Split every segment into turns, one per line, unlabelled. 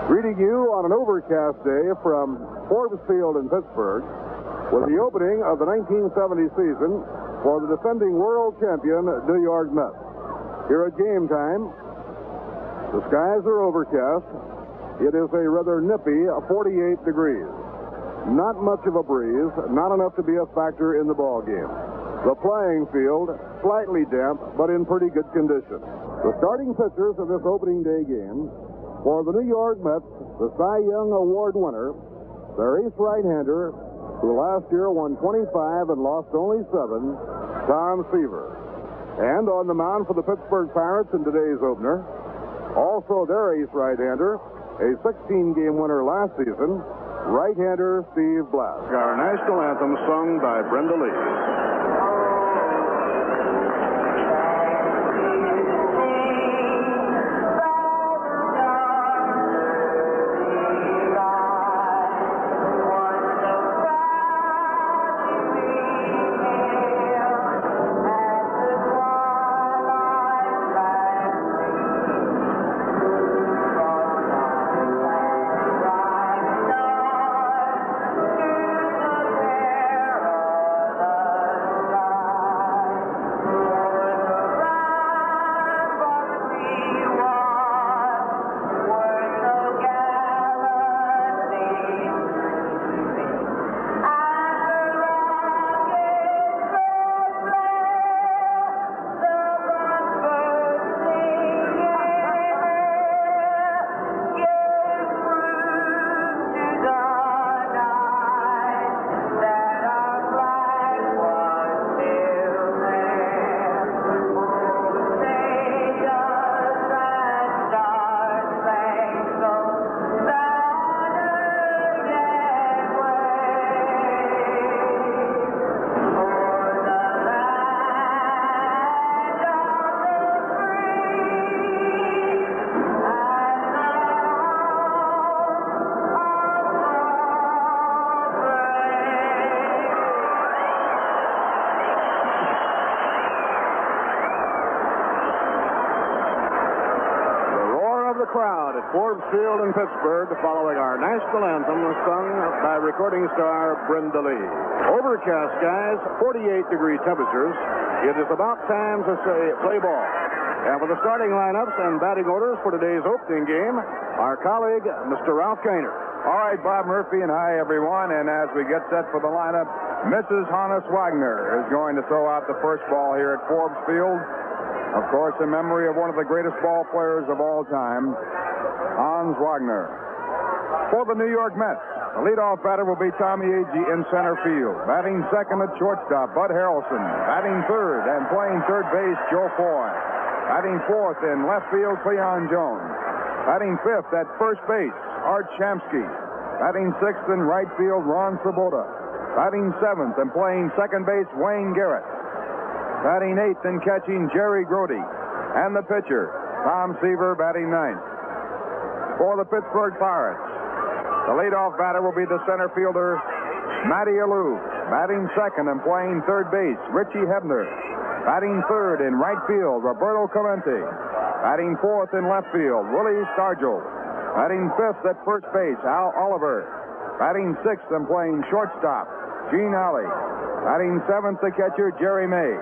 Greeting you on an overcast day from Forbes Field in Pittsburgh with the opening of the 1970 season for the defending world champion New York Mets. Here at game time, the skies are overcast. It is a rather nippy 48 degrees. Not much of a breeze, not enough to be a factor in the ball game. The playing field, slightly damp, but in pretty good condition. The starting pitchers of this opening day game for the New York Mets, the Cy Young Award winner, their ace right-hander, who last year won 25 and lost only 7, Tom Seaver. And on the mound for the Pittsburgh Pirates in today's opener, also their ace right-hander, a 16-game winner last season, right-hander Steve Blass.
Our national anthem sung by Brenda Lee. Crowd at Forbes Field in Pittsburgh following our national anthem was sung by recording star Brenda Lee. Overcast skies, 48-degree temperatures. It is about time to say play ball. And for the starting lineups and batting orders for today's opening game, our colleague, Mr. Ralph Gaynor.
All right, Bob Murphy, and hi, everyone. And as we get set for the lineup, Mrs. Hannes Wagner is going to throw out the first ball here at Forbes Field. Of course, in memory of one of the greatest ball players of all time, Hans Wagner. For the New York Mets, the leadoff batter will be Tommy Agee in center field. Batting second at shortstop, Bud Harrelson. Batting third and playing third base, Joe Foy. Batting fourth in left field, Cleon Jones. Batting fifth at first base, Art Shamsky. Batting sixth in right field, Ron Swoboda. Batting seventh and playing second base, Wayne Garrett. Batting eighth and catching, Jerry Grody. And the pitcher, Tom Seaver, batting ninth. For the Pittsburgh Pirates, the leadoff batter will be the center fielder, Matty Alou. Batting second and playing third base, Richie Hebner. Batting third in right field, Roberto Clemente. Batting fourth in left field, Willie Stargell. Batting fifth at first base, Al Oliver. Batting sixth and playing shortstop, Gene Alley. Batting seventh, the catcher, Jerry May.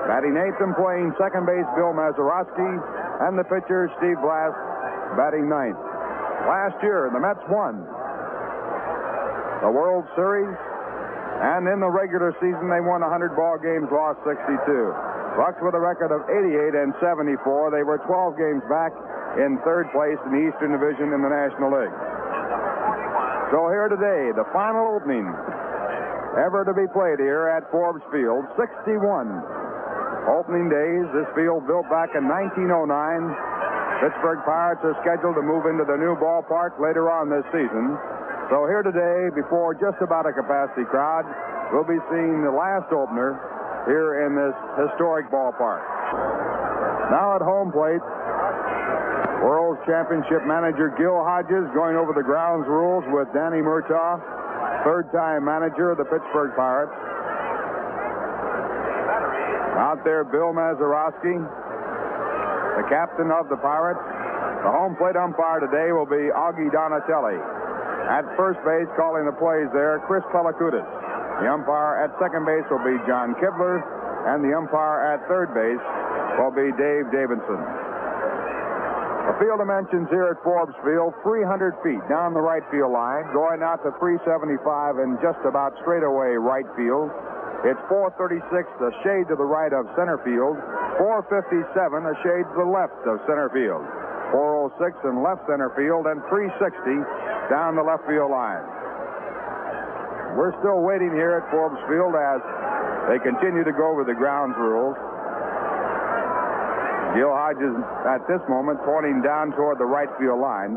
Batting eighth and playing second base, Bill Mazeroski. And the pitcher, Steve Blass, batting ninth. Last year, the Mets won the World Series. And in the regular season, they won 100 ball games, lost 62. Bucks with a record of 88 and 74. They were 12 games back in third place in the Eastern Division in the National League. So here today, the final opening ever to be played here at Forbes Field, 61 opening days. This field built back in 1909. Pittsburgh Pirates are scheduled to move into the new ballpark later on this season. So here today, before just about a capacity crowd, we'll be seeing the last opener here in this historic ballpark. Now at home plate, World Championship manager Gil Hodges going over the grounds rules with Danny Murtaugh, third-time manager of the Pittsburgh Pirates. Out there, Bill Mazeroski, the captain of the Pirates. The home plate umpire today will be Augie Donatelli. At first base, calling the plays there, Chris Pellicudis. The umpire at second base will be John Kibler, and the umpire at third base will be Dave Davidson. The field dimensions here at Forbes Field, 300 feet down the right field line, going out to 375 and just about straightaway right field. It's 436, a shade to the right of center field. 457, a shade to the left of center field. 406 in left center field, and 360 down the left field line. We're still waiting here at Forbes Field as they continue to go over the grounds rules. Gil Hodges at this moment pointing down toward the right field line.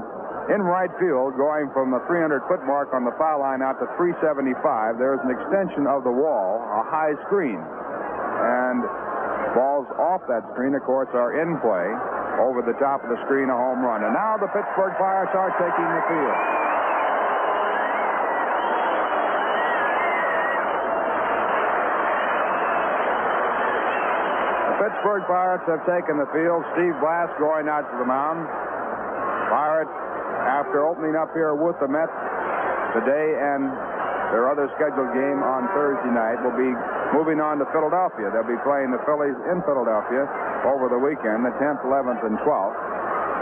In right field, going from the 300-foot mark on the foul line out to 375, there's an extension of the wall, a high screen. And balls off that screen, of course, are in play. Over the top of the screen, a home run. And now the Pittsburgh Pirates are taking the field. The Pittsburgh Pirates have taken the field. Steve Blass going out to the mound. Pirates, after opening up here with the Mets today and their other scheduled game on Thursday night, will be moving on to Philadelphia. They'll be playing the Phillies in Philadelphia over the weekend, the 10th, 11th, and 12th.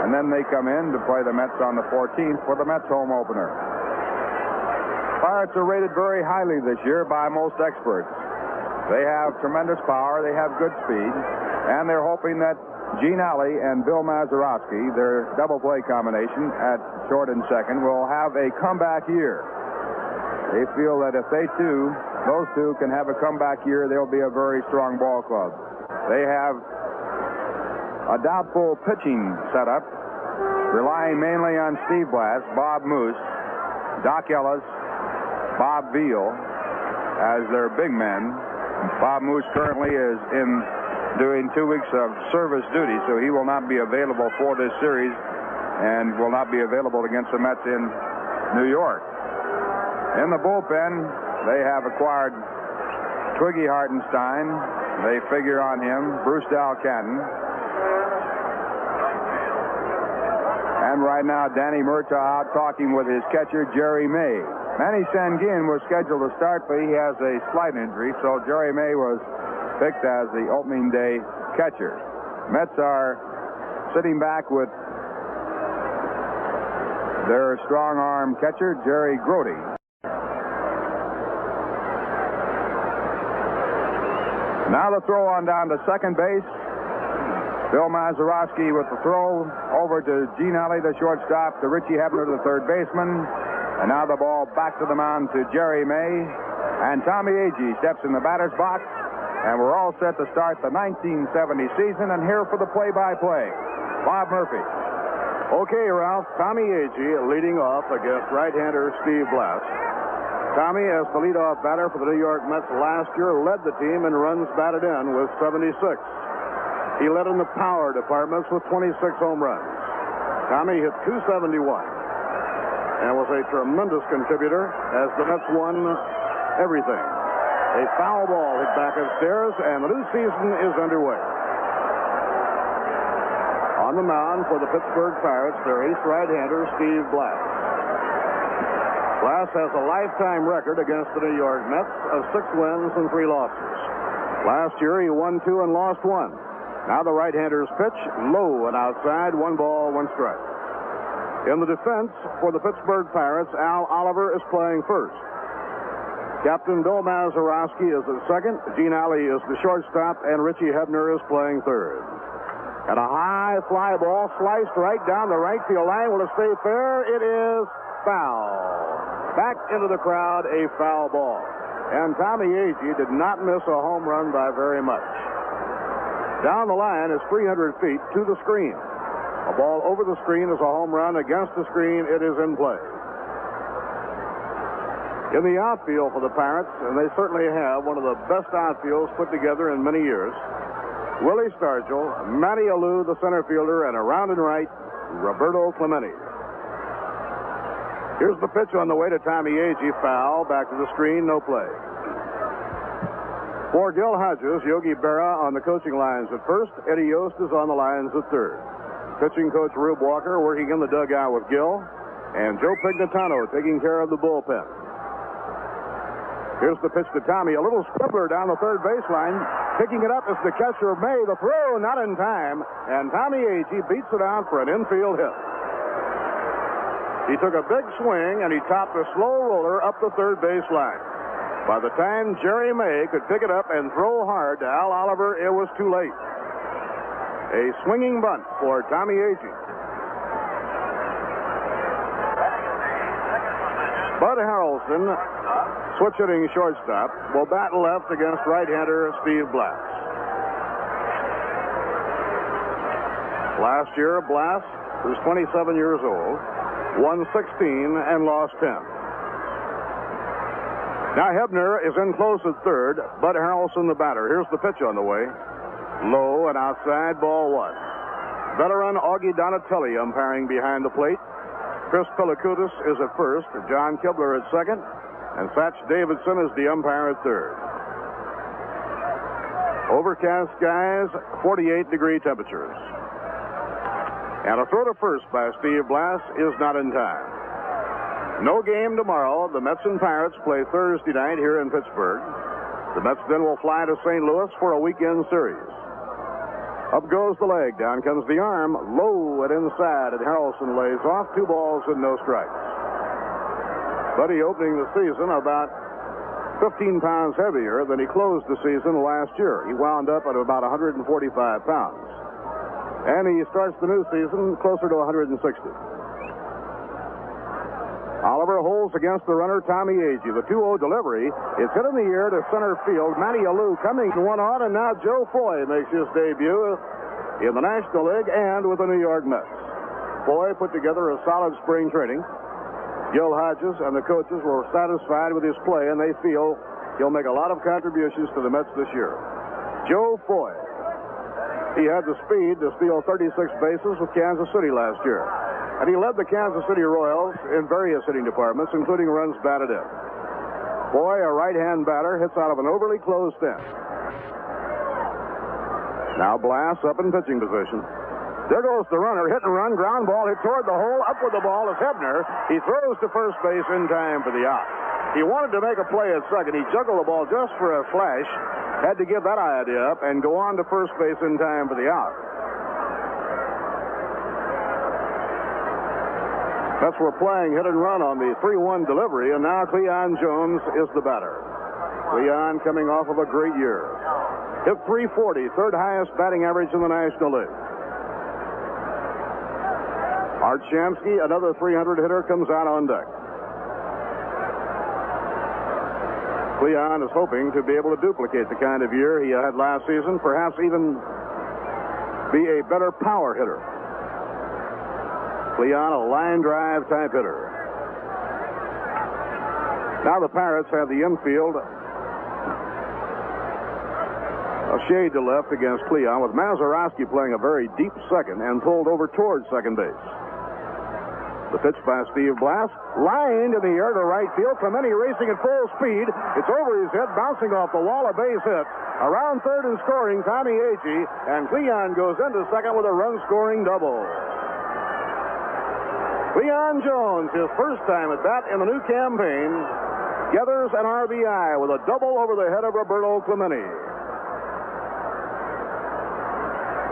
And then they come in to play the Mets on the 14th for the Mets home opener. Pirates are rated very highly this year by most experts. They have tremendous power, they have good speed, and they're hoping that Gene Alley and Bill Mazeroski, their double play combination at short and second, will have a comeback year. They feel that if those two can have a comeback year, they'll be a very strong ball club. They have a doubtful pitching setup, relying mainly on Steve Blass, Bob Moose, Doc Ellis, Bob Veal as their big men. Bob Moose currently is doing 2 weeks of service duty, so he will not be available for this series and will not be available against the Mets in New York. In the bullpen, they have acquired Twiggy Hartenstein. They figure on him. Bruce Dalcanton. And right now, Danny Murtaugh out talking with his catcher, Jerry May. Manny Sanguin was scheduled to start, but he has a slight injury, so Jerry May was picked as the opening day catcher. Mets are sitting back with their strong-arm catcher, Jerry Grody. Now the throw on down to second base. Bill Mazeroski with the throw over to Gene Alley, the shortstop, to Richie Hebner, the third baseman. And now the ball back to the mound to Jerry May. And Tommy Agee steps in the batter's box. And we're all set to start the 1970 season. And here for the play-by-play, Bob Murphy.
Okay, Ralph. Tommy Agee leading off against right-hander Steve Blass. Tommy, as the leadoff batter for the New York Mets last year, led the team in runs batted in with 76. He led in the power departments with 26 home runs. Tommy hit .271 and was a tremendous contributor as the Mets won everything. A foul ball hit back upstairs, and the new season is underway. On the mound for the Pittsburgh Pirates, their ace right-hander, Steve Blass. Blass has a lifetime record against the New York Mets of 6 wins and 3 losses. Last year, he won 2 and lost 1. Now the right-hander's pitch, low and outside, 1 ball, 1 strike. In the defense for the Pittsburgh Pirates, Al Oliver is playing first. Captain Bill Mazeroski is at second. Gene Alley is the shortstop, and Richie Hebner is playing third. And a high fly ball sliced right down the right field line. Will it stay fair? It is foul. Back into the crowd, a foul ball. And Tommy Agee did not miss a home run by very much. Down the line is 300 feet to the screen. A ball over the screen is a home run. Against the screen, it is in play. In the outfield for the Pirates, and they certainly have one of the best outfields put together in many years, Willie Stargell, Matty Alou, the center fielder, and around and right, Roberto Clemente. Here's the pitch on the way to Tommy Agee. Foul. Back to the screen. No play. For Gil Hodges, Yogi Berra on the coaching lines at first. Eddie Yost is on the lines at third. Pitching coach Rube Walker working in the dugout with Gill. And Joe Pignatano taking care of the bullpen. Here's the pitch to Tommy. A little squibbler down the third baseline. Picking it up is the catcher, May. The throw, not in time. And Tommy Agee beats it out for an infield hit. He took a big swing, and he topped a slow roller up the third baseline. By the time Jerry May could pick it up and throw hard to Al Oliver, it was too late. A swinging bunt for Tommy Agee. Bud Harrelson, switch-hitting shortstop, will bat left against right-hander Steve Blass. Last year, Blass, who's 27 years old, won 16 and lost 10. Now Hebner is in close at third. Bud Harrelson, the batter. Here's the pitch on the way. Low and outside, ball one. Veteran Augie Donatelli umpiring behind the plate. Chris Pellicutis is at first. John Kibler at second. And Satch Davidson is the umpire at third. Overcast skies, 48-degree temperatures. And a throw to first by Steve Blass is not in time. No game tomorrow. The Mets and Pirates play Thursday night here in Pittsburgh. The Mets then will fly to St. Louis for a weekend series. Up goes the leg. Down comes the arm. Low and inside, and Harrelson lays off. 2 balls and no strikes. Buddy opening the season about 15 pounds heavier than he closed the season last year. He wound up at about 145 pounds. And he starts the new season closer to 160. Oliver holds against the runner, Tommy Agee. The 2-0 delivery is hit in the air to center field. Matty Alou coming to one on, and now Joe Foy makes his debut in the National League and with the New York Mets. Foy put together a solid spring training. Gil Hodges and the coaches were satisfied with his play, and they feel he'll make a lot of contributions to the Mets this year. Joe Foy. He had the speed to steal 36 bases with Kansas City last year. And he led the Kansas City Royals in various hitting departments, including runs batted in. Foy, a right-hand batter, hits out of an overly closed stance. Now Blass up in pitching position. There goes the runner, hit and run, ground ball hit toward the hole. Up with the ball is Hebner. He throws to first base in time for the out. He wanted to make a play at second. He juggled the ball just for a flash. Had to give that idea up and go on to first base in time for the out. Mets were playing hit and run on the 3-1 delivery, and now Cleon Jones is the batter. Cleon coming off of a great year. Hit .340, third highest batting average in the National League. Art Shamsky, another 300 hitter, comes out on deck. Cleon is hoping to be able to duplicate the kind of year he had last season, perhaps even be a better power hitter. Cleon, a line drive type hitter. Now the Pirates have the infield a shade to left against Cleon, with Mazeroski playing a very deep second and pulled over towards second base. The pitch by Steve Blass, lined in the air to right field. Clemente racing at full speed. It's over his head, bouncing off the wall, a base hit. Around third and scoring, Tommy Agee, and Cleon goes into second with a run-scoring double. Cleon Jones, his first time at bat in the new campaign, gathers an RBI with a double over the head of Roberto Clemente.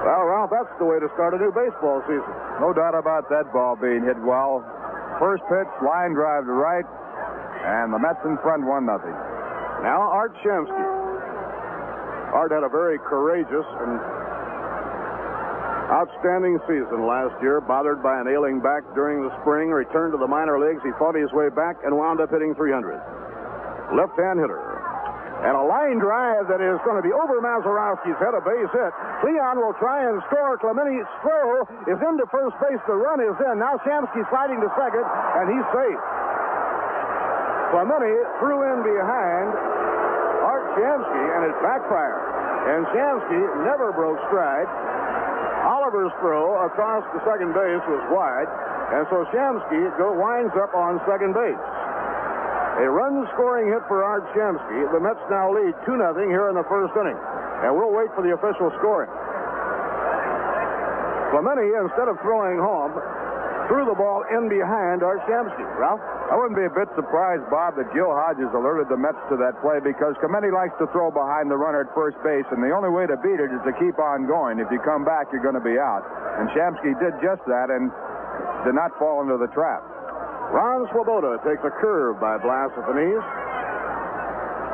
Well, Ralph, that's the way to start a new baseball season.
No doubt about that ball being hit well. First pitch, line drive to right, and the Mets in front 1-0.
Now Art Shamsky. Art had a very courageous and outstanding season last year, bothered by an ailing back during the spring, returned to the minor leagues. He fought his way back and wound up hitting .300. Left-hand hitter. And a line drive that is going to be over Mazeroski's head, a base hit. Cleon will try and score. Clemente's throw is into first base. The run is in. Now Shamsky sliding to second, and he's safe. Clemente threw in behind Art Shamsky, and it backfired. And Shamsky never broke stride. Oliver's throw across the second base was wide, and so Shamsky winds up on second base. A run-scoring hit for Art Shamsky. The Mets now lead 2-0 here in the first inning. And we'll wait for the official scoring. Clemente, instead of throwing home, threw the ball in behind Art Shamsky. Ralph?
I wouldn't be a bit surprised, Bob, that Gil Hodges alerted the Mets to that play because Clemente likes to throw behind the runner at first base, and the only way to beat it is to keep on going. If you come back, you're going to be out. And Shamsky did just that and did not fall into the trap.
Ron Swoboda takes a curve by Blas at the knees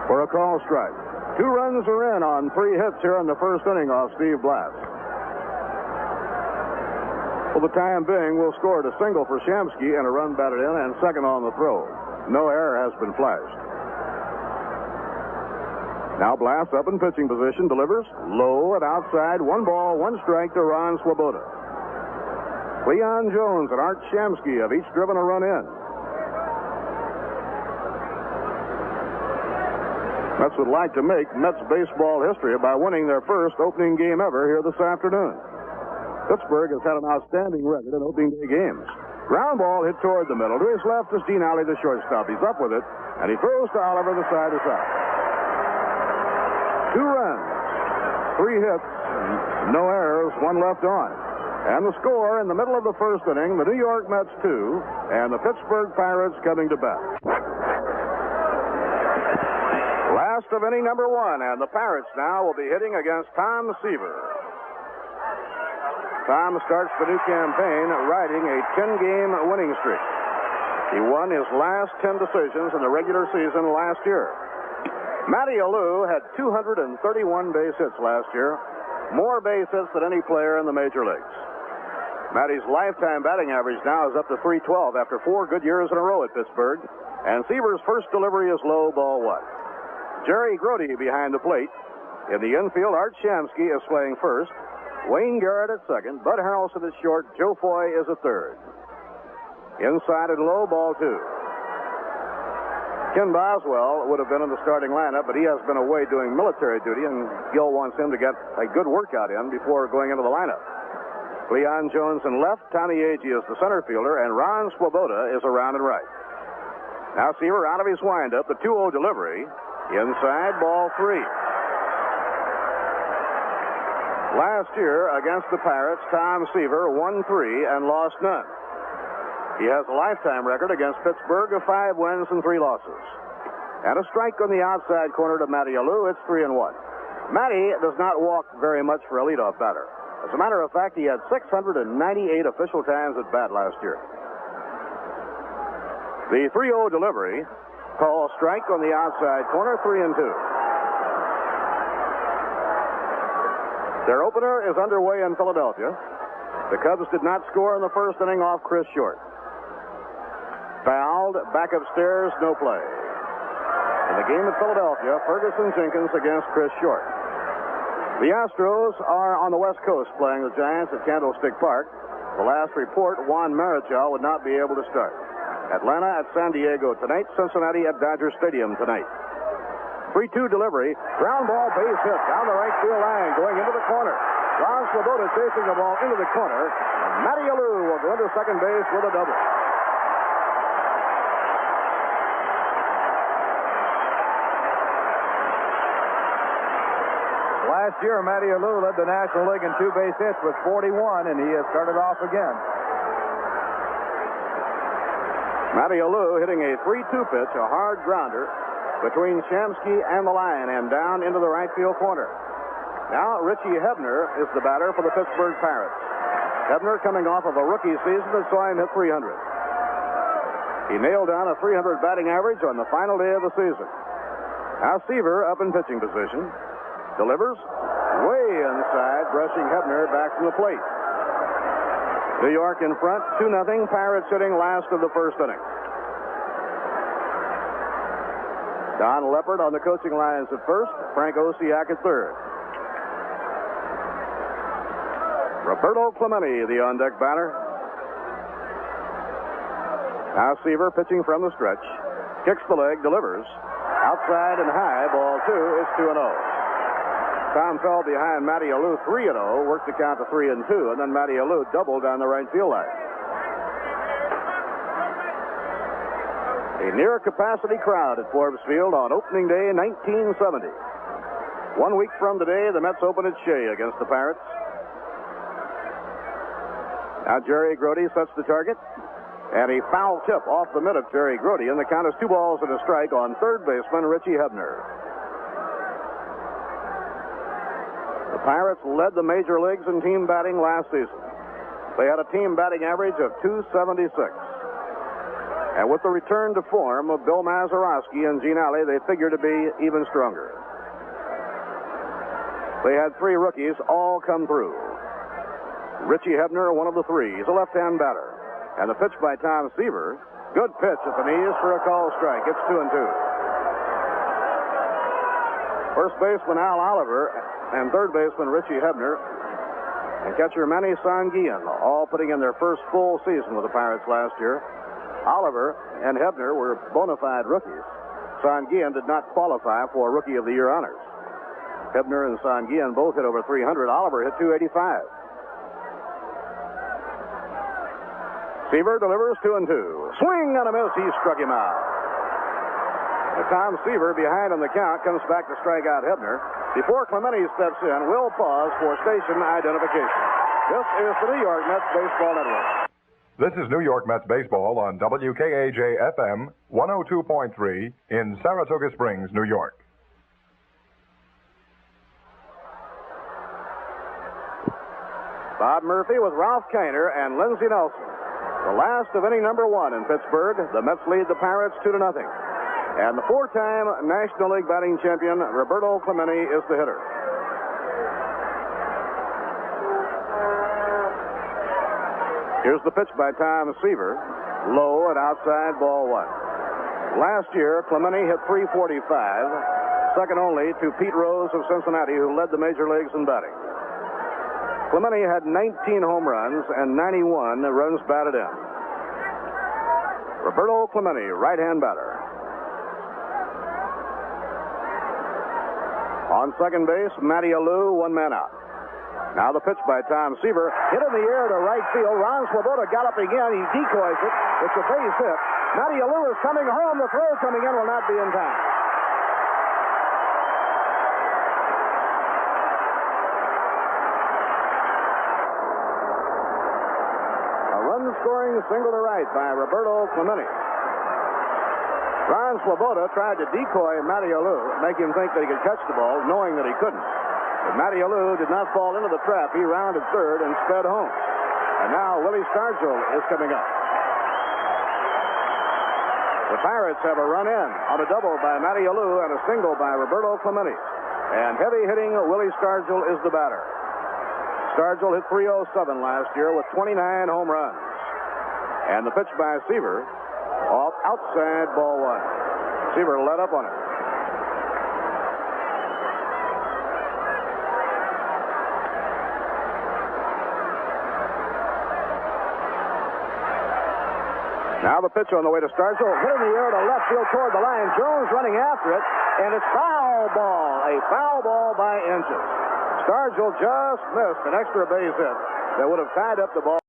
for a call strike. 2 runs are in on 3 hits here in the first inning off Steve Blas. For the time being, we'll score a single for Shamsky and a run batted in and second on the throw. No error has been flashed. Now Blas up in pitching position, delivers low and outside. 1 ball, 1 strike to Ron Swoboda. Leon Jones and Art Shamsky have each driven a run in. Mets would like to make Mets baseball history by winning their first opening game ever here this afternoon. Pittsburgh has had an outstanding record in opening day games. Ground ball hit toward the middle. To his left is Dean Alley, the shortstop. He's up with it, and he throws to Oliver the side to side. 2 runs, 3 hits, no errors, 1 left on. And the score in the middle of the first inning, the New York Mets 2 and the Pittsburgh Pirates coming to bat. Last of inning number 1, and the Pirates now will be hitting against Tom Seaver. Tom starts the new campaign riding a 10-game winning streak. He won his last 10 decisions in the regular season last year. Matty Alou had 231 base hits last year, more base hits than any player in the major leagues. Matty's lifetime batting average now is up to .312 after 4 good years in a row at Pittsburgh, and Seaver's first delivery is low, ball 1. Jerry Grody behind the plate. In the infield, Art Shamsky is playing first. Wayne Garrett at second. Bud Harrelson is short. Joe Foy is at third. Inside and low, ball 2. Ken Boswell would have been in the starting lineup, but he has been away doing military duty, and Gil wants him to get a good workout in before going into the lineup. Leon Jones in left. Tommy Agee is the center fielder, and Ron Swoboda is around and right. Now Seaver out of his windup. The 2-0 delivery. Inside, ball 3. Last year, against the Pirates, Tom Seaver won 3 and lost none. He has a lifetime record against Pittsburgh of 5 wins and 3 losses. And a strike on the outside corner to Matty Alou. It's 3-1. Matty does not walk very much for a leadoff batter. As a matter of fact, he had 698 official times at bat last year. The 3-0 delivery, call strike on the outside corner, 3-2. Their opener is underway in Philadelphia. The Cubs did not score in the first inning off Chris Short. Fouled, back upstairs, no play. In the game at Philadelphia, Ferguson Jenkins against Chris Short. The Astros are on the West Coast playing the Giants at Candlestick Park. The last report, Juan Marichal would not be able to start. Atlanta at San Diego tonight. Cincinnati at Dodger Stadium tonight. 3-2 delivery. Ground ball, base hit down the right field line, going into the corner. Ron Swoboda chasing the ball into the corner. Matty Alou will go into second base with a double.
Last year, Matty Alou led the National League in 2 base hits with 41, and he has started off again.
Matty Alou hitting a 3-2 pitch, a hard grounder, between Shamsky and the line and down into the right field corner. Now Richie Hebner is the batter for the Pittsburgh Pirates. Hebner coming off of a rookie season that saw him hit 300. He nailed down a 300 batting average on the final day of the season. Now Seaver up in pitching position. Delivers way inside, brushing Hebner back from the plate. New York in front, 2-0. Pirates sitting last of the first inning. Don Leppard on the coaching lines at first. Frank Osiak at third. Roberto Clemente, the on-deck batter. Now Seaver pitching from the stretch. Kicks the leg, delivers. Outside and high, ball 2. It's 2-0. Tom fell behind Matty Alou 3-0, worked the count to 3-2, and then Matty Alou doubled down the right field line. A near-capacity crowd at Forbes Field on opening day 1970. 1 week from today, the Mets open at Shea against the Pirates. Now Jerry Grody sets the target. And a foul tip off the mid of Jerry Grody. And the count is 2 balls and a strike on third baseman Richie Hebner. The Pirates led the major leagues in team batting last season. They had a team batting average of .276. And with the return to form of Bill Mazeroski and Gene Alley, they figure to be even stronger. They had 3 rookies all come through. Richie Hebner, one of the 3. He's a left-hand batter. And the pitch by Tom Seaver. Good pitch at the knees for a call strike. It's 2-2. First baseman Al Oliver and third baseman Richie Hebner and catcher Manny Sanguillen all putting in their first full season with the Pirates last year. Oliver and Hebner were bona fide rookies. Sanguillen did not qualify for Rookie of the Year honors. Hebner and Sanguillen both hit over 300. Oliver hit 285. Seaver delivers 2-2. Swing and a miss. He struck him out. Tom Seaver, behind on the count, comes back to strike out Hebner. Before Clemente steps in, we'll pause for station identification. This is the New York Mets Baseball Network.
This is New York Mets Baseball on WKAJ-FM 102.3 in Saratoga Springs, New York.
Bob Murphy with Ralph Kiner and Lindsey Nelson. The last of inning number 1 in Pittsburgh. The Mets lead the Pirates 2-0. And the 4-time National League batting champion, Roberto Clemente, is the hitter. Here's the pitch by Tom Seaver. Low and outside, ball 1. Last year, Clemente hit .345, second only to Pete Rose of Cincinnati, who led the major leagues in batting. Clemente had 19 home runs and 91 runs batted in. Roberto Clemente, right-hand batter. On second base, Matty Alou, 1 man out. Now the pitch by Tom Seaver. Hit in the air to right field. Ron Swoboda galloping in. He decoys it. It's a base hit. Matty Alou is coming home. The throw coming in will not be in time. Scoring single to right by Roberto Clemente. Ron Swoboda tried to decoy Matty Alou, make him think that he could catch the ball, knowing that he couldn't. But Matty Alou did not fall into the trap. He rounded third and sped home. And now Willie Stargell is coming up. The Pirates have a run in on a double by Matty Alou and a single by Roberto Clemente. And heavy hitting Willie Stargell is the batter. Stargell hit .307 last year with 29 home runs. And the pitch by Seaver, off outside, ball 1. Seaver let up on it. Now the pitch on the way to Stargell, hit in the air to left field toward the line. Jones running after it, and it's foul ball. A foul ball by inches. Stargell just missed an extra base hit that would have tied up the ball.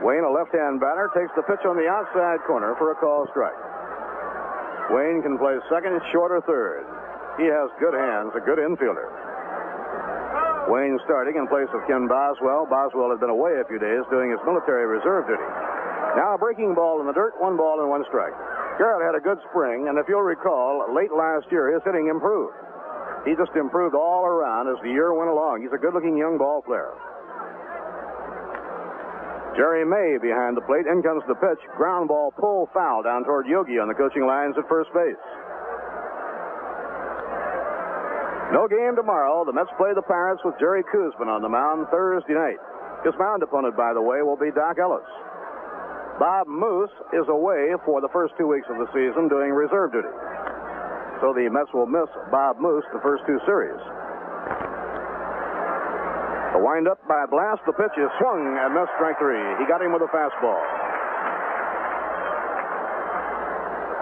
Wayne, a left-hand batter, takes the pitch on the outside corner for a call strike. Wayne can play second, short, or third. He has good hands, a good infielder. Wayne starting in place of Ken Boswell. Boswell had been away a few days doing his military reserve duty. Now a breaking ball in the dirt, 1 ball and 1 strike. Garrett had a good spring, and if you'll recall, late last year his hitting improved. He just improved all around as the year went along. He's a good-looking young ball player. Jerry May behind the plate. In comes the pitch. Ground ball, pull foul down toward Yogi on the coaching lines at first base. No game tomorrow. The Mets play the Pirates with Jerry Koosman on the mound Thursday night. His mound opponent, by the way, will be Doc Ellis. Bob Moose is away for the first 2 weeks of the season doing reserve duty. So the Mets will miss Bob Moose the first 2 series. The wind-up by Blast. The pitch is swung and missed, strike 3. He got him with a fastball.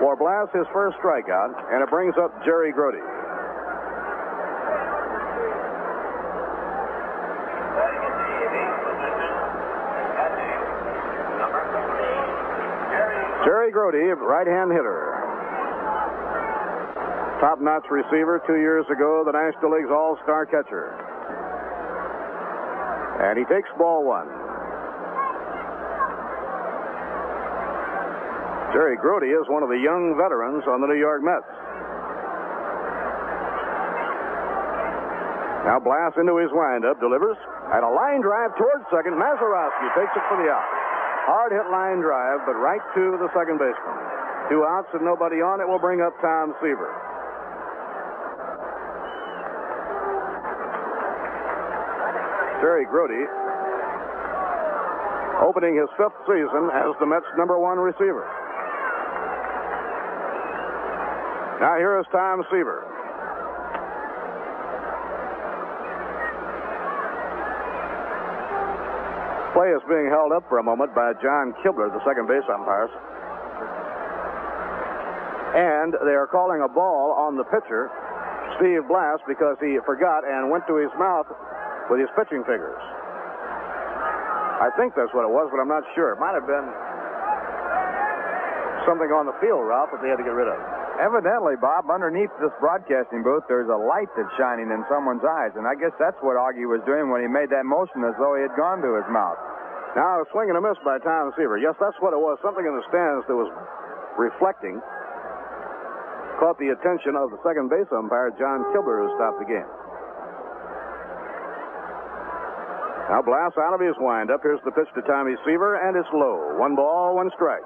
For Blast, his first strikeout, and it brings up Jerry Grody. Jerry Grody, right-hand hitter. Top-notch receiver 2 years ago, the National League's all-star catcher. And he takes ball 1. Jerry Grody is one of the young veterans on the New York Mets. Now Blast into his windup, delivers, and a line drive towards second. Mazeroski takes it for the out. Hard hit line drive, but right to the second baseman. 2 outs and nobody on. It will bring up Tom Seaver. Jerry Grody opening his 5th season as the Mets' #1 receiver. Now here is Tom Seaver. Play is being held up for a moment by John Kibler, the second base umpires. And they are calling a ball on the pitcher, Steve Blast, because he forgot and went to his mouth with his pitching fingers. I think that's what it was, but I'm not sure. It might have been something on the field, Ralph, that they had to get rid of.
Evidently, Bob, underneath this broadcasting booth, there's a light that's shining in someone's eyes, and I guess that's what Augie was doing when he made that motion as though he had gone to his mouth.
Now, a swing and a miss by Tom Seaver. Yes, that's what it was. Something in the stands that was reflecting caught the attention of the second base umpire, John Kibler, who stopped the game. Now Blast out of his windup. Here's the pitch to Tommy Seaver, and it's low. 1 ball, 1 strike.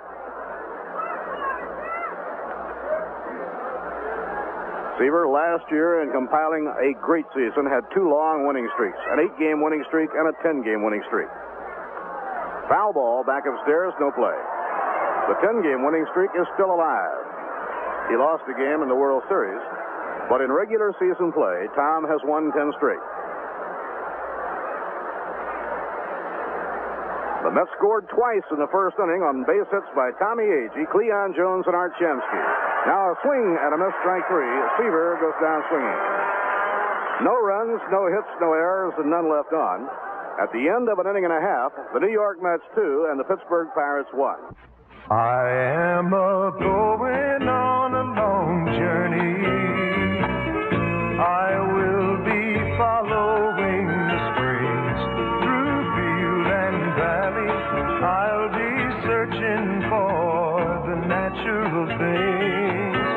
Seaver, last year in compiling a great season, had 2 long winning streaks, an 8-game winning streak and a 10-game winning streak. Foul ball back upstairs, no play. The 10-game winning streak is still alive. He lost a game in the World Series, but in regular season play, Tom has won 10 straight. The Mets scored twice in the first inning on base hits by Tommy Agee, Cleon Jones, and Art Shamsky. Now a swing and a miss, strike 3. Seaver goes down swinging. No runs, no hits, no errors, and none left on. At the end of an inning and a half, the New York Mets 2 and the Pittsburgh Pirates 1.
I am going on a long journey. I will be following the springs through field and valley. I'll be searching for the natural things.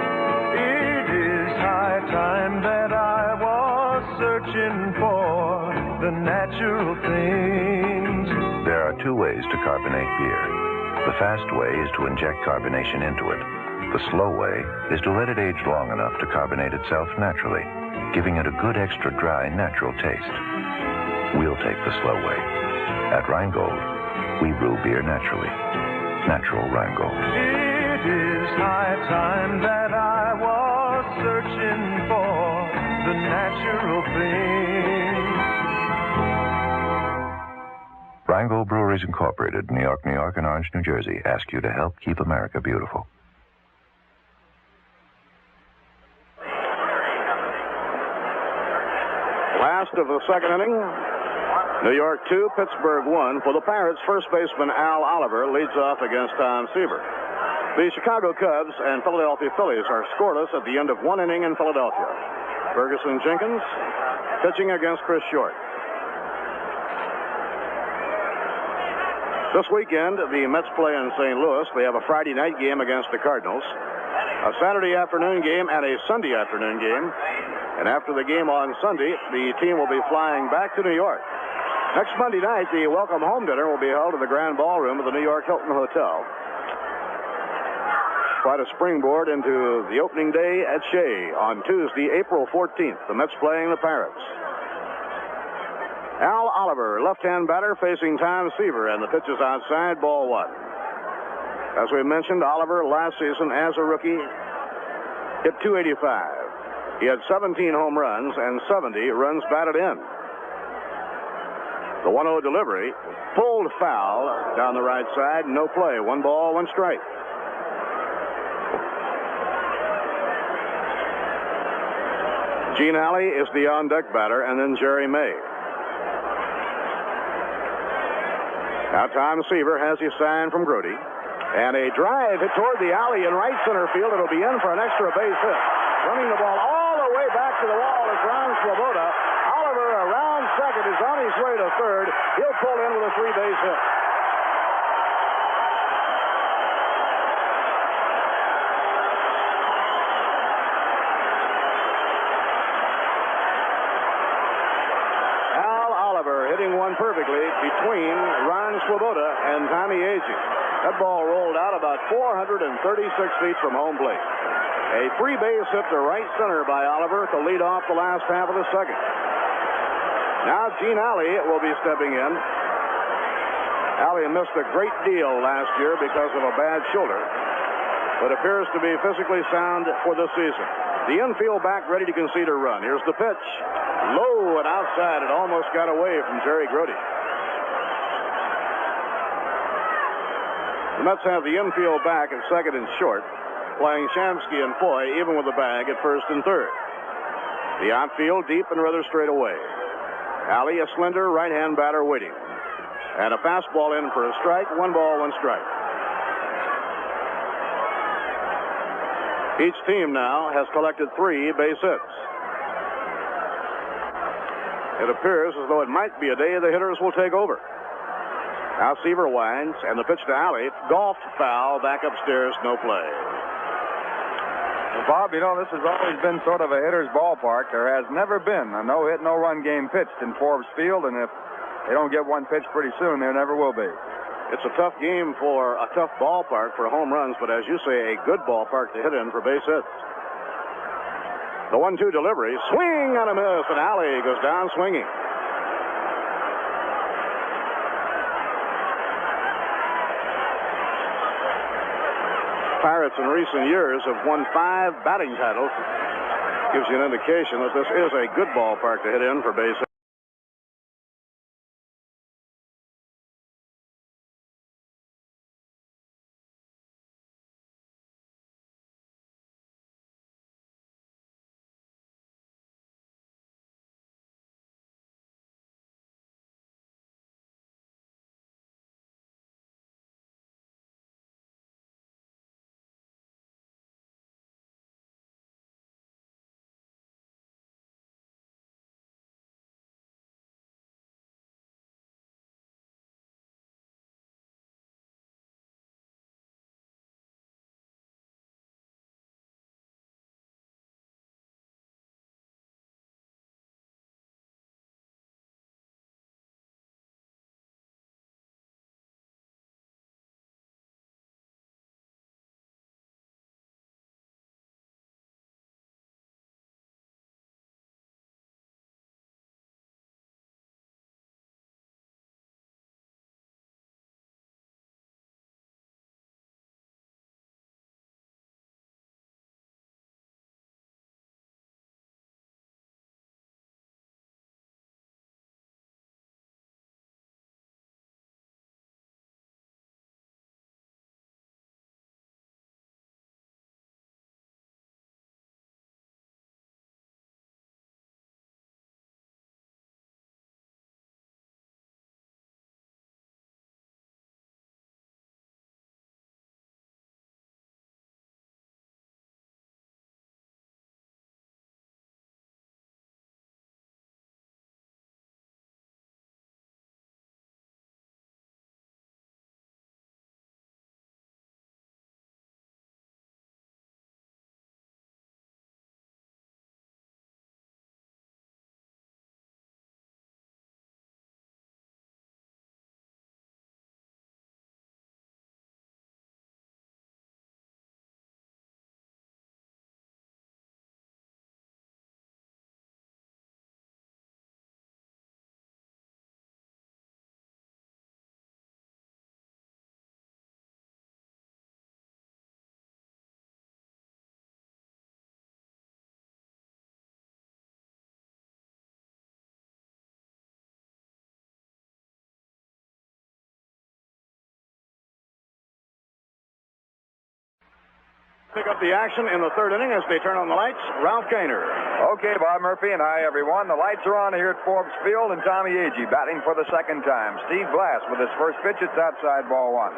It is high time that I was searching for the natural things.
There are 2 ways to carbonate beer. The fast way is to inject carbonation into it. The slow way is to let it age long enough to carbonate itself naturally, giving it a good extra dry, natural taste. We'll take the slow way. At Rheingold, we brew beer naturally. Natural Rheingold.
It is high time that I was searching for the natural things.
Rheingold Breweries Incorporated, New York, New York, and Orange, New Jersey, ask you to help keep America beautiful.
Last of the second inning. New York 2, Pittsburgh 1. For the Pirates, first baseman Al Oliver leads off against Tom Seaver. The Chicago Cubs and Philadelphia Phillies are scoreless at the end of one inning in Philadelphia. Ferguson Jenkins pitching against Chris Short. This weekend, the Mets play in St. Louis. They have a Friday night game against the Cardinals, a Saturday afternoon game, and a Sunday afternoon game. And after the game on Sunday, the team will be flying back to New York. Next Monday night, the welcome home dinner will be held at the Grand Ballroom of the New York Hilton Hotel. Quite a springboard into the opening day at Shea on Tuesday, April 14th. The Mets playing the Pirates. Al Oliver, left-hand batter, facing Tom Seaver, and the pitch is outside, ball one. As we mentioned, Oliver last season as a rookie hit .285. He had 17 home runs and 70 runs batted in. The 1-0 delivery, pulled foul down the right side, no play. 1 ball, 1 strike. Gene Alley is the on-deck batter, and then Jerry May. Now Tom Seaver has his sign from Grody. And a drive hit toward the alley in right center field. It'll be in for an extra base hit. Running the ball all the way back to the wall is Ron Swoboda. Oliver around second is on his way to third. He'll pull in with a 3-base hit. Hitting one perfectly between Ron Swoboda and Tommy Agee. That ball rolled out about 436 feet from home plate. A 3-base hit to right center by Oliver to lead off the last half of the second. Now Gene Alley will be stepping in. Alley missed a great deal last year because of a bad shoulder, but appears to be physically sound for this season. The infield back ready to concede a run. Here's the pitch. Low and outside. It almost got away from Jerry Grody. The Mets have the infield back at second and short, playing Shamsky and Foy even with the bag at first and third. The outfield deep and rather straight away. Alley, a slender right-hand batter waiting. And a fastball in for a strike. 1 ball, 1 strike. Each team now has collected 3 base hits. It appears as though it might be a day the hitters will take over. Now Seaver winds, and the pitch to Alley. Golfed foul, back upstairs, no play.
Well, Bob, you know, this has always been sort of a hitter's ballpark. There has never been a no-hit, no-run game pitched in Forbes Field, and if they don't get one pitched pretty soon, there never will be.
It's a tough game for a tough ballpark for home runs, but as you say, a good ballpark to hit in for base hits. The 1-2 delivery, swing and a miss, and Alley goes down swinging. Pirates in recent years have won 5 batting titles. Gives you an indication that this is a good ballpark to hit in for base hits. pick up the action in the third inning as they turn on the lights. Ralph Gaynor.
Okay, Bob Murphy, and hi, everyone. The lights are on here at Forbes Field, and Tommy Agee batting for the second time. Steve Blass with his first pitch. It's outside, ball one.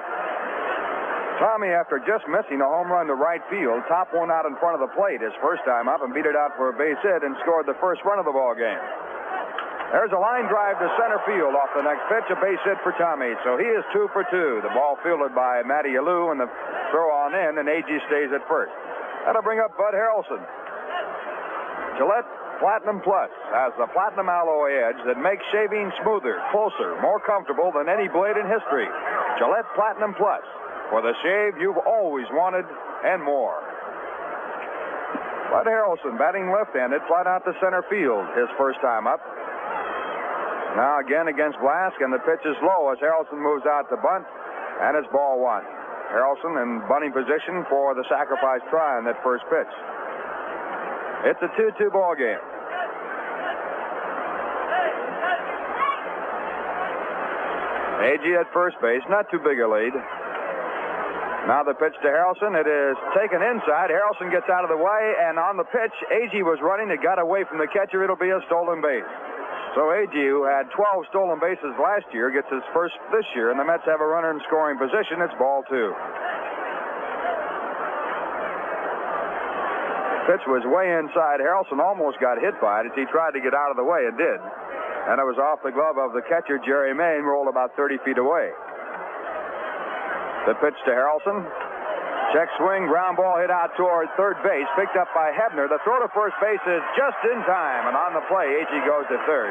Tommy, after just missing a home run to right field, topped one out in front of the plate his first time up and beat it out for a base hit and scored the first run of the ball game. There's a line drive to center field off the next pitch, a base hit for Tommy. So he is 2 for 2. The ball fielded by Matty Alou, and the throw on in, and Agee stays at first. That'll bring up Bud Harrelson. Gillette Platinum Plus has the platinum alloy edge that makes shaving smoother, closer, more comfortable than any blade in history. Gillette Platinum Plus, for the shave you've always wanted and more. Bud Harrelson batting left-handed, flat out to center field his first time up. Now again against Blask, and the pitch is low as Harrelson moves out to bunt, and it's ball one. Harrelson in bunting position for the sacrifice try on that first pitch. It's a 2-2 ball game. Agee at first base, not too big a lead. Now the pitch to Harrelson. It is taken inside. Harrelson gets out of the way, and on the pitch, Agee was running. It got away from the catcher. It'll be a stolen base. So Agee, who had 12 stolen bases last year, gets his first this year, and the Mets have a runner in scoring position. It's ball two. Pitch was way inside. Harrelson almost got hit by it as he tried to get out of the way and did. And it was off the glove of the catcher, Jerry Mayne, rolled about 30 feet away. The pitch to Harrelson. Check swing, ground ball hit out toward third base, picked up by Hebner. The throw to first base is just in time, and on the play, Agee goes to third.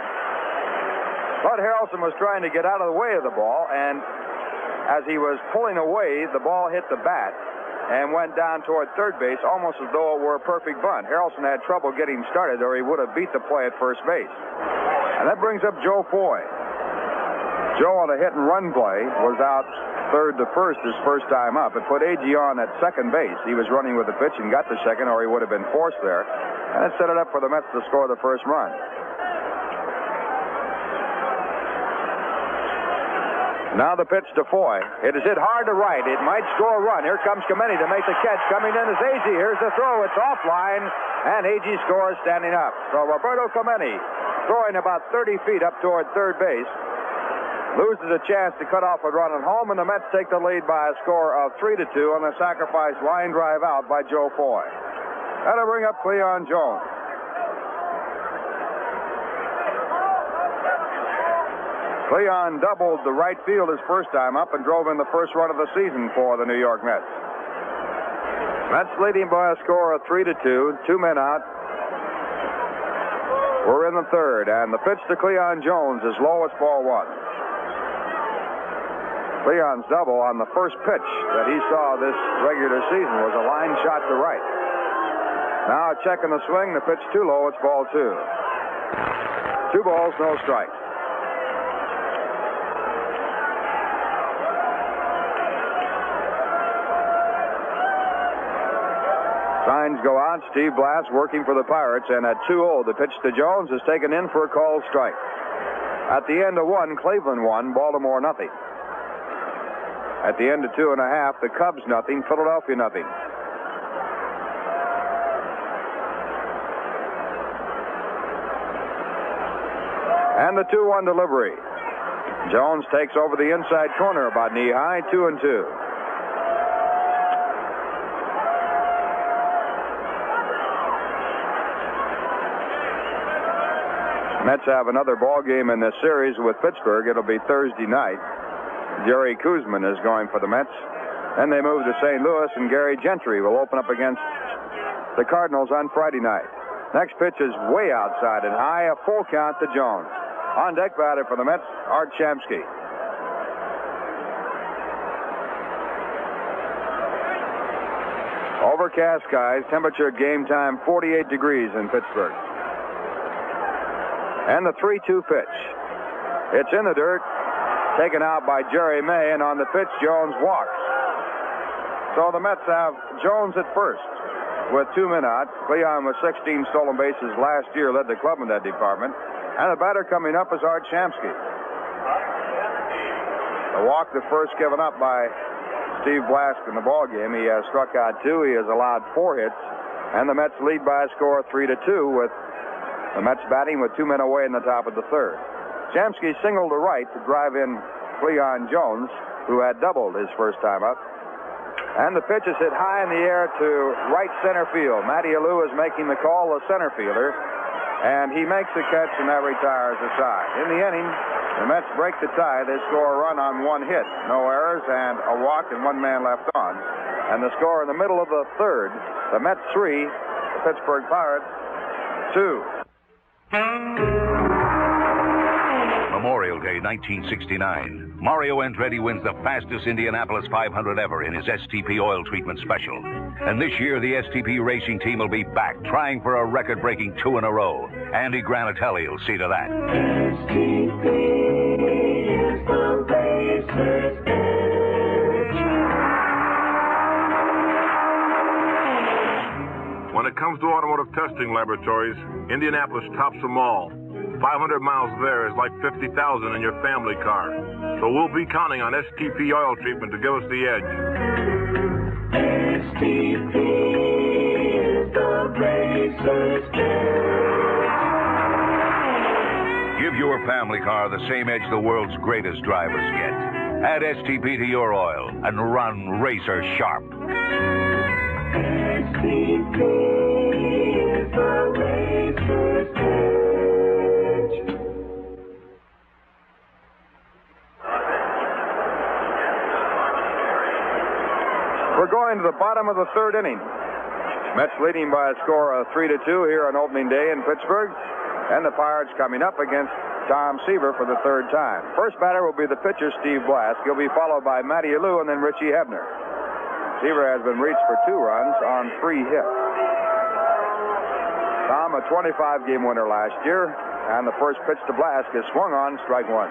Bud Harrelson was trying to get out of the way of the ball, and as he was pulling away, the ball hit the bat and went down toward third base, almost as though it were a perfect bunt. Harrelson had trouble getting started, or he would have beat the play at first base. And that brings up Joe Foy. Joe, on a hit-and-run play, was out third to first his first time up. It put Agee on at second base. He was running with the pitch and got to second, or he would have been forced there. And it set it up for the Mets to score the first run. Now the pitch to Foy. It is hit hard to right. It might score a run. Here comes Clemente to make the catch. Coming in is Agee. Here's the throw. It's offline, and Agee scores standing up. So Roberto Clemente, throwing about 30 feet up toward third base, loses a chance to cut off a run at home, and the Mets take the lead by a score of 3-2 on the sacrifice line drive out by Joe Foy. That'll bring up Cleon Jones. Cleon doubled the right field his first time up and drove in the first run of the season for the New York Mets. Mets leading by a score of 3-2, 2 men out. We're in the third, and the pitch to Cleon Jones is low as ball one. Cleon's double on the first pitch that he saw this regular season was a line shot to right. Now a check in the swing. The pitch too low. It's ball two. 2 balls, no strikes. Signs go out. Steve Blass working for the Pirates, and at 2-0, the pitch to Jones is taken in for a called strike. At the end of 1, Cleveland 1, Baltimore nothing. At the end of 2.5, the Cubs nothing, Philadelphia nothing. And the 2-1 delivery. Jones takes over the inside corner about knee-high, 2-2. Mets have another ball game in this series with Pittsburgh. It'll be Thursday night. Jerry Kuzman is going for the Mets. Then they move to St. Louis, and Gary Gentry will open up against the Cardinals on Friday night. Next pitch is way outside and high, a full count to Jones. On deck batter for the Mets, Art Shamsky. Overcast skies, temperature at game time 48 degrees in Pittsburgh. And the 3-2 pitch. It's in the dirt, taken out by Jerry May, and on the pitch, Jones walks. So the Mets have Jones at first with 2 men out. Cleon with 16 stolen bases last year, led the club in that department. And the batter coming up is Art Shamsky. The walk to first given up by Steve Blask in the ball game. He has struck out 2. He has allowed 4 hits, and the Mets lead by a score of 3-2 with the Mets batting with 2 men away in the top of the third. Shamsky singled to right to drive in Cleon Jones, who had doubled his first time up. And the pitch is hit high in the air to right center field. Matty Alou is making the call, the center fielder, and he makes the catch, and that retires the side. In the inning, the Mets break the tie. They score a run on 1 hit, no errors, and a walk, and 1 man left on. And the score in the middle of the third, the Mets 3, the Pittsburgh Pirates 2.
Memorial Day 1969. Mario Andretti wins the fastest Indianapolis 500 ever in his STP oil treatment special. And this year, the STP racing team will be back, trying for a record-breaking 2 in a row. Andy Granatelli will see to that.
STP is the racer's edge.
When it comes to automotive testing laboratories, Indianapolis tops them all. 500 miles there is like 50,000 in your family car. So we'll be counting on STP oil treatment to give us the edge.
STP is the racer's edge.
Give your family car the same edge the world's greatest drivers get. Add STP to your oil and run racer sharp.
STP is the racer's edge.
We're going to the bottom of the third inning. Mets leading by a score of 3-2 here on opening day in Pittsburgh. And the Pirates coming up against Tom Seaver for the third time. First batter will be the pitcher, Steve Blask. He'll be followed by Matty Alou and then Richie Hebner. Seaver has been reached for 2 runs on 3 hits. Tom, a 25-game winner last year. And the first pitch to Blask is swung on, strike 1.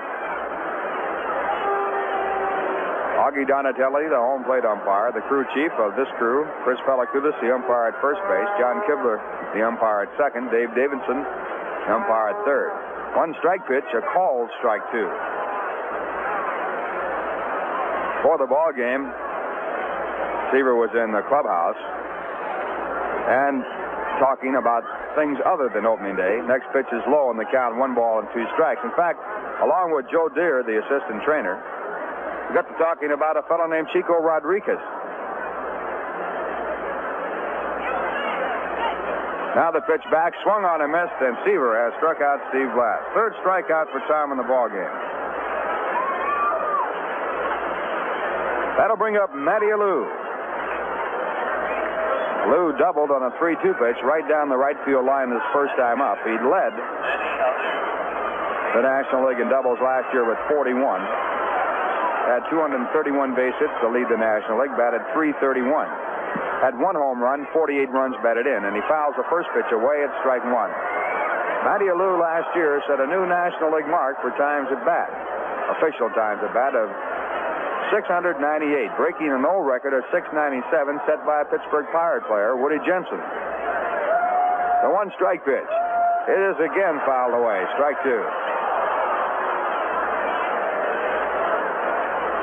Augie Donatelli, the home plate umpire, the crew chief of this crew, Chris Pellicudis, the umpire at first base, John Kibler, the umpire at second, Dave Davidson, the umpire at third. 1 strike pitch, a called strike 2. For the ball game, Seaver was in the clubhouse and talking about things other than opening day. Next pitch is low on the count, 1 ball and 2 strikes. In fact, along with Joe Deere, the assistant trainer, we got to talking about a fellow named Chico Rodriguez. Now the pitch back, swung on and missed, and Seaver has struck out Steve Blask. Third strikeout for Tom in the ballgame. That'll bring up Matty Alou. Alou doubled on a 3-2 pitch right down the right field line his first time up. He led the National League in doubles last year with 41. Had 231 base hits to lead the National League, batted .331. Had 1 home run, 48 runs batted in, and he fouls the first pitch away at strike 1. Matty Alou last year set a new National League mark for times at bat, official times at bat of 698, breaking an old record of 697 set by a Pittsburgh Pirate player, Woody Jensen. The 1 strike pitch. It is again fouled away, strike 2.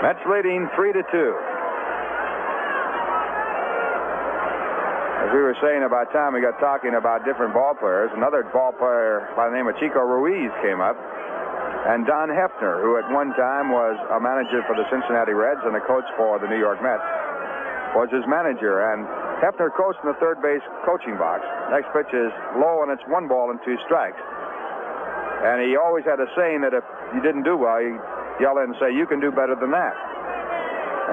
Mets leading 3-2. As we were saying about Tom, we got talking about different ball players. Another ball player by the name of Chico Ruiz came up. And Don Hefner, who at one time was a manager for the Cincinnati Reds and a coach for the New York Mets, was his manager. And Hefner coached in the third base coaching box. Next pitch is low, and it's 1 ball and 2 strikes. And he always had a saying that if you didn't do well, you yell in and say, "You can do better than that."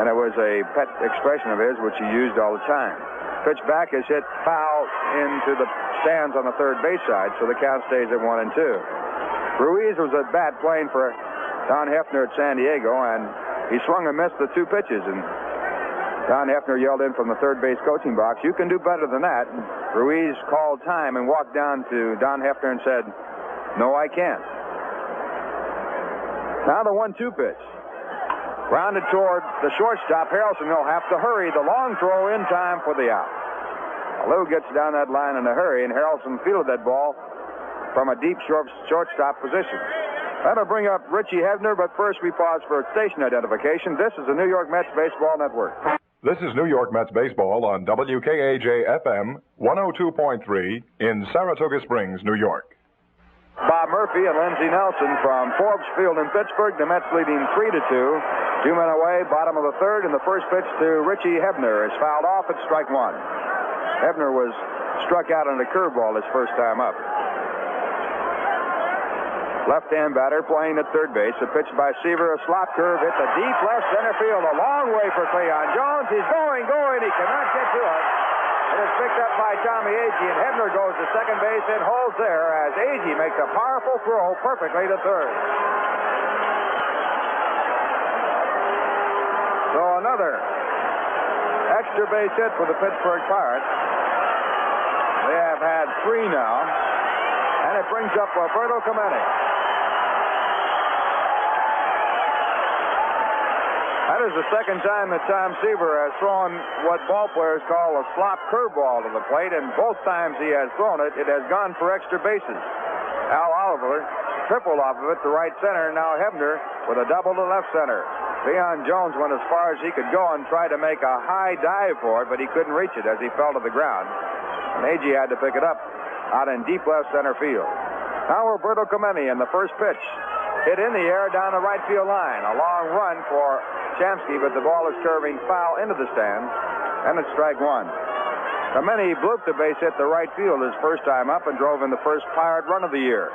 And it was a pet expression of his, which he used all the time. Pitch back is hit foul into the stands on the third base side, so the count stays at 1-2. Ruiz was at bat playing for Don Hefner at San Diego, and he swung and missed the 2 pitches. And Don Hefner yelled in from the third base coaching box, "You can do better than that." And Ruiz called time and walked down to Don Hefner and said, "No, I can't." Now the 1-2 pitch. Grounded toward the shortstop. Harrelson will have to hurry. The long throw in time for the out. Alou gets down that line in a hurry, and Harrelson fielded that ball from a deep shortstop position. That'll bring up Richie Hebner, but first we pause for station identification. This is the New York Mets Baseball Network.
This is New York Mets baseball on WKAJ-FM 102.3 in Saratoga Springs, New York.
Bob Murphy and Lindsey Nelson from Forbes Field in Pittsburgh. The Mets leading 3-2. 2 men away, bottom of the third, and the first pitch to Richie Hebner is fouled off at strike one. Hebner was struck out on a curveball his first time up. Left-hand batter playing at third base. A pitch by Seaver, a slop curve, hit the deep left center field. A long way for Cleon Jones. He's going. He cannot get to it. It is picked up by Tommy Agee, and Hebner goes to second base and holds there as Agee makes a powerful throw perfectly to third. So another extra base hit for the Pittsburgh Pirates. They have had 3 now, and it brings up Roberto Clemente. That is the second time that Tom Seaver has thrown what ballplayers call a slop curveball to the plate, and both times he has thrown it, it has gone for extra bases. Al Oliver tripled off of it to right center. Now Hebner with a double to left center. Cleon Jones went as far as he could go and tried to make a high dive for it, but he couldn't reach it as he fell to the ground. And Agee had to pick it up out in deep left center field. Now Roberto Clemente in the first pitch. Hit in the air down the right field line. A long run for Shamsky, but the ball is curving foul into the stands, and it's strike one. Clemente blooped the base hit to right field his first time up and drove in the first Pirate run of the year.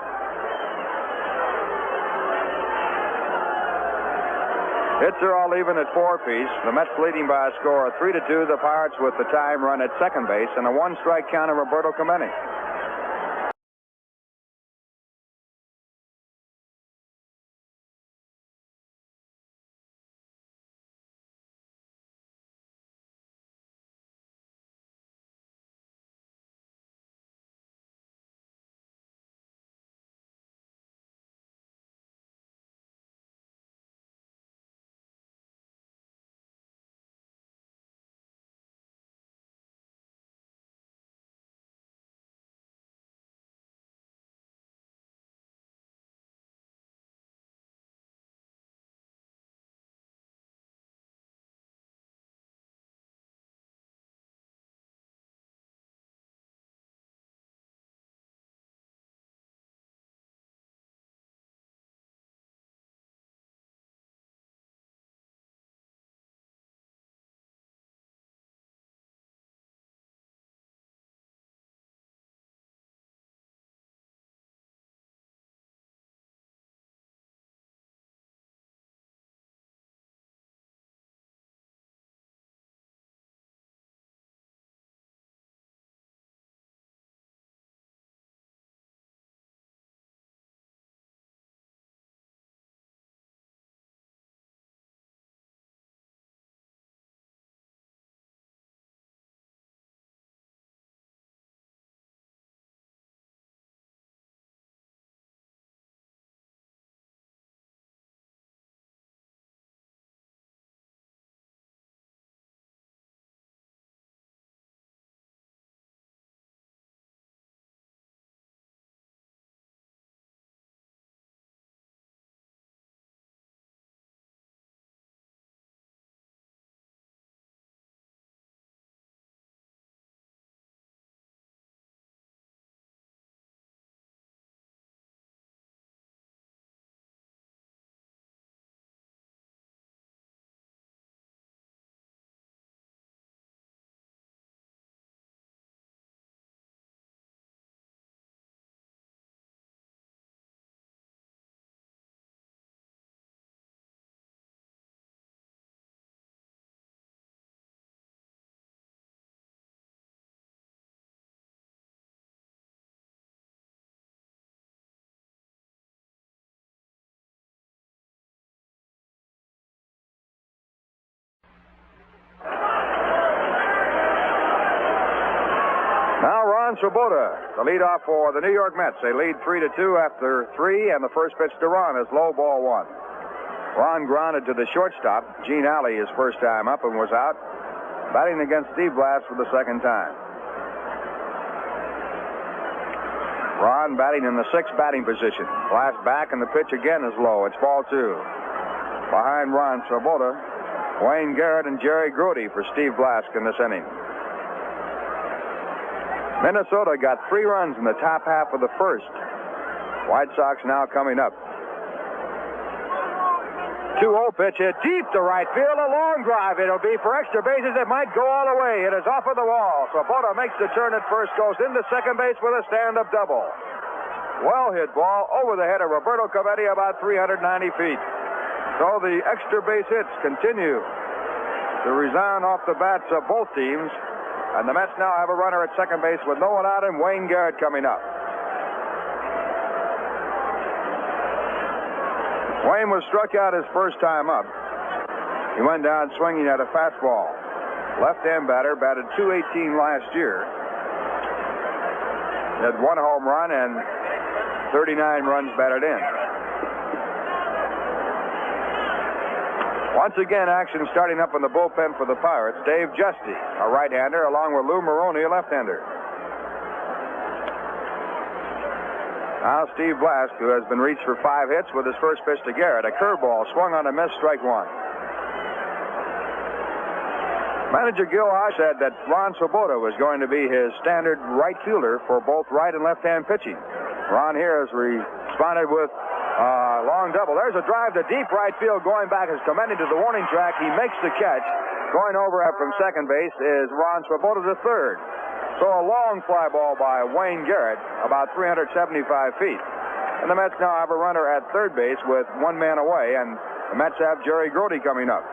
Hits are all even at 4 apiece. The Mets leading by a score of 3-2. The Pirates with the time run at second base and a 1-strike count on Roberto Clemente. Now Ron Swoboda, the leadoff for the New York Mets. They lead 3-2 after 3, and the first pitch to Ron is low, ball 1. Ron grounded to the shortstop. Gene Alley, his first time up, and was out. Batting against Steve Blass for the second time. Ron batting in the 6th batting position. Blast back, and the pitch again is low. It's ball 2. Behind Ron Swoboda, Wayne Garrett and Jerry Grody for Steve Blask in this inning. Minnesota got 3 runs in the top half of the first. White Sox now coming up. 2-0 pitch hit deep to right field. A long drive. It'll be for extra bases. It might go all the way. It is off of the wall. Swoboda makes the turn at first, goes into second base with a stand-up double. Well hit ball over the head of Roberto Clemente about 390 feet. So the extra base hits continue to resound off the bats of both teams. And the Mets now have a runner at second base with no one out and Wayne Garrett coming up. Wayne was struck out his first time up. He went down swinging at a fastball. Left-hand batter, batted .218 last year. He had 1 home run and 39 runs batted in. Once again, action starting up in the bullpen for the Pirates. Dave Justy, a right-hander, along with Lou Maroney, a left-hander. Now Steve Blask, who has been reached for 5 hits with his first pitch to Garrett. A curveball swung on a miss, strike 1. Manager Gil Hodge said that Ron Swoboda was going to be his standard right fielder for both right and left-hand pitching. Ron here has responded with a long double. There's a drive to deep right field going back as Clemente to the warning track. He makes the catch. Going over from second base is Ron Swoboda to third. So a long fly ball by Wayne Garrett, about 375 feet. And the Mets now have a runner at third base with 1 man away, and the Mets have Jerry Grody coming up.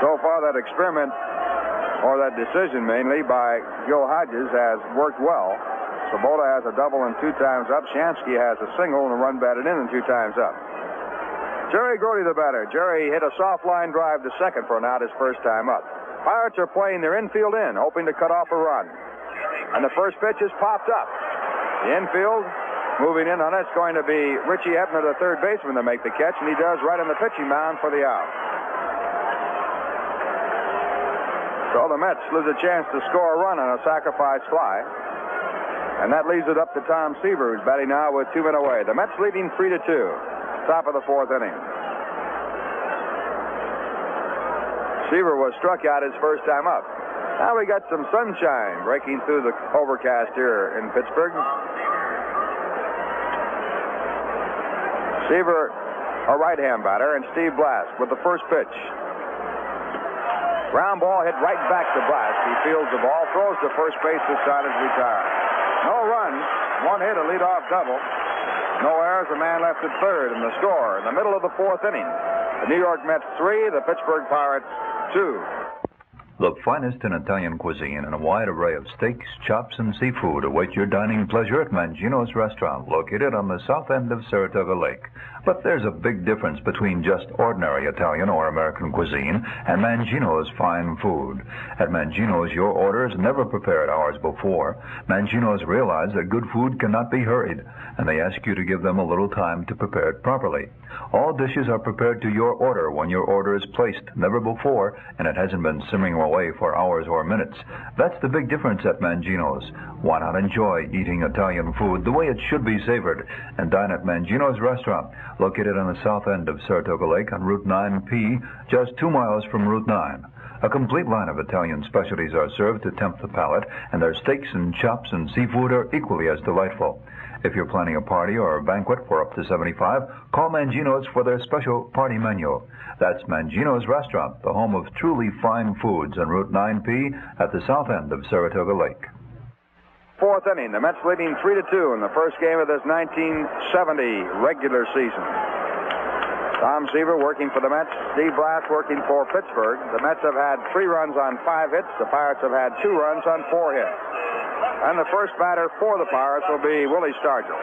So far, that experiment, or that decision mainly, by Gil Hodges has worked well. Swoboda has a double and 2 times up. Shamsky has a single and a run batted in and 2 times up. Jerry Grody, the batter. Jerry hit a soft line drive to second for an out his first time up. Pirates are playing their infield in, hoping to cut off a run. And the first pitch is popped up. The infield moving in on it. It's going to be Richie Hebner, the third baseman, to make the catch, and he does right on the pitching mound for the out. So the Mets lose a chance to score a run on a sacrifice fly. And that leaves it up to Tom Seaver, who's batting now with 2 men away. The Mets leading 3-2. Top of the 4th inning. Seaver was struck out his first time up. Now we got some sunshine breaking through the overcast here in Pittsburgh. Seaver, a right-hand batter, and Steve Blask with the first pitch. Ground ball hit right back to Blask. He fields the ball, throws to first base. This time is retired. No runs, 1 hit, a leadoff double. No errors, a man left at third, and the score in the middle of the 4th inning. The New York Mets 3, the Pittsburgh Pirates 2.
The finest in Italian cuisine and a wide array of steaks, chops, and seafood await your dining pleasure at Mangino's Restaurant, located on the south end of Saratoga Lake. But there's a big difference between just ordinary Italian or American cuisine and Mangino's fine food. At Mangino's, your order is never prepared hours before. Mangino's realize that good food cannot be hurried, and they ask you to give them a little time to prepare it properly. All dishes are prepared to your order when your order is placed, never before, and it hasn't been simmering away for hours or minutes. That's the big difference at Mangino's. Why not enjoy eating Italian food the way it should be savored and dine at Mangino's Restaurant, located on the south end of Saratoga Lake on Route 9P, just 2 miles from Route 9. A complete line of Italian specialties are served to tempt the palate, and their steaks and chops and seafood are equally as delightful. If you're planning a party or a banquet for up to 75, call Mangino's for their special party menu. That's Mangino's Restaurant, the home of truly fine foods on Route 9P at the south end of Saratoga Lake.
4th inning, the Mets leading 3-2 in the first game of this 1970 regular season. Tom Seaver working for the Mets, Steve Blask working for Pittsburgh. The Mets have had 3 runs on 5 hits. The Pirates have had 2 runs on 4 hits. And the first batter for the Pirates will be Willie Stargell.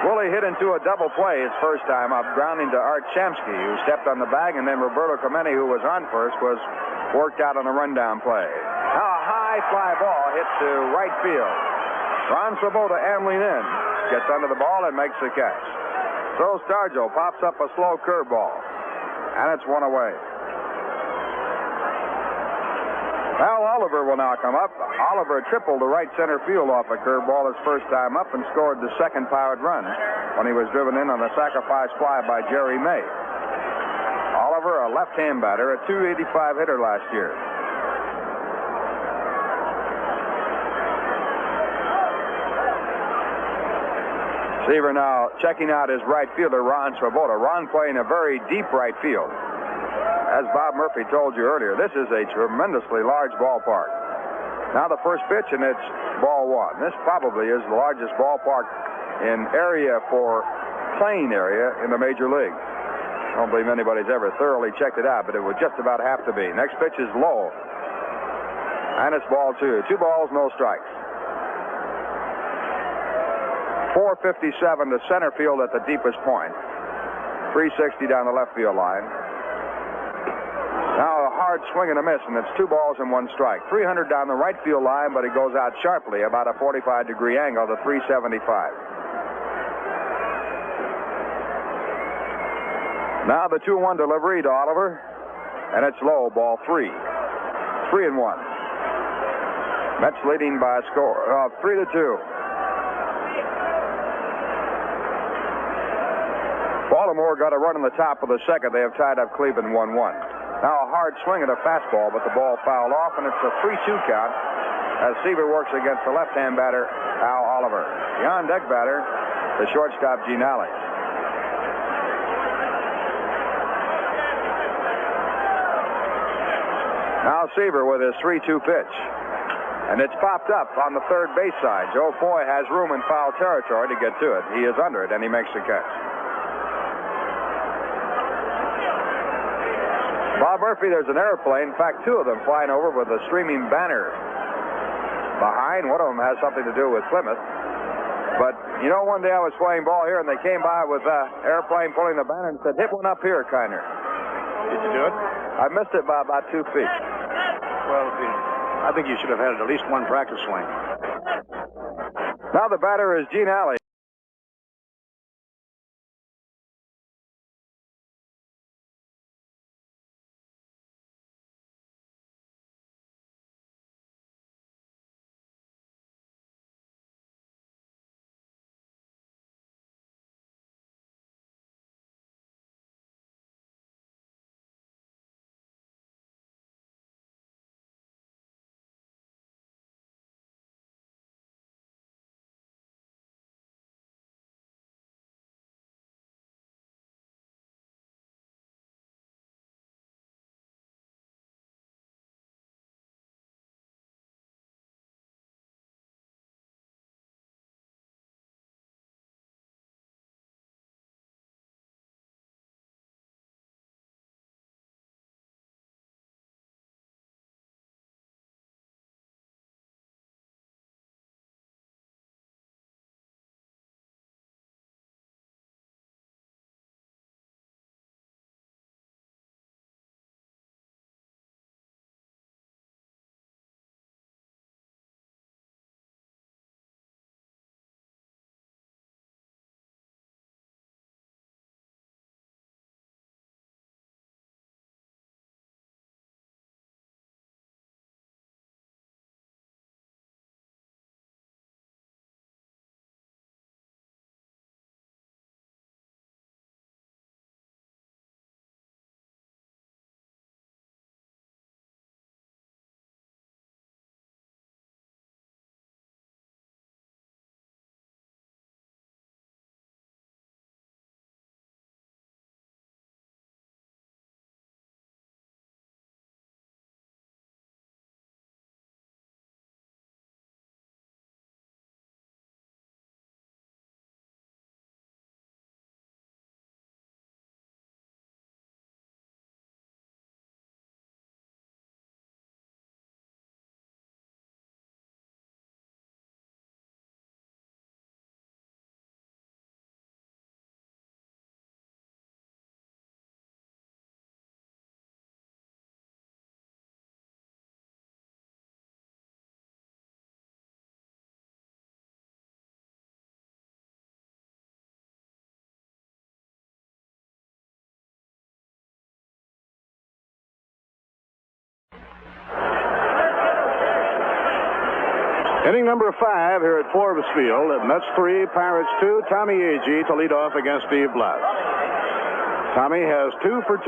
Willie hit into a double play his first time up, grounding to Art Shamsky, who stepped on the bag, and then Roberto Clemente, who was on first, was worked out on a rundown play. Now a high fly ball hit to right field. Ron Swoboda ambling in, gets under the ball and makes the catch. So Stargell pops up a slow curveball, and it's 1 away. Al Oliver will now come up. Oliver tripled the right center field off a curveball his first time up and scored the second powered run when he was driven in on a sacrifice fly by Jerry May. Oliver, a left-hand batter, a .285 hitter last year. Seaver now checking out his right fielder, Ron Swoboda. Ron playing a very deep right field. As Bob Murphy told you earlier, this is a tremendously large ballpark. Now the first pitch, and it's ball one. This probably is the largest ballpark in area for playing area in the major league. I don't believe anybody's ever thoroughly checked it out, but it would just about have to be. Next pitch is low. And it's ball two. 2 balls, no strikes. 457 to center field at the deepest point. 360 down the left field line. Now a hard swing and a miss, and it's 2 balls and 1 strike. 300 down the right field line, but it goes out sharply, about a 45-degree angle to 375. Now the 2-1 delivery to Oliver, and it's low, ball 3. 3-1. Mets leading by a score of 3-2. Baltimore got a run in the top of the second. They have tied up Cleveland 1-1. Now a hard swing at a fastball, but the ball fouled off, and it's a 3-2 count as Seaver works against the left-hand batter, Al Oliver. The on-deck batter, the shortstop, Gene Alley. Now Seaver with his 3-2 pitch. And it's popped up on the third base side. Joe Foy has room in foul territory to get to it. He is under it, and he makes the catch. Bob Murphy, there's an airplane, in fact, 2 of them flying over with a streaming banner behind. One of them has something to do with Plymouth. But, you know, one day I was playing ball here, and they came by with an airplane pulling the banner and said, hit one up here, Kiner.
Did you do it?
I missed it by about 2 feet.
Well, I think you should have had at least 1 practice swing.
Now the batter is Gene Alley.
Inning number 5 here at Forbes Field. Mets 3, Pirates 2. Tommy Agee to lead off against Steve Blass. Tommy has 2 for 2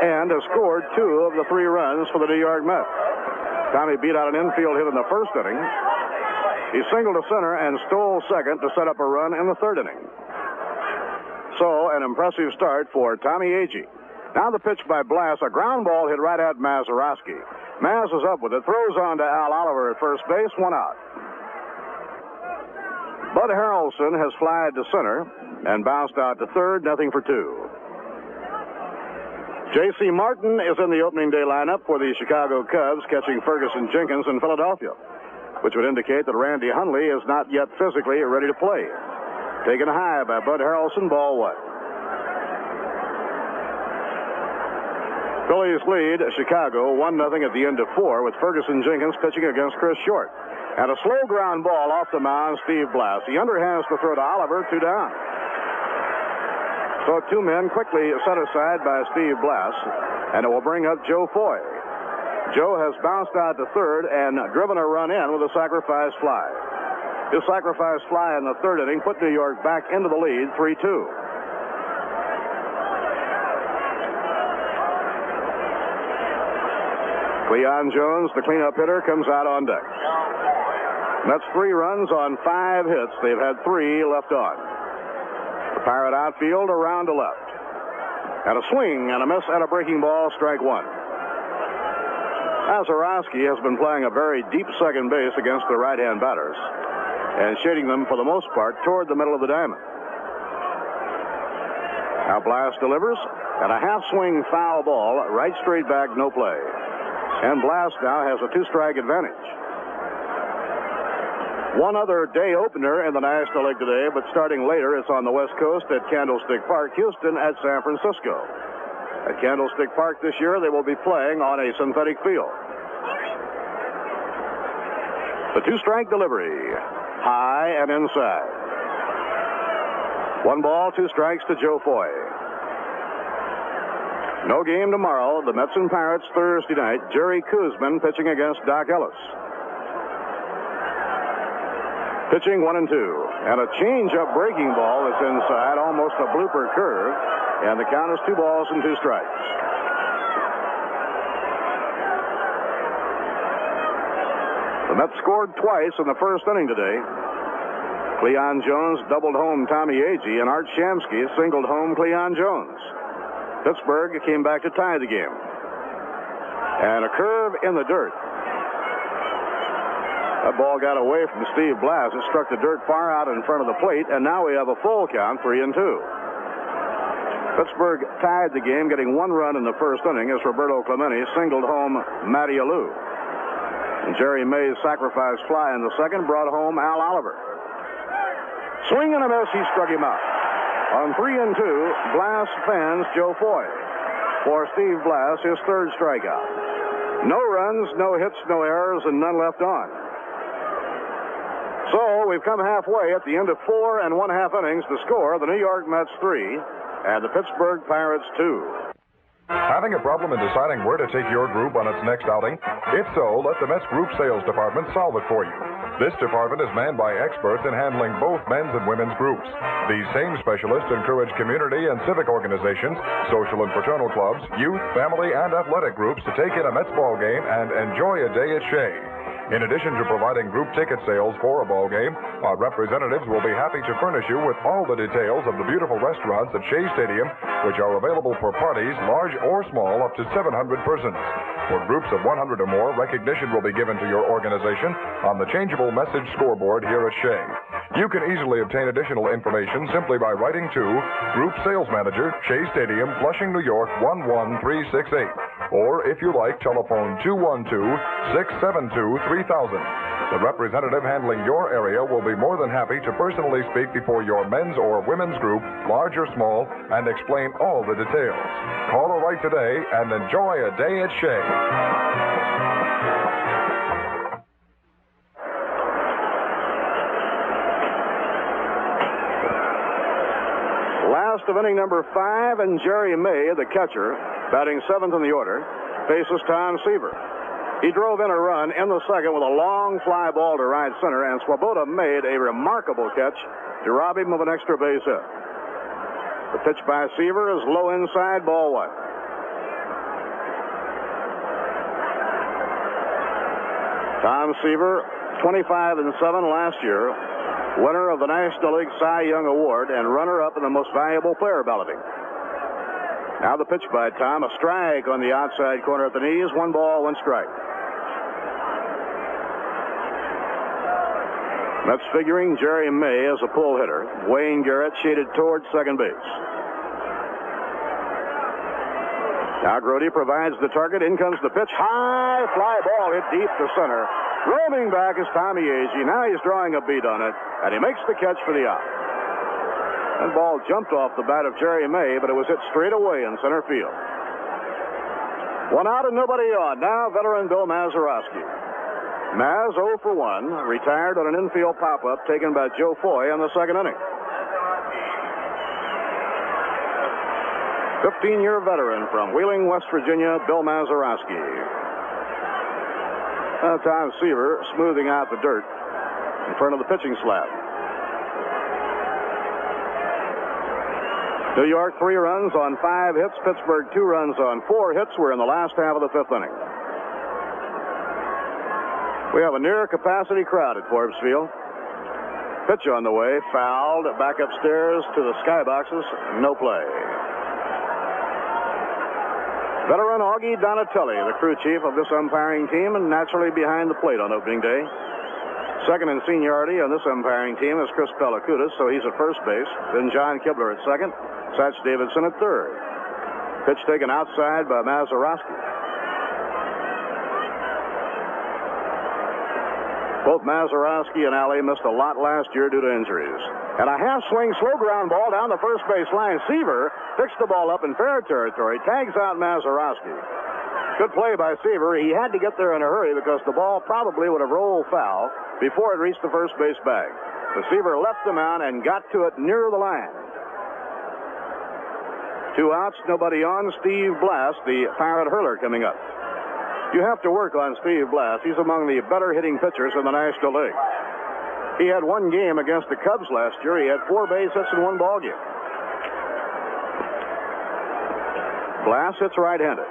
and has scored 2 of the 3 runs for the New York Mets. Tommy beat out an infield hit in the first inning. He singled to center and stole second to set up a run in the third inning. So, an impressive start for Tommy Agee. Now the pitch by Blass, a ground ball hit right at Mazeroski. Maz is up with it, throws on to Al Oliver at first base, 1 out. Bud Harrelson has flied to center and bounced out to third, nothing for 2. J.C. Martin is in the opening day lineup for the Chicago Cubs, catching Ferguson Jenkins in Philadelphia, which would indicate that Randy Hundley is not yet physically ready to play. Taken high by Bud Harrelson, ball 1. Phillies lead Chicago 1-0 at the end of 4 with Ferguson Jenkins pitching against Chris Short. And a slow ground ball off the mound, Steve Blass. He underhands the throw to Oliver, 2 down. So 2 men quickly set aside by Steve Blass, and it will bring up Joe Foy. Joe has bounced out to third and driven a run in with a sacrifice fly. His sacrifice fly in the third inning put New York back into the lead, 3-2. Cleon Jones, the cleanup hitter, comes out on deck. That's 3 runs on 5 hits. They've had 3 left on. The Pirate outfield around to left. And a swing and a miss at a breaking ball, strike 1. Mazeroski has been playing a very deep second base against the right-hand batters and shading them for the most part toward the middle of the diamond. Now Blass delivers, and a half-swing foul ball, right straight back, no play. And Blass now has a 2-strike advantage. One other day opener in the National League today, but starting later, it's on the West Coast at Candlestick Park, Houston at San Francisco. At Candlestick Park this year, they will be playing on a synthetic field. The 2-strike delivery, high and inside. 1 ball, 2 strikes to Joe Foy. No game tomorrow. The Mets and Pirates Thursday night. Jerry Koosman pitching against Doc Ellis. Pitching 1-2. And a change-up breaking ball that's inside, almost a blooper curve. And the count is 2 balls and 2 strikes. The Mets scored twice in the first inning today. Cleon Jones doubled home Tommy Agee, and Art Shamsky singled home Cleon Jones. Pittsburgh came back to tie the game. And a curve in the dirt. That ball got away from Steve Blass. It struck the dirt far out in front of the plate, and now we have a full count, 3-2. Pittsburgh tied the game, getting 1 run in the first inning as Roberto Clemente singled home Matty Alou. And Jerry May's sacrifice fly in the second brought home Al Oliver. Swing and a miss, he struck him out. On 3-2, Blass fans Joe Foy. For Steve Blass, his 3rd strikeout. No runs, no hits, no errors, and none left on. So we've come halfway at the end of 4 1/2 innings to score the New York Mets 3 and the Pittsburgh Pirates 2.
Having a problem in deciding where to take your group on its next outing? If so, let the Mets Group Sales Department solve it for you. This department is manned by experts in handling both men's and women's groups. These same specialists encourage community and civic organizations, social and fraternal clubs, youth, family, and athletic groups to take in a Mets ball game and enjoy a day at Shea. In addition to providing group ticket sales for a ball game, our representatives will be happy to furnish you with all the details of the beautiful restaurants at Shea Stadium, which are available for parties, large or small, up to 700 persons. For groups of 100 or more, recognition will be given to your organization on the changeable message scoreboard here at Shea. You can easily obtain additional information simply by writing to Group Sales Manager, Shea Stadium, Flushing, New York, 11368. Or, if you like, telephone 212-672-3000. The representative handling your area will be more than happy to personally speak before your men's or women's group, large or small, and explain all the details. Call or write today and enjoy a day at Shea.
Last of inning number 5, and Jerry May, the catcher, batting 7th in the order, faces Tom Seaver. He drove in a run in the second with a long fly ball to right center, and Swoboda made a remarkable catch to rob him of an extra base hit. The pitch by Seaver is low inside, ball one. Tom Seaver, 25-7 last year, winner of the National League Cy Young Award and runner-up in the Most Valuable Player balloting. Now the pitch by Tom, a strike on the outside corner at the knees, 1 ball, 1 strike. Mets figuring Jerry May as a pull hitter. Wayne Garrett shaded towards second base. Now Grody provides the target. In comes the pitch. High fly ball hit deep to center. Roaming back is Tommy Agee. Now he's drawing a beat on it, and he makes the catch for the out. That ball jumped off the bat of Jerry May, but it was hit straight away in center field. 1 out and nobody on. Now veteran Bill Mazeroski. Maz 0 for 1, retired on an infield pop-up taken by Joe Foy in the second inning. 15-year veteran from Wheeling, West Virginia, Bill Mazeroski. Tom Seaver smoothing out the dirt in front of the pitching slab. New York 3 runs on 5 hits. Pittsburgh 2 runs on 4 hits. We're in the last half of the 5th inning. We have a near capacity crowd at Forbes Field. Pitch on the way, fouled, back upstairs to the skyboxes, no play. Veteran Augie Donatelli, the crew chief of this umpiring team, and naturally behind the plate on opening day. Second in seniority on this umpiring team is Chris Pellicutis, so he's at first base. Then John Kibler at second, Satch Davidson at third. Pitch taken outside by Mazeroski. Both Mazeroski and Alley missed a lot last year due to injuries. And a half-swing, slow ground ball down the first base line. Seaver picks the ball up in fair territory, tags out Mazeroski. Good play by Seaver. He had to get there in a hurry because the ball probably would have rolled foul before it reached the first base bag. The Seaver left the mound and got to it near the line. 2 outs, nobody on. Steve Blass, the Pirate hurler, coming up. You have to work on Steve Blass. He's among the better hitting pitchers in the National League. He had 1 game against the Cubs last year. He had 4 base hits in 1 ball game. Blass hits right-handed.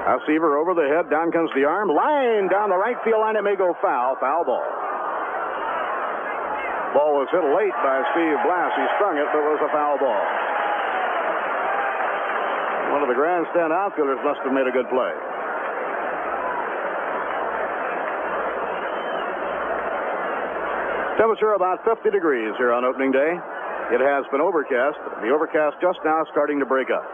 Now Seaver over the head. Down comes the arm. Line down the right field line. It may go foul. Foul ball. Ball was hit late by Steve Blass. He strung it, but it was a foul ball. One of the grandstand outfielders must have made a good play. Temperature about 50 degrees here on opening day. It has been overcast. The overcast just now starting to break up.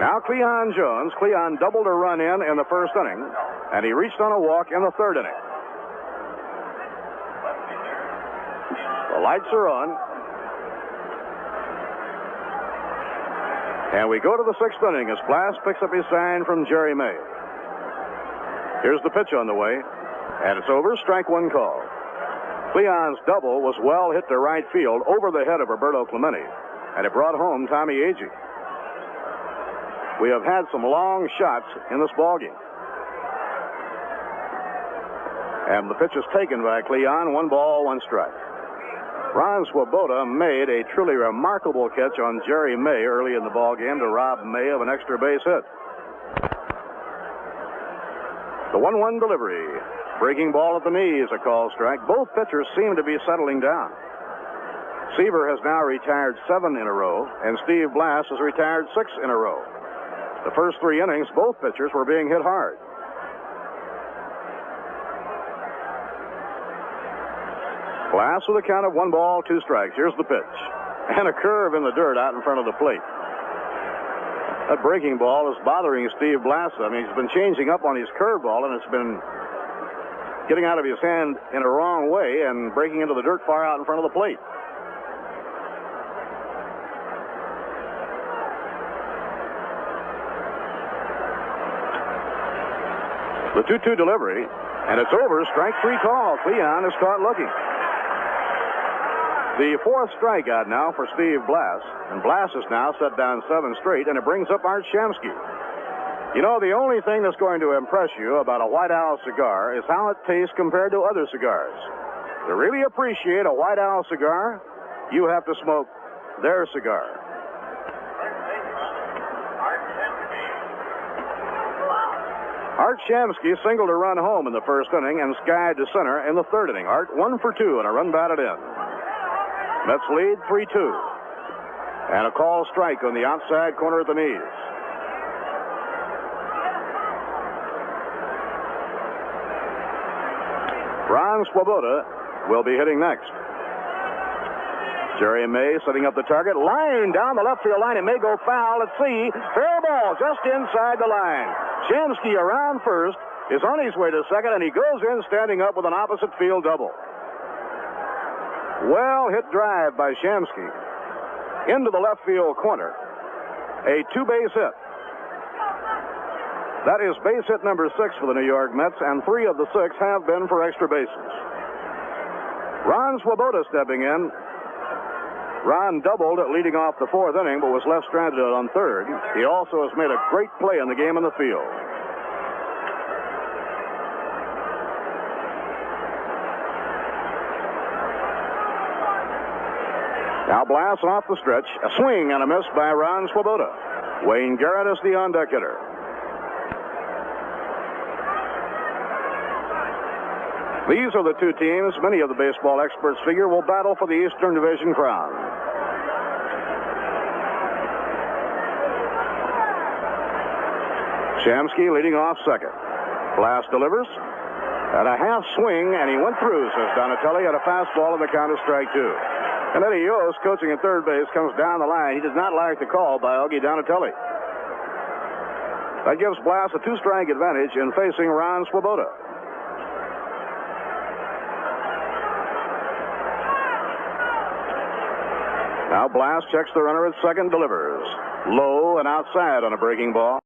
Now Cleon Jones. Cleon doubled a run in the first inning, and he reached on a walk in the third inning. The lights are on. And we go to the sixth inning as Blass picks up his sign from Jerry May. Here's the pitch on the way, and it's over. Strike one call. Cleon's double was well hit to right field over the head of Roberto Clemente, and it brought home Tommy Agee. We have had some long shots in this ballgame. And the pitch is taken by Cleon. 1 ball, 1 strike. Ron Swoboda made a truly remarkable catch on Jerry May early in the ballgame to rob May of an extra base hit. The 1-1 delivery. Breaking ball at the knees, a call strike. Both pitchers seem to be settling down. Seaver has now retired 7 in a row, and Steve Blass has retired 6 in a row. The first 3 innings, both pitchers were being hit hard. Blass with a count of 1 ball, 2 strikes. Here's the pitch. And a curve in the dirt out in front of the plate. That breaking ball is bothering Steve Blass. I mean, he's been changing up on his curveball, and it's been getting out of his hand in a wrong way and breaking into the dirt far out in front of the plate. The 2-2 delivery, and it's over. Strike 3 call. Cleon is caught looking. The 4th strikeout now for Steve Blass, and Blass is now set down 7 straight, and it brings up Art Shamsky. You know, the only thing that's going to impress you about a White Owl cigar is how it tastes compared to other cigars. To really appreciate a White Owl cigar, you have to smoke their cigar. Art Shamsky singled a run home in the first inning and skied to center in the third inning. Art 1 for 2 and a run batted in. Mets lead 3-2. And a call strike on the outside corner of the knees. Ron Swoboda will be hitting next. Jerry May setting up the target. Line down the left field line. It may go foul. Let's see. Fair ball just inside the line. Shamsky around first is on his way to second, and he goes in standing up with an opposite field double. Well hit drive by Shamsky into the left field corner. A 2-base hit. That is base hit number 6 for the New York Mets, and 3 of the 6 have been for extra bases. Ron Swoboda stepping in. Ron doubled leading off the 4th inning, but was left stranded on 3rd. He also has made a great play in the game in the field. Now Blass off the stretch. A swing and a miss by Ron Swoboda. Wayne Garrett is the on-deck hitter. These are the 2 teams many of the baseball experts figure will battle for the Eastern Division crown. Shamsky leading off second. Blass delivers. And a half swing, and he went through, says Donatelli, at a fastball, and the count is strike 2. And Eddie Yost, coaching at third base, comes down the line. He did not like the call by Augie Donatelli. That gives Blass a 2-strike advantage in facing Ron Swoboda. Now Blass checks the runner at second, delivers. Low and outside on a breaking ball.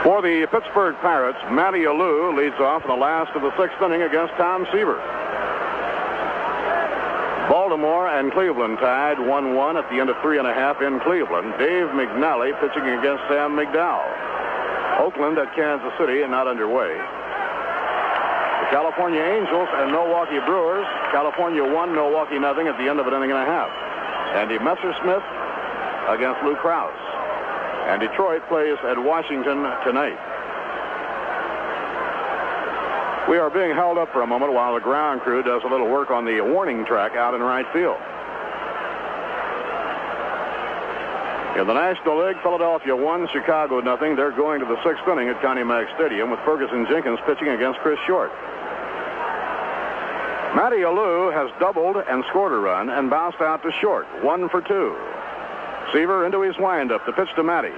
For the Pittsburgh Pirates, Matty Alou leads off in the last of the 6th inning against Tom Seaver. Baltimore and Cleveland tied 1-1 at the end of 3.5 in Cleveland. Dave McNally pitching against Sam McDowell. Oakland at Kansas City not underway. The California Angels and Milwaukee Brewers. California 1, Milwaukee nothing at the end of an inning and a half. Andy Messersmith against Lou Krause. And Detroit plays at Washington tonight. We are being held up for a moment while the ground crew does a little work on the warning track out in right field. In the National League, Philadelphia 1, Chicago nothing. They're going to the 6th inning at Connie Mack Stadium with Ferguson Jenkins pitching against Chris Short. Matty Alou has doubled and scored a run and bounced out to Short. 1 for 2. Seaver into his windup. The pitch to Matty.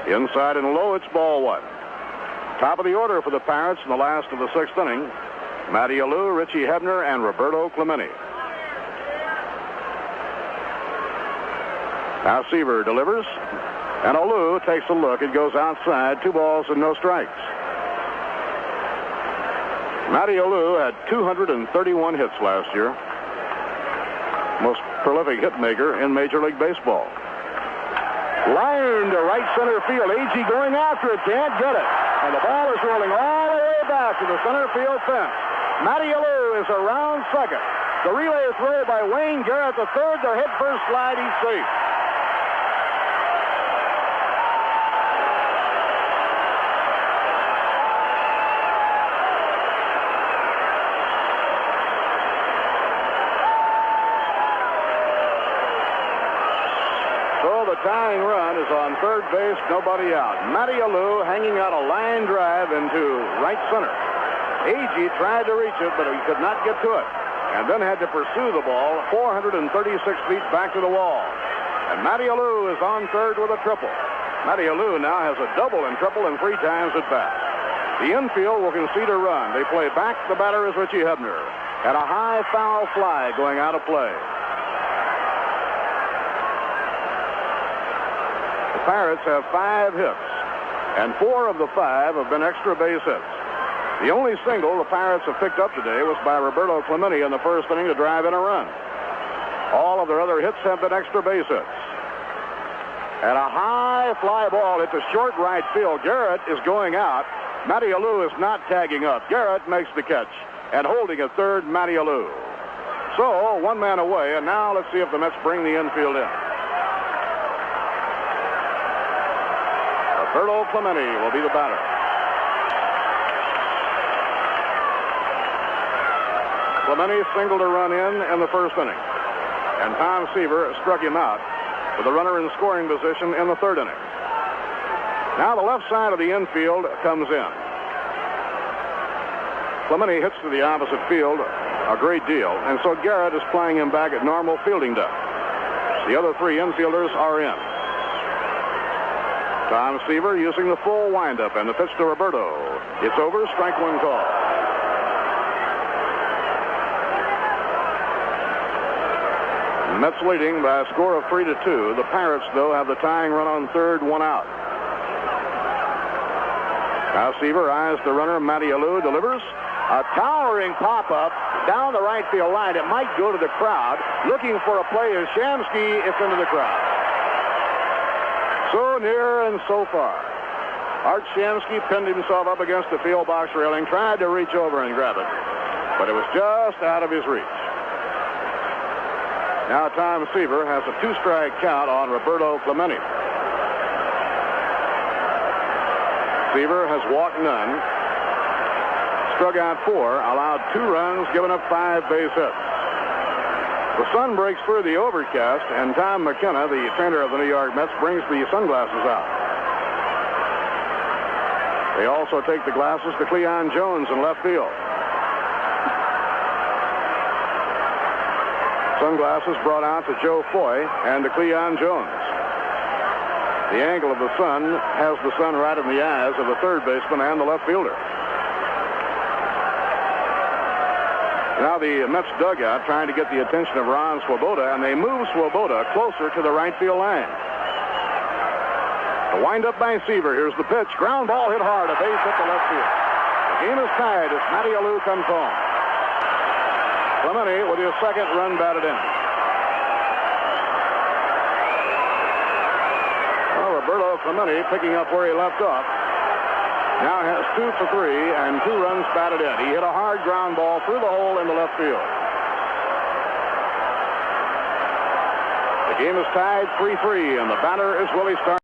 Inside and low, it's ball 1. Top of the order for the Pirates in the last of the 6th inning. Matty Alou, Richie Hebner, and Roberto Clemente. Now Seaver delivers, and Alou takes a look. It goes outside. 2 balls and no strikes. Matty Alou had 231 hits last year. Most prolific hit maker in Major League Baseball. Line to right center field. Agee going after it. Can't get it. And the ball is rolling all the way back to the center field fence. Matty Alou is around second. The relay throw by Wayne Garrett the third. The hit first slide. He's safe. Tying run is on third base, nobody out. Matty Alou hanging out a line drive into right center. Agee tried to reach it, but he could not get to it, and then had to pursue the ball 436 feet back to the wall. And Matty Alou is on third with a triple. Matty Alou now has a double and triple and 3 times at bat. The infield will concede a run. They play back. The batter is Richie Hebner. And a high foul fly going out of play. Pirates have 5 hits, and 4 of the 5 have been extra base hits. The only single the Pirates have picked up today was by Roberto Clemente in the first inning to drive in a run. All of their other hits have been extra base hits. And a high fly ball into short right field. Garrett is going out. Matty Alou is not tagging up. Garrett makes the catch, and holding at third, Matty Alou. So, 1 man away, and now let's see if the Mets bring the infield in. Roberto Clemente will be the batter. Clemente singled a run in the first inning. And Tom Seaver struck him out with a runner in scoring position in the 3rd inning. Now the left side of the infield comes in. Clemente hits to the opposite field a great deal, and so Garrett is playing him back at normal fielding depth. The other 3 infielders are in. Tom Seaver using the full windup, and the pitch to Roberto. It's over, strike 1 call. Mets leading by a score of 3-2. The Pirates, though, have the tying run on third, 1 out. Now Seaver eyes the runner. Matty Alou delivers. A towering pop-up down the right field line. It might go to the crowd. Looking for a play is Shamsky. It's into the crowd. So near and so far. Art Shamsky pinned himself up against the field box railing, tried to reach over and grab it, but it was just out of his reach. Now Tom Seaver has a 2-strike count on Roberto Clemente. Seaver has walked none, struck out 4, allowed 2 runs, given up 5 base hits. The sun breaks through the overcast, and Tom McKenna, the trainer of the New York Mets, brings the sunglasses out. They also take the glasses to Cleon Jones in left field. Sunglasses brought out to Joe Foy and to Cleon Jones. The angle of the sun has the sun right in the eyes of the third baseman and the left fielder. Now the Mets dugout trying to get the attention of Ron Swoboda, and they move Swoboda closer to the right field line. The windup by Seaver. Here's the pitch. Ground ball hit hard. A base hit to left field. The game is tied as Matty Alou comes home. Clemente with his second run batted in. Well, Roberto Clemente picking up where he left off. Now has 2 for 3 and 2 runs batted in. He hit a hard ground ball through the hole in the left field. The game is tied 3-3, and the batter is Willie Starr.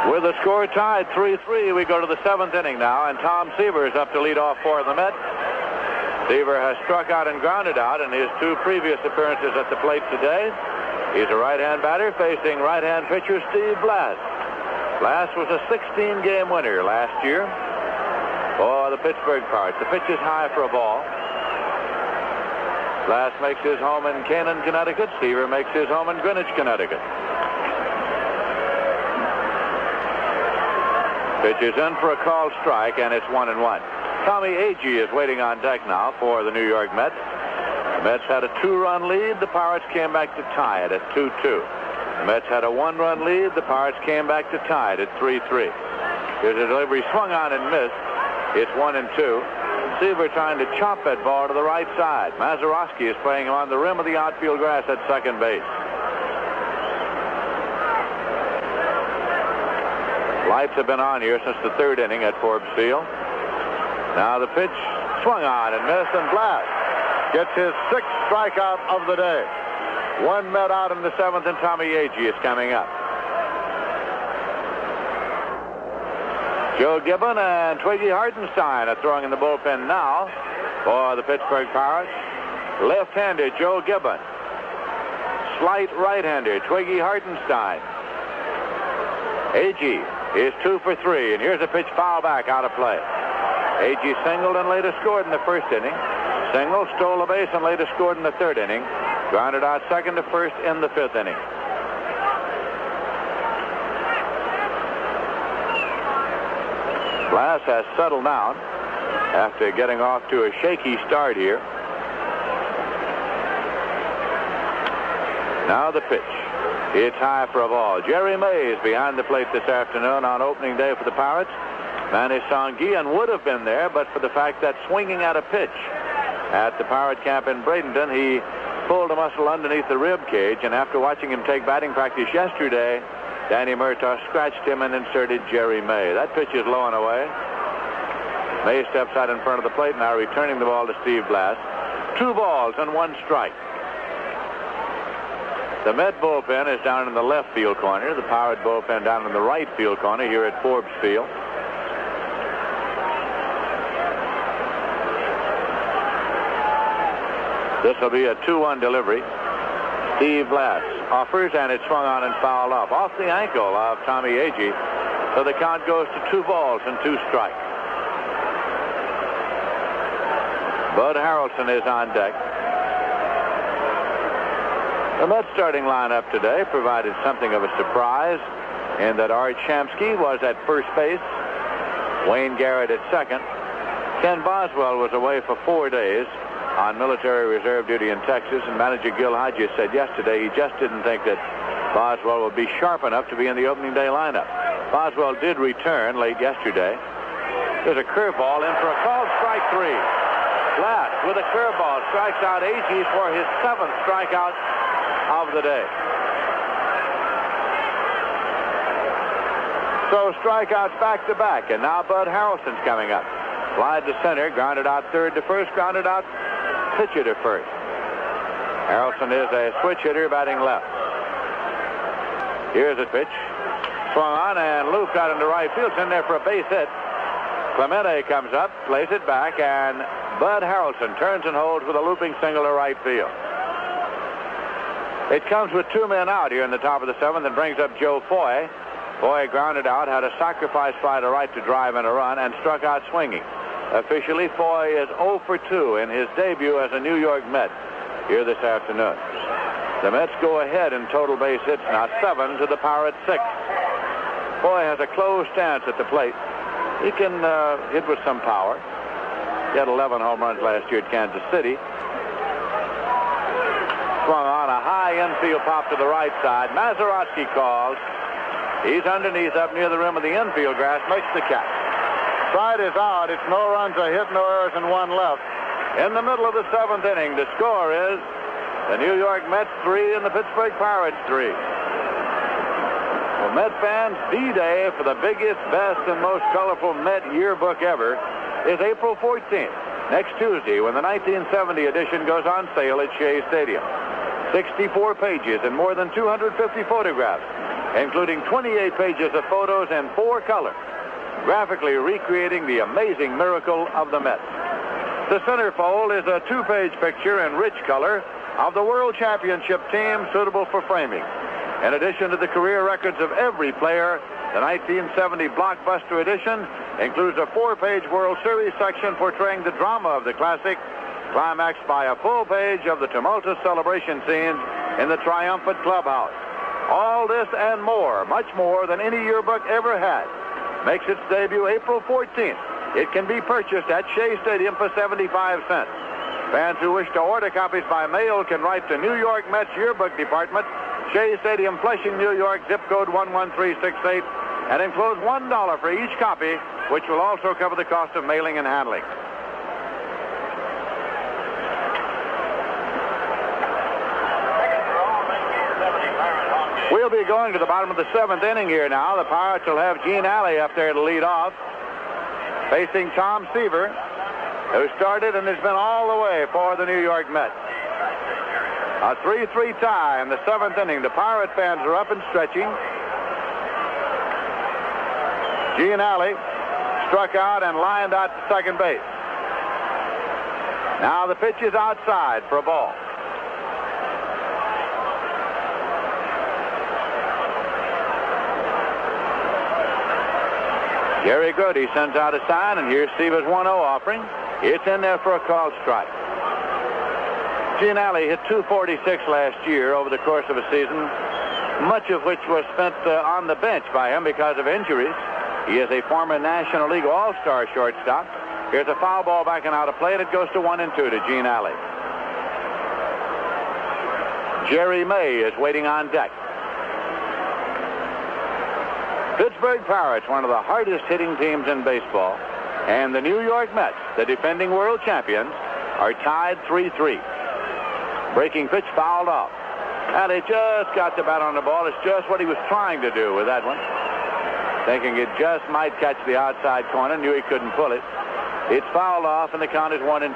With the score tied 3-3, we go to the 7th inning now, and Tom Seaver is up to lead off for the Mets. Seaver has struck out and grounded out in his 2 previous appearances at the plate today. He's a right-hand batter facing right-hand pitcher Steve Blass. Blass was a 16-game winner last year for the Pittsburgh Pirates. The pitch is high for a ball. Blass makes his home in Canaan, Connecticut. Seaver makes his home in Greenwich, Connecticut. Pitch is in for a called strike, and it's 1-1. Tommy Agee is waiting on deck now for the New York Mets. The Mets had a 2-run lead. The Pirates came back to tie it at 2-2. The Mets had a 1-run lead. The Pirates came back to tie it at 3-3. Here's a delivery swung on and missed. It's 1-2. Seaver trying to chop that ball to the right side. Mazeroski is playing him on the rim of the outfield grass at second base. Lights have been on here since the 3rd inning at Forbes Field. Now the pitch swung on and missed, and Blass gets his 6th strikeout of the day. 1 Met out in the 7th, and Tommy Agee is coming up. Joe Gibbon and Twiggy Hartenstein are throwing in the bullpen now for the Pittsburgh Pirates. Left-hander Joe Gibbon. Slight right-hander Twiggy Hartenstein. Agee is 2 for 3, and here's a pitch foul back out of play. Agee singled and later scored in the 1st inning. Singled, stole a base, and later scored in the 3rd inning. Grounded out 2nd to 1st in the 5th inning. Blass has settled down.
after getting off to a shaky start here. Now the pitch. It's high for a ball. Jerry Mays behind the plate this afternoon on opening day for the Pirates. Manny Sanguillen would have been there, but for the fact that swinging at a pitch at the Pirate camp in Bradenton, he pulled a muscle underneath the rib cage, and after watching him take batting practice yesterday, Danny Murtaugh scratched him and inserted Jerry May. That pitch is low and away. May steps out in front of the plate now, returning the ball to Steve Blass. 2 balls and 1 strike. The Met bullpen is down in the left field corner. The Pirate bullpen down in the right field corner here at Forbes Field. This will be a 2-1 delivery. Steve Blass offers, and it's swung on and fouled off the ankle of Tommy Agee. So the count goes to 2 balls and 2 strikes. Bud Harrelson is on deck. The Mets starting lineup today provided something of a surprise in that Art Shamsky was at first base, Wayne Garrett at second. Ken Boswell was away for 4 days on military reserve duty in Texas, and manager Gil Hodges said yesterday he just didn't think that Boswell would be sharp enough to be in the opening day lineup. Boswell did return late yesterday. There's a curveball in for a called strike 3. Blass with a curveball strikes out Agee for his 7th strikeout of the day. So strikeouts back to back, and now Bud Harrelson's coming up. Fly to center, grounded out third to first, grounded out pitcher to first. Harrelson is a switch hitter batting left. Here's a pitch. Swung on and looped out into right field. It's in there for a base hit. Clemente comes up, plays it back, and Bud Harrelson turns and holds with a looping single to right field. It comes with 2 men out here in the top of the 7th and brings up Joe Foy. Foy grounded out, had a sacrifice fly to right to drive in a run, and struck out swinging. Officially, Foy is 0 for 2 in his debut as a New York Met here this afternoon. The Mets go ahead in total base hits now, 7 to the Pirates 6. Foy has a closed stance at the plate. He can hit with some power. He had 11 home runs last year at Kansas City. Swung on a high infield pop to the right side. Mazeroski calls. He's underneath up near the rim of the infield grass. Makes the catch. Side is out. It's no runs, a hit, no errors, and 1 left. In the middle of the 7th inning, the score is the New York Mets 3 and the Pittsburgh Pirates 3. Well, Met fans, D-Day for the biggest, best, and most colorful Met yearbook ever is April 14th, next Tuesday, when the 1970 edition goes on sale at Shea Stadium. 64 pages and more than 250 photographs, including 28 pages of photos in 4 colors, graphically recreating the amazing miracle of the Mets. The centerfold is a 2-page picture in rich color of the World Championship team, suitable for framing. In addition to the career records of every player, the 1970 blockbuster edition includes a 4-page World Series section portraying the drama of the classic, climaxed by a full page of the tumultuous celebration scenes in the triumphant clubhouse. All this and more, much more than any yearbook ever had, makes its debut April 14th. It can be purchased at Shea Stadium for 75 cents. Fans who wish to order copies by mail can write to New York Mets Yearbook Department, Shea Stadium, Flushing, New York, zip code 11368, and enclose $1 for each copy, which will also cover the cost of mailing and handling. We'll be going to the bottom of the 7th inning here now. The Pirates will have Gene Alley up there to lead off, facing Tom Seaver, who started and has been all the way for the New York Mets. A 3-3 tie in the 7th inning. The Pirate fans are up and stretching. Gene Alley struck out and lined out to second base. Now the pitch is outside for a ball. Gary Grody sends out a sign, and here's Seaver's 1-0 offering. It's in there for a called strike. Gene Alley hit .246 last year over the course of a season, much of which was spent on the bench by him because of injuries. He is a former National League All-Star shortstop. Here's a foul ball backing out of play, and it goes to 1-2 to Gene Alley. Jerry May is waiting on deck. Pittsburgh Pirates, one of the hardest hitting teams in baseball, and the New York Mets, the defending world champions, are tied 3-3. Breaking pitch fouled off. And he just got the bat on the ball. It's just what he was trying to do with that one. Thinking it just might catch the outside corner. Knew he couldn't pull it. It's fouled off, and the count is 1-2.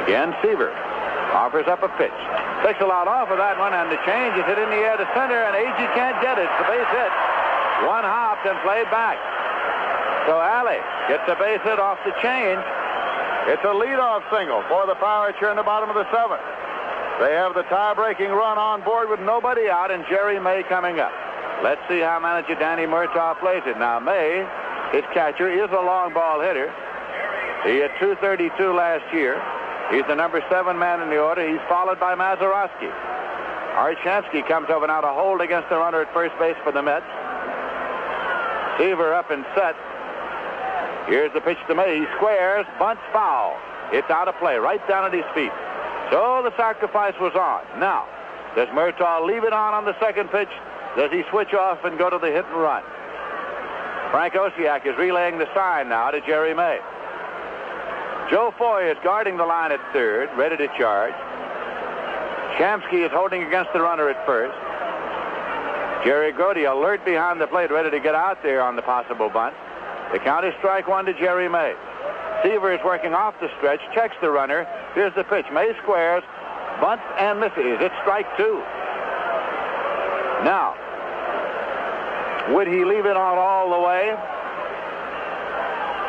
Again, Seaver offers up a pitch. Takes a lot off of that one, and the change is hit in the air to center, and Agee can't get it. It's a base hit. One hopped and played back. So Alley gets a base hit off the change. It's a leadoff single for the Pirates here in the bottom of the seventh. They have the tie-breaking run on board with nobody out, and Jerry May coming up. Let's see how manager Danny Murtaugh plays it. Now, May, his catcher, is a long ball hitter. He hit .232 last year. He's the number 7 man in the order. He's followed by Mazeroski. Art Shamsky comes over now to hold against the runner at first base for the Mets. Seaver up and set. Here's the pitch to May. He squares, bunts foul. It's out of play, right down at his feet. So the sacrifice was on. Now, does Murtaugh leave it on the second pitch? Does he switch off and go to the hit and run? Frank Osiak is relaying the sign now to Jerry May. Joe Foy is guarding the line at third, ready to charge. Shamsky is holding against the runner at first. Jerry Grody alert behind the plate, ready to get out there on the possible bunt. The count is strike one to Jerry May. Seaver is working off the stretch, checks the runner. Here's the pitch. May squares, bunts and misses. It's strike two. Now, would he leave it on all the way?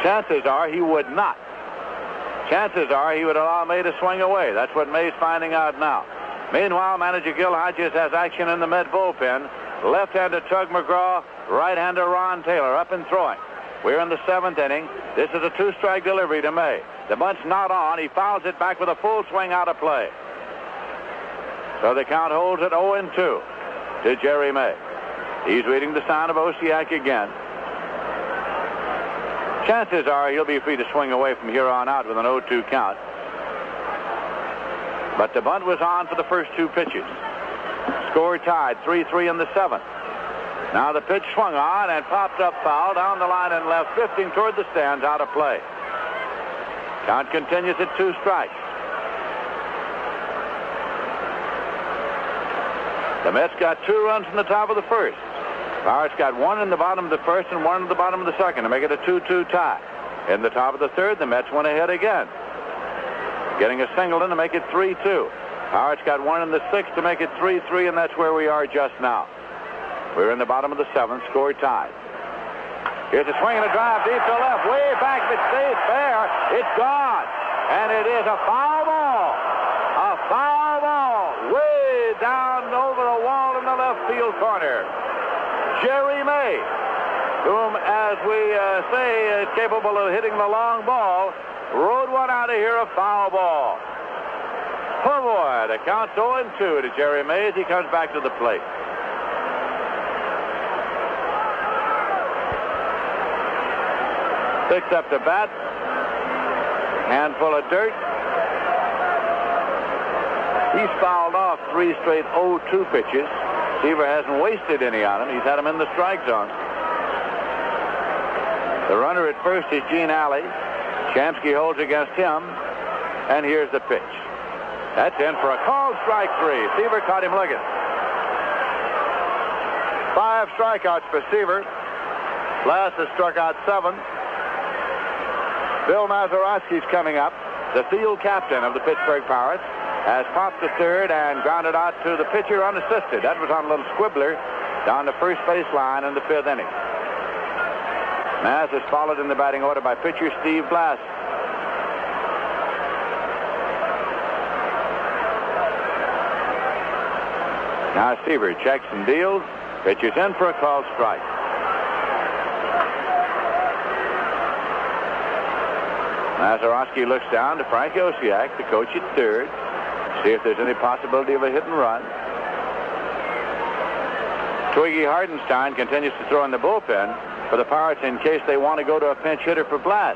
Chances are he would not. Chances are he would allow May to swing away. That's what May's finding out now. Meanwhile, manager Gil Hodges has action in the Met bullpen. Left-hander Tug McGraw, right-hander Ron Taylor up and throwing. We're in the seventh inning. This is a two-strike delivery to May. The bunt's not on. He fouls it back with a full swing out of play. So the count holds at 0-2 to Jerry May. He's reading the sign of Osiak again. Chances are he'll be free to swing away from here on out with an 0-2 count. But the bunt was on for the first two pitches. Score tied, 3-3 in the seventh. Now the pitch swung on and popped up foul down the line and left, drifting toward the stands, out of play. Count continues at 2 strikes. The Mets got 2 runs in the top of the first. Pirates got 1 in the bottom of the first and 1 in the bottom of the second to make it a 2-2 tie. In the top of the third, the Mets went ahead again, getting a single in to make it 3-2. Pirates got 1 in the sixth to make it 3-3, and that's where we are just now. We're in the bottom of the seventh, score tied. Here's a swing and a drive deep to left, way back. If it stays fair, it's gone. And it is a foul ball. A foul ball way down over the wall in the left field corner. Jerry May, whom, as we say, is capable of hitting the long ball, rode one out of here, a foul ball. Oh, boy, the count's 0-2 to Jerry May as he comes back to the plate. Picks up the bat. Handful of dirt. He's fouled off 3 straight 0-2 pitches. Seaver hasn't wasted any on him. He's had him in the strike zone. The runner at first is Gene Alley. Shamsky holds against him. And here's the pitch. That's in for a called strike 3. Seaver caught him looking. 5 strikeouts for Seaver. Last has struck out 7. Bill Mazeroski's coming up. The field captain of the Pittsburgh Pirates has popped to third and grounded out to the pitcher unassisted. That was on a little squibbler down the first base line in the 5th inning. Maz is followed in the batting order by pitcher Steve Blass. Now Seaver checks and deals. Pitches in for a called strike. Mazeroski looks down to Frank Osiak, the coach at third, see if there's any possibility of a hit and run. Twiggy Hardenstein continues to throw in the bullpen for the Pirates in case they want to go to a pinch hitter for Blass.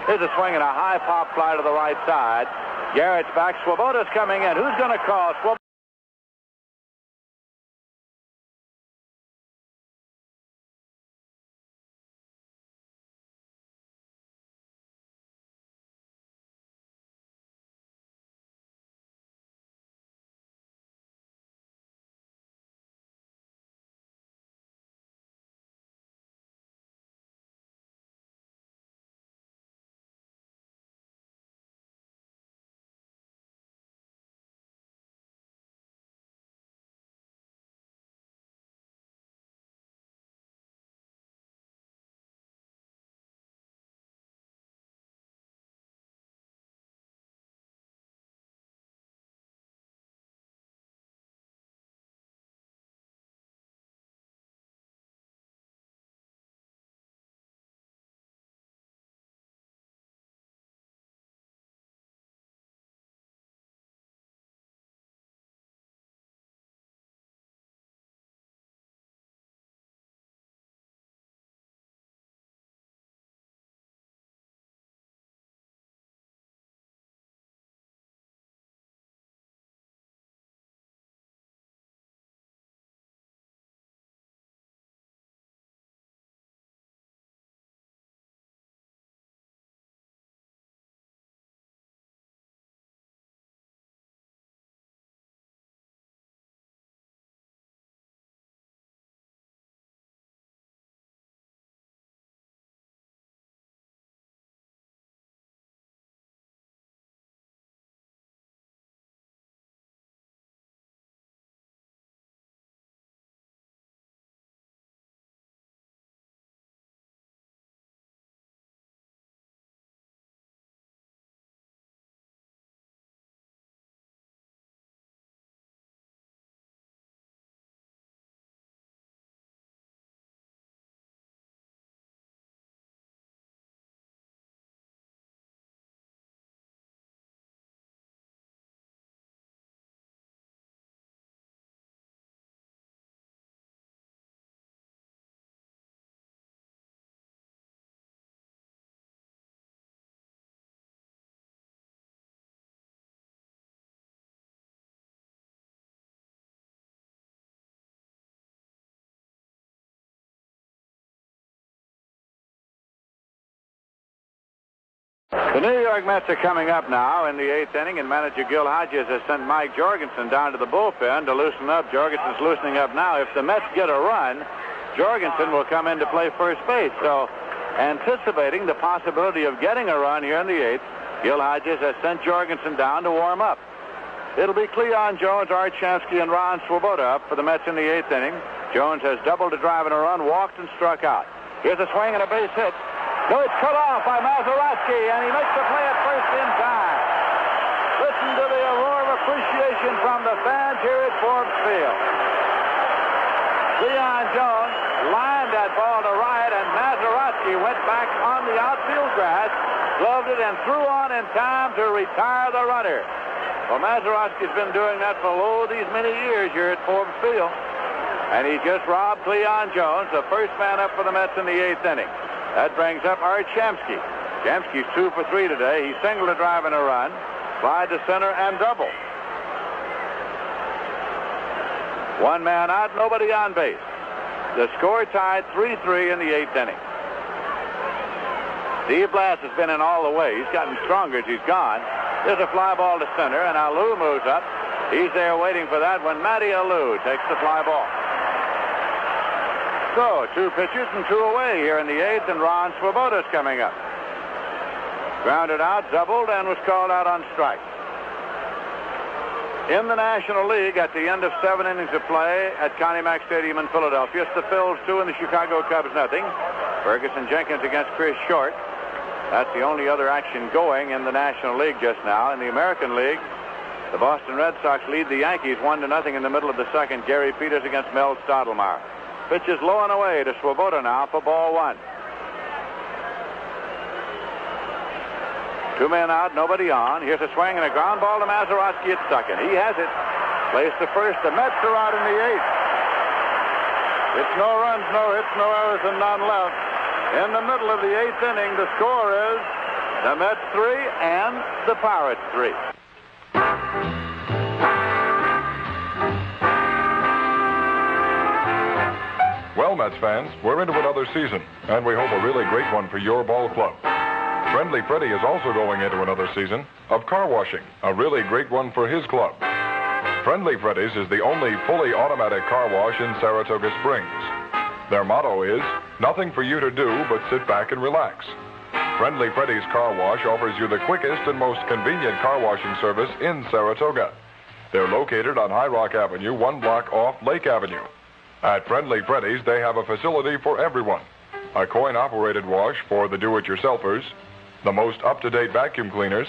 Here's a swing and a high pop fly to the right side. Garrett's back. Swoboda's coming in. Who's going to call? The New York Mets are coming up now in the 8th inning, and manager Gil Hodges has sent Mike Jorgensen down to the bullpen to loosen up. Jorgensen's loosening up now. If the Mets get a run, Jorgensen will come in to play first base. So, anticipating the possibility of getting a run here in the 8th, Gil Hodges has sent Jorgensen down to warm up. It'll be Cleon Jones, Art Shamsky, and Ron Swoboda up for the Mets in the 8th inning. Jones has doubled a drive and a run, walked and struck out. Here's a swing and a base hit. No, it's cut off by Mazeroski, and he makes the play at first in time. Listen to the roar of appreciation from the fans here at Forbes Field. Cleon Jones lined that ball to right, and Mazeroski went back on the outfield grass, gloved it, and threw on in time to retire the runner. Well, Mazeroski's been doing that for these many years here at Forbes Field. And he just robbed Cleon Jones, the first man up for the Mets in the 8th inning. That brings up Art Shamsky. Shamsky's 2 for 3 today. He singled a drive and a run, fly to center, and double. One man out, nobody on base. The score tied 3-3 in the 8th inning. Steve Blass has been in all the way. He's gotten stronger as he's gone. There's a fly ball to center, and Alou moves up. He's there waiting for that when Matty Alou takes the fly ball. So, 2 pitches and 2 away here in the 8th, and Ron Swoboda's coming up. Grounded out, doubled, and was called out on strike. In the National League, at the end of 7 innings of play at Connie Mack Stadium in Philadelphia, it's the Phils 2 and the Chicago Cubs 0. Ferguson Jenkins against Chris Short. That's the only other action going in the National League just now. In the American League, the Boston Red Sox lead the Yankees 1-0 in the middle of the second. Gary Peters against Mel Stottlemyre. Pitch is low and away to Swoboda now for ball 1. 2 men out, nobody on. Here's a swing and a ground ball to Mazeroski at second. He has it. Placed to first. The Mets are out in the 8th. It's no runs, no hits, no errors, and none left. In the middle of the 8th inning, the score is the Mets 3 and the Pirates 3.
Well, Mets fans, we're into another season, and we hope a really great one for your ball club. Friendly Freddy is also going into another season of car washing, a really great one for his club. Friendly Freddy's is the only fully automatic car wash in Saratoga Springs. Their motto is, nothing for you to do but sit back and relax. Friendly Freddy's Car Wash offers you the quickest and most convenient car washing service in Saratoga. They're located on High Rock Avenue, 1 block off Lake Avenue. At Friendly Freddy's, they have a facility for everyone. A coin-operated wash for the do-it-yourselfers, the most up-to-date vacuum cleaners,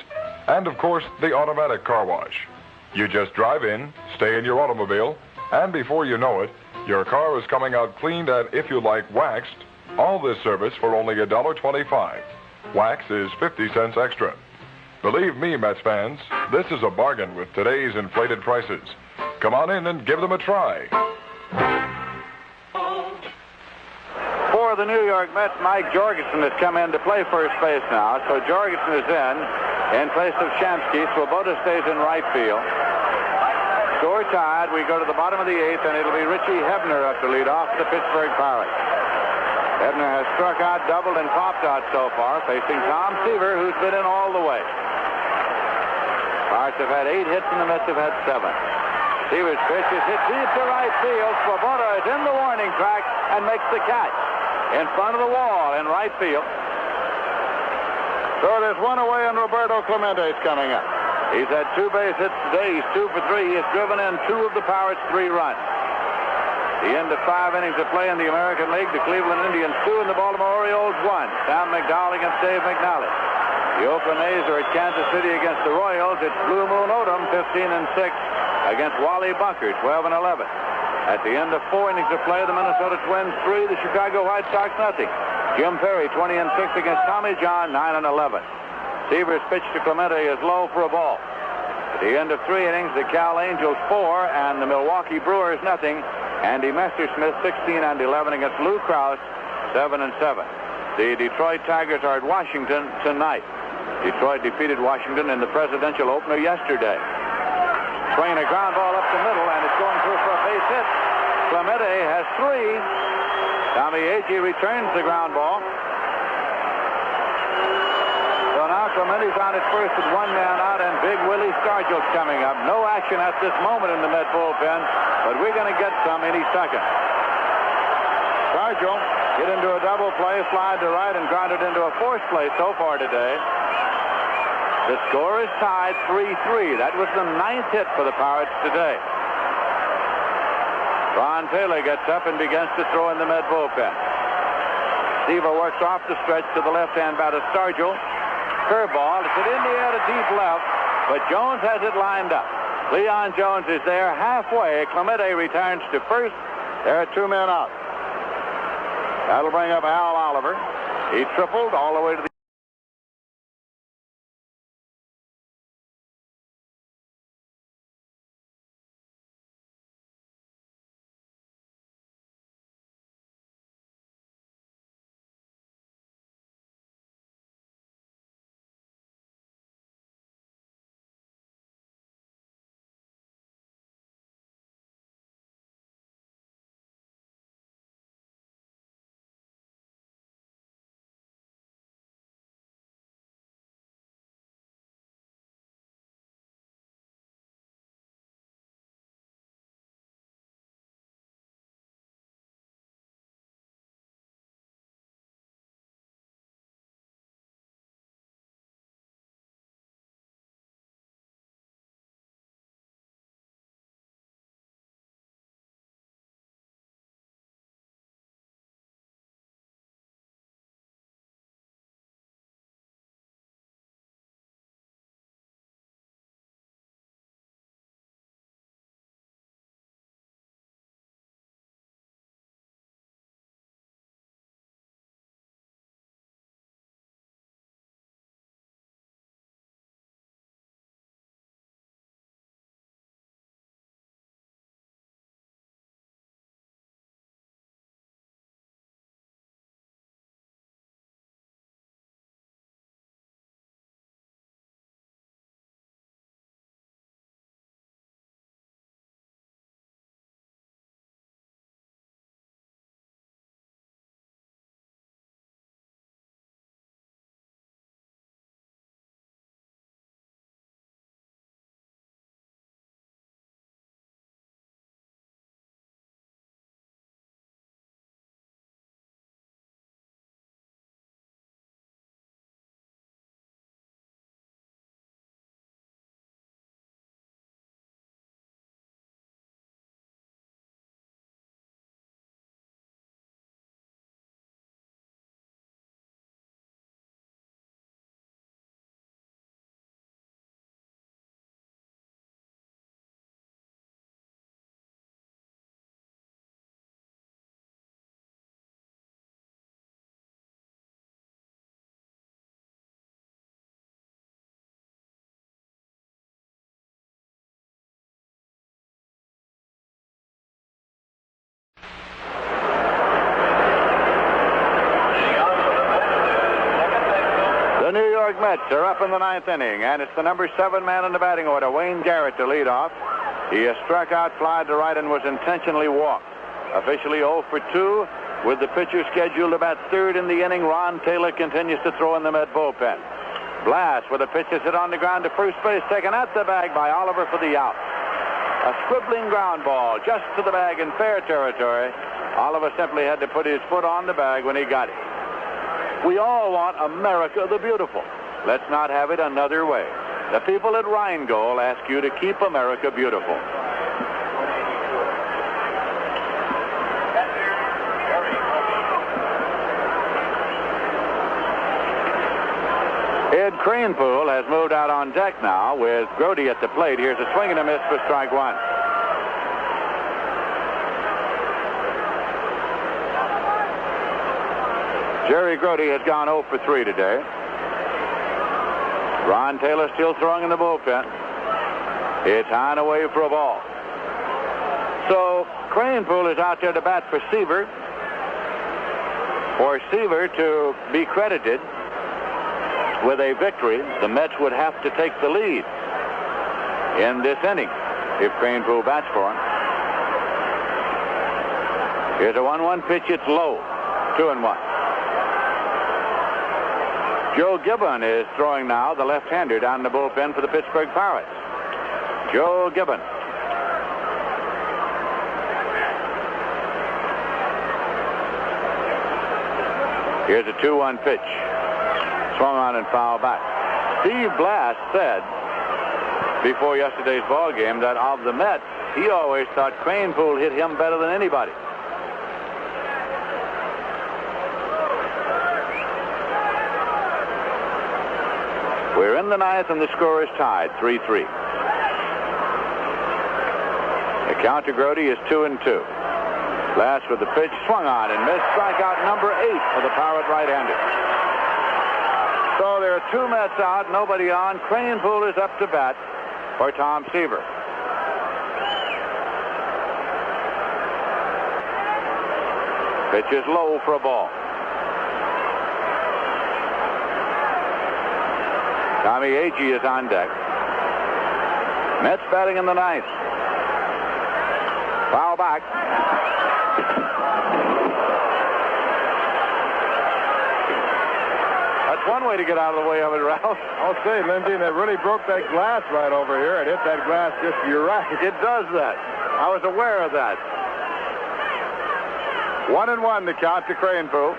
and, of course, the automatic car wash. You just drive in, stay in your automobile, and before you know it, your car is coming out cleaned and, if you like, waxed. All this service for only $1.25. Wax is 50 cents extra. Believe me, Mets fans, this is a bargain with today's inflated prices. Come on in and give them a try.
For the New York Mets, Mike Jorgensen has come in to play first base now. So Jorgensen is in place of Shamsky. Swoboda stays in right field. Score tied. We go to the bottom of the 8th, and it'll be Richie Hebner up to lead off the Pittsburgh Pirates. Hebner has struck out, doubled, and popped out so far, facing Tom Seaver, who's been in all the way. Pirates have had 8 hits, and the Mets have had 7. Seaver's pitch is hit deep to right field. Swoboda is in the warning track and makes the catch in front of the wall in right field. So there's one away, and Roberto Clemente is coming up. He's had 2 base hits today. He's 2 for 3. He has driven in 2 of the Pirates' 3 runs. The end of 5 innings of play in the American League. The Cleveland Indians 2 and the Baltimore Orioles 1. Sam McDowell against Dave McNally. The Oakland A's are at Kansas City against the Royals. It's Blue Moon Odom 15-6 against Wally Bunker 12-11. At the end of 4 innings of play, the Minnesota Twins 3, the Chicago White Sox nothing. Jim Perry 20-6 against Tommy John 9-11. Seaver's pitch to Clemente is low for a ball. At the end of 3 innings, the Cal Angels 4 and the Milwaukee Brewers nothing. Andy Messersmith 16-11 against Lou Krause 7-7. The Detroit Tigers are at Washington tonight. Detroit defeated Washington in the presidential opener yesterday. Swinging a ground ball up the middle, and it's going through for a base hit. Clemente has 3. Tommy Agee returns the ground ball. So now Clemente's on at first with 1 man out, and Big Willie Stargell's coming up. No action at this moment in the Met bullpen, but we're going to get some any second. Stargell hit into a double play, fly to right, and grounded into a force play so far today. The score is tied 3-3. That was the 9th hit for the Pirates today. Ron Taylor gets up and begins to throw in the Met bullpen. Seaver works off the stretch to the left-hand batter Stargell. Curveball. It's hit in the air to deep left, but Jones has it lined up. Leon Jones is there halfway. Clemente returns to first. There are 2 men out. That'll bring up Al Oliver. He tripled all the way to the Mets are up in the ninth inning, and it's the number 7 man in the batting order, Wayne Garrett, to lead off. He has struck out, fly to right, and was intentionally walked. Officially 0 for 2. With the pitcher scheduled to bat third in the inning, Ron Taylor continues to throw in the Met bullpen. Blast with a pitch that's hit on the ground to first base, taken at the bag by Oliver for the out. A scribbling ground ball just to the bag in fair territory. Oliver simply had to put his foot on the bag when he got it. We all want America the Beautiful. Let's not have it another way. The people at Rheingold ask you to keep America beautiful. Ed Kranepool has moved out on deck now with Grody at the plate. Here's a swing and a miss for strike one. Jerry Grody has gone 0 for 3 today. Ron Taylor still throwing in the bullpen. It's on away for a ball. So Kranepool is out there to bat for Seaver. For Seaver to be credited with a victory, the Mets would have to take the lead in this inning if Kranepool bats for him. Here's a 1-1 pitch. It's low. 2-1. Joe Gibbon is throwing now, the left-hander, down the bullpen for the Pittsburgh Pirates. Joe Gibbon. Here's a 2-1 pitch. Swung on and fouled back. Steve Blass said before yesterday's ball game that of the Mets, he always thought Kranepool hit him better than anybody. We're in the ninth, and the score is tied, 3-3. The count to Grody is 2-2. Blass with the pitch, swung on and missed. Strikeout number 8 for the Pirate right-hander. So there are 2 Mets out, nobody on. Kranepool is up to bat for Tom Seaver. Pitch is low for a ball. Tommy Agee is on deck. Mets batting in the ninth. Foul back. That's one way to get out of the way of it, Ralph.
I'll say, Lindsay, that really broke that glass right over here. It hit that glass just to your right.
It does that. I was aware of that. 1-1 the count to Kranepool.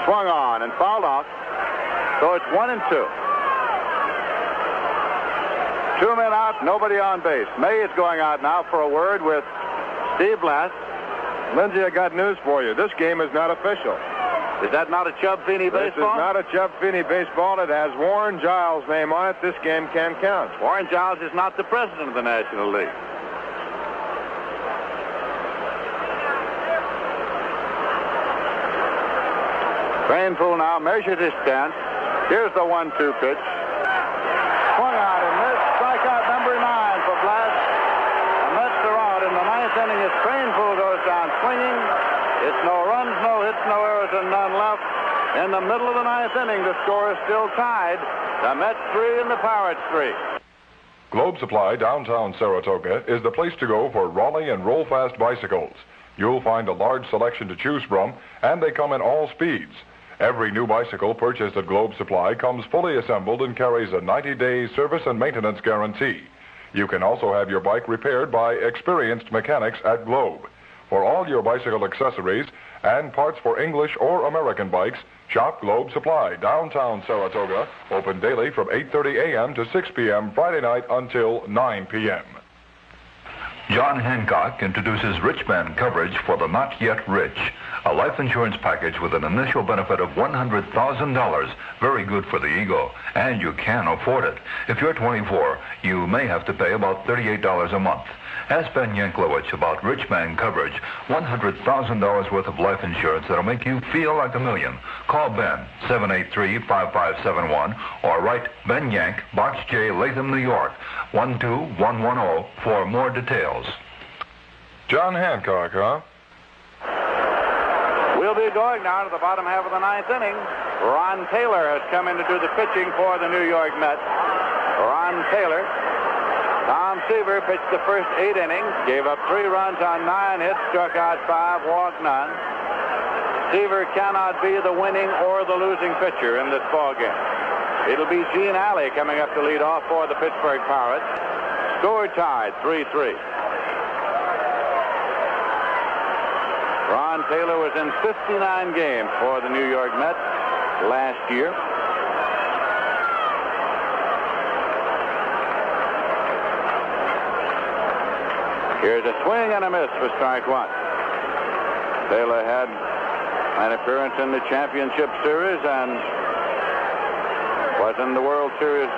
Swung on and fouled off. So it's 1-2. 2 men out, nobody on base. May is going out now for a word with Steve Blass.
Lindsay, I got news for you. This game is not official.
Is that not a Chubb Feeney baseball?
This is not a Chubb Feeney baseball. It has Warren Giles' name on it. This game can count.
Warren Giles is not the president of the National League. Kranepool now measures his stance. Here's the 1-2 pitch. Swung on and missed. Strikeout number 9 for Blass. The Mets are out in the ninth inning as Kranepool goes down swinging. It's no runs, no hits, no errors, and none left. In the middle of the ninth inning, the score is still tied. The Mets 3 and the Pirates 3.
Globe Supply, downtown Saratoga, is the place to go for Raleigh and Roll-Fast bicycles. You'll find a large selection to choose from, and they come in all speeds. Every new bicycle purchased at Globe Supply comes fully assembled and carries a 90-day service and maintenance guarantee. You can also have your bike repaired by experienced mechanics at Globe. For all your bicycle accessories and parts for English or American bikes, shop Globe Supply, downtown Saratoga, open daily from 8:30 a.m. to 6 p.m. Friday night until 9 p.m.
John Hancock introduces Rich Man coverage for the not yet rich. A life insurance package with an initial benefit of $100,000. Very good for the ego, and you can afford it. If you're 24, you may have to pay about $38 a month. Ask Ben Yanklowicz about Rich Man coverage, $100,000 worth of life insurance that'll make you feel like a million. Call Ben, 783-5571, or write Ben Yank, Box J, Latham, New York, 12110 for more details.
John Hancock, huh?
We'll We'll be going now to the bottom half of the ninth inning. Ron Taylor has come in to do the pitching for the New York Mets. Ron Taylor. Tom Seaver pitched the first 8 innings, gave up 3 runs on 9 hits, struck out 5, walked none. Seaver cannot be the winning or the losing pitcher in this ball game. It'll be Gene Alley coming up to lead off for the Pittsburgh Pirates. Score tied 3-3. Ron Taylor was in 59 games for the New York Mets last year. Here's a swing and a miss for strike 1. Taylor had an appearance in the championship series and was in the World Series.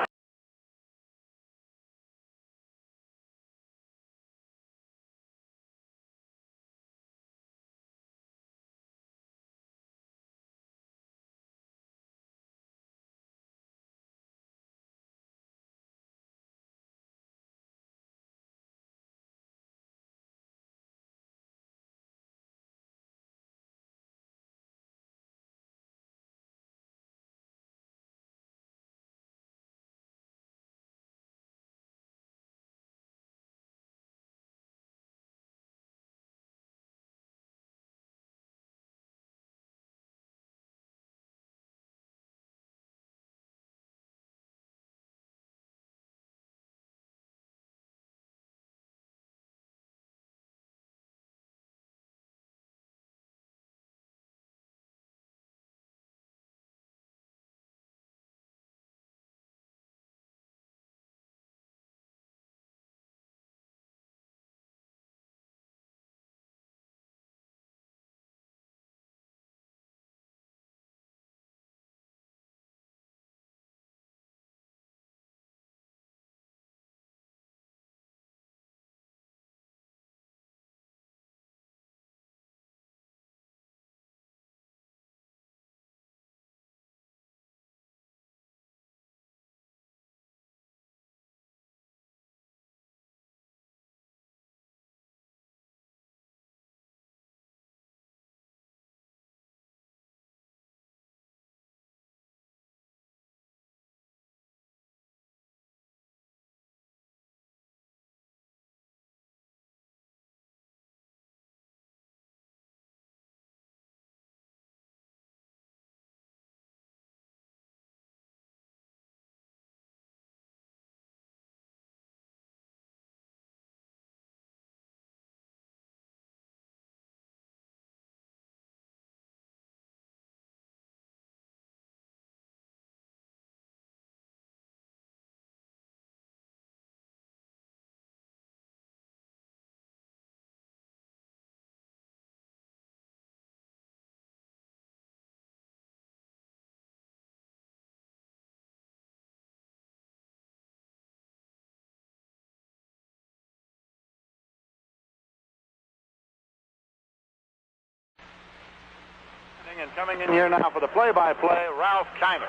And coming in here now for the play-by-play, Ralph Kiner.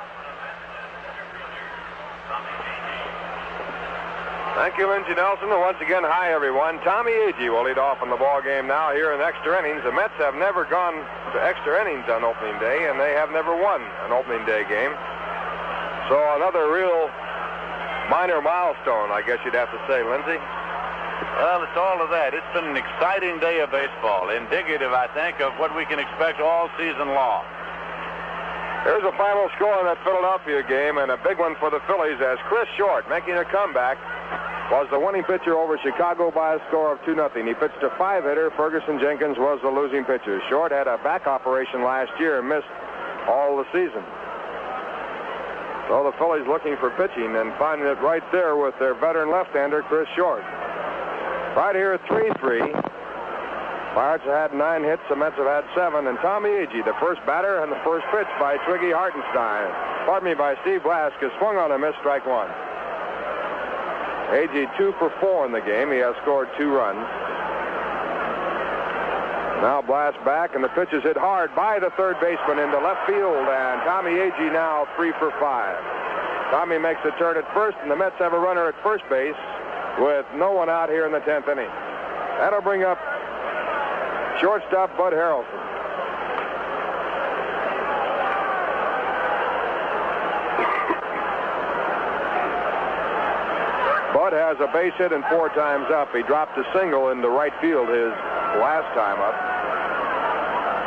Thank you, Lindsey Nelson. And once again, hi, everyone. Tommy Agee will lead off in the ball game now here in extra innings. The Mets have never gone to extra innings on opening day, and they have never won an opening day game. So another real minor milestone, I guess you'd have to say, Lindsey.
Well, it's all of that. It's been an exciting day of baseball, indicative, I think, of what we can expect all season long.
Here's a final score in that Philadelphia game, and a big one for the Phillies as Chris Short, making a comeback, was the winning pitcher over Chicago by a score of 2-0. He pitched a 5-hitter. Ferguson Jenkins was the losing pitcher. Short had a back operation last year and missed all the season. So the Phillies looking for pitching and finding it right there with their veteran left-hander, Chris Short. Right here at 3-3. Pirates have had 9 hits, the Mets have had 7, and Tommy Agee, the first batter, and the first pitch by Twiggy Hartenstein. By Steve Blask, has swung on a miss, strike 1. Agee 2 for 4 in the game. He has scored 2 runs. Now Blask back, and the pitch is hit hard by the third baseman into left field, and Tommy Agee now 3 for 5. Tommy makes the turn at first, and the Mets have a runner at first base with no one out here in the 10th inning. That'll bring up shortstop Bud Harrelson. Bud has a base hit and 4 times up. He dropped a single into right field his last time up.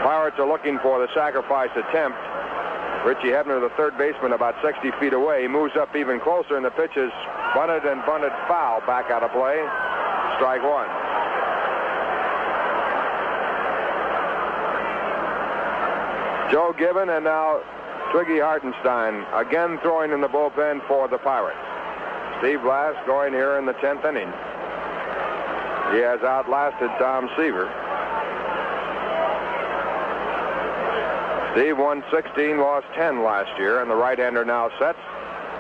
Pirates are looking for the sacrifice attempt. Richie Hebner, the third baseman, about 60 feet away. He moves up even closer, and the pitch is bunted and bunted foul. Back out of play. Strike one. Joe Gibbon and now Twiggy Hartenstein again throwing in the bullpen for the Pirates. Steve Blass going here in the 10th inning. He has outlasted Tom Seaver. Steve won 16, lost 10 last year, and the right-hander now sets.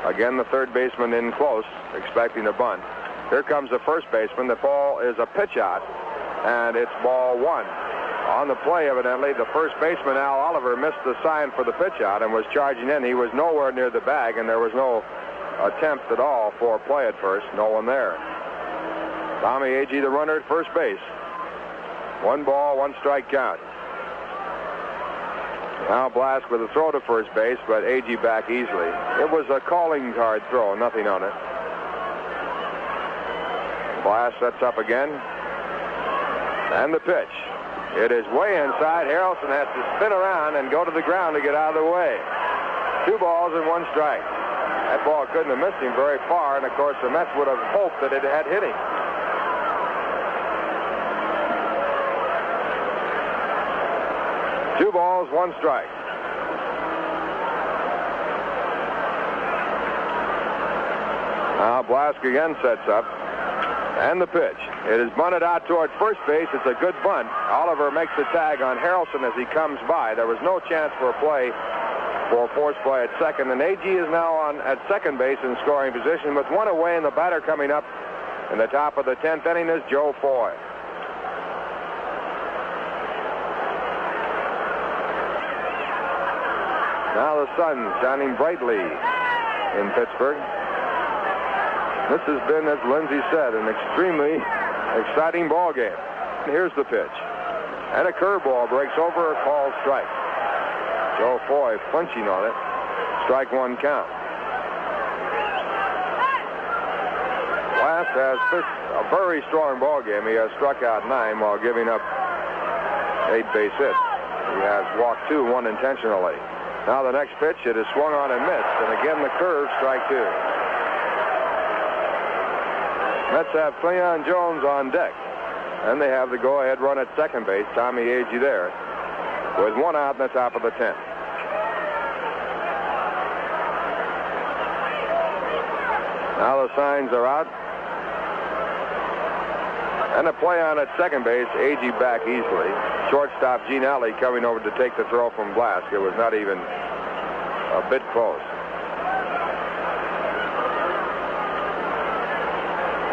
Again, the third baseman in close, expecting a bunt. Here comes the first baseman. The ball is a pitch out, and it's ball one. On the play, evidently, the first baseman, Al Oliver, missed the sign for the pitch out and was charging in. He was nowhere near the bag, and there was no attempt at all for play at first. No one there. Tommy Agee, the runner at first base. 1 ball, 1 strike count. Now Blass with a throw to first base, but Agee back easily. It was a calling card throw, nothing on it. Blass sets up again. And the pitch. It is way inside. Harrelson has to spin around and go to the ground to get out of the way. 2 balls and 1 strike. That ball couldn't have missed him very far, and of course the Mets would have hoped that it had hit him. Two balls, 1 strike. Now Blask again sets up. And the pitch. It is bunted out toward first base. It's a good bunt. Oliver makes the tag on Harrelson as he comes by. There was no chance for a play, for force play at second. And Agee is now on at second base in scoring position with 1 away, and the batter coming up in the top of the 10th inning is Joe Foy. Now the sun shining brightly in Pittsburgh. This has been, as Lindsay said, an extremely exciting ball game. Here's the pitch. And a curveball breaks over, called strike. Joe Foy punching on it. Strike 1 count. Last has pitched a very strong ball game. He has struck out 9 while giving up 8 base hits. He has walked 2, 1 intentionally. Now the next pitch, it is swung on and missed. And again the curve, strike 2. Mets have Cleon Jones on deck. And they have the go-ahead run at second base, Tommy Agee there, with 1 out in the top of the 10th. Now the signs are out. And a play on at second base, Agee back easily. Shortstop Gene Alley coming over to take the throw from Blask. It was not even a bit close.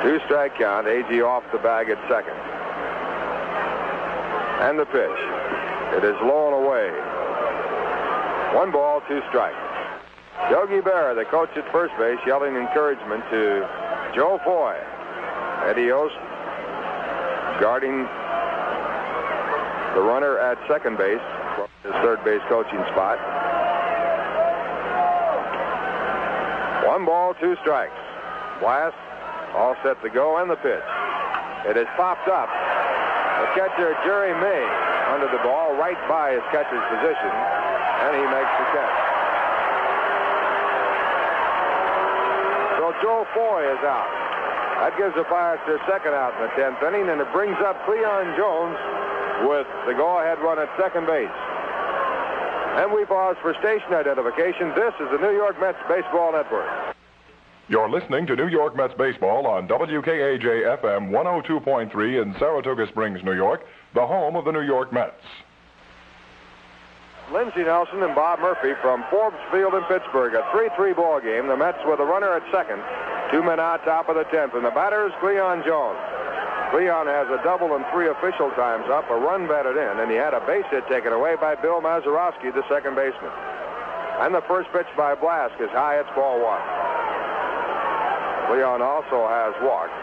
2-strike count. Agee off the bag at second. And the pitch. It is low and away. 1 ball, 2 strikes. Yogi Berra, the coach at first base, yelling encouragement to Joe Foy. Eddie Yost guarding the runner at second base, his third base coaching spot. 1 ball, 2 strikes. Blast. All set to go, and the pitch. It is popped up. The catcher, Jerry May, under the ball, right by his catcher's position, and he makes the catch. So Joe Foy is out. That gives the Pirates their second out in the 10th inning, and it brings up Cleon Jones with the go-ahead run at second base. And we pause for station identification. This is the New York Mets Baseball Network.
You're listening to New York Mets baseball on WKAJ-FM 102.3 in Saratoga Springs, New York, the home of the New York Mets.
Lindsey Nelson and Bob Murphy from Forbes Field in Pittsburgh. A 3-3 ball game. The Mets with a runner at second. 2 men out, top of the 10th. And the batter is Cleon Jones. Cleon has a double and 3 official times up, a run batted in, and he had a base hit taken away by Bill Mazeroski, the second baseman. And the first pitch by Blask is high. It's ball 1. Cleon also has walked.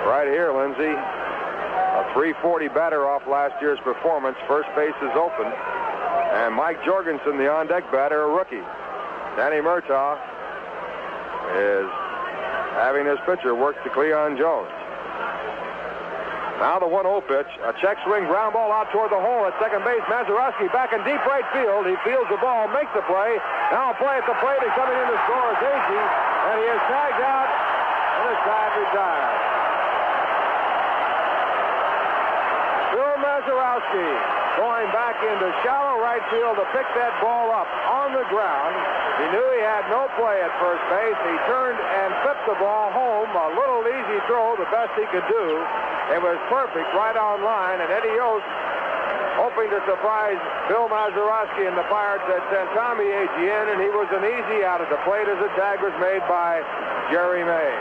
Right here, Lindsay, a .340 batter off last year's performance. First base is open. And Mike Jorgensen, the on-deck batter, a rookie. Danny Murtaugh is having his pitcher work to Cleon Jones. Now the 1-0 pitch. A check swing ground ball out toward the hole at second base. Mazeroski back in deep right field. He fields the ball, makes the play. Now a play at the plate, and coming in to score is Agee, and he is tagged out, and the side retired. Bill Mazeroski going back into shallow right field to pick that ball up on the ground. He knew he had no play at first base. He turned and flipped the ball home. A little easy throw, the best he could do. It was perfect, right on line, and Eddie Yost, hoping to surprise Bill Mazeroski and the Pirates, had sent Tommy Agee in, and he was an easy out at the plate as the tag was made by Jerry May.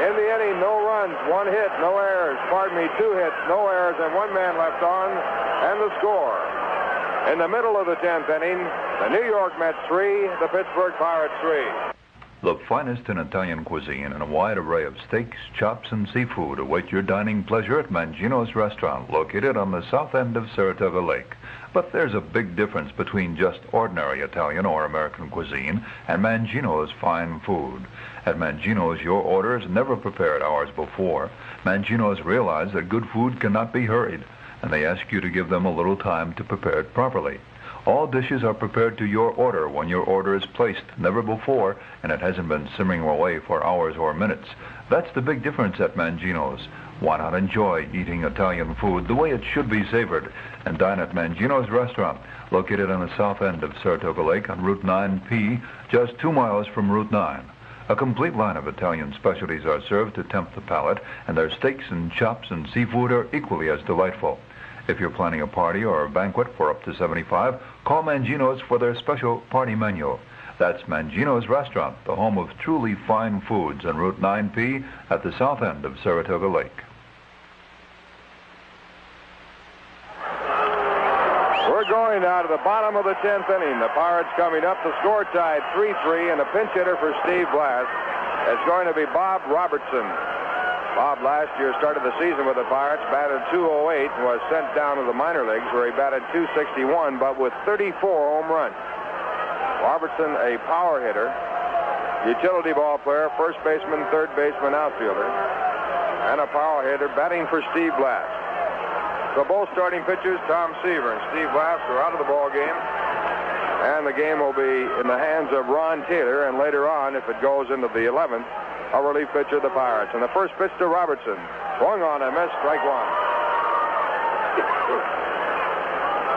In the inning, no runs, 1 hit, no errors. 2 hits, no errors, and 1 man left on, and the score. In the middle of the 10th inning, the New York Mets 3, the Pittsburgh Pirates 3.
The finest in Italian cuisine and a wide array of steaks, chops, and seafood await your dining pleasure at Mangino's Restaurant, located on the south end of Saratoga Lake. But there's a big difference between just ordinary Italian or American cuisine and Mangino's fine food. At Mangino's, your order is never prepared hours before. Mangino's realize that good food cannot be hurried, and they ask you to give them a little time to prepare it properly. All dishes are prepared to your order when your order is placed, never before, and it hasn't been simmering away for hours or minutes. That's the big difference at Mangino's. Why not enjoy eating Italian food the way it should be savored and dine at Mangino's Restaurant, located on the south end of Saratoga Lake on Route 9P, just 2 miles from Route 9. A complete line of Italian specialties are served to tempt the palate, and their steaks and chops and seafood are equally as delightful. If you're planning a party or a banquet for up to 75, call Mangino's for their special party menu. That's Mangino's Restaurant, the home of truly fine foods on Route 9P at the south end of Saratoga Lake.
We're going now to the bottom of the 10th inning. The Pirates coming up. The score tied 3-3, and a pinch hitter for Steve Blass is going to be Bob Robertson. Bob last year started the season with the Pirates, batted .208, and was sent down to the minor leagues where he batted .261, but with 34 home runs. Robertson, a power hitter, utility ball player, first baseman, third baseman, outfielder, and a power hitter batting for Steve Blass. So both starting pitchers, Tom Seaver and Steve Blass, are out of the ball game, and the game will be in the hands of Ron Taylor, and later on, if it goes into the 11th, a relief pitcher of the Pirates. And the first pitch to Robertson. Swung on and missed, strike 1.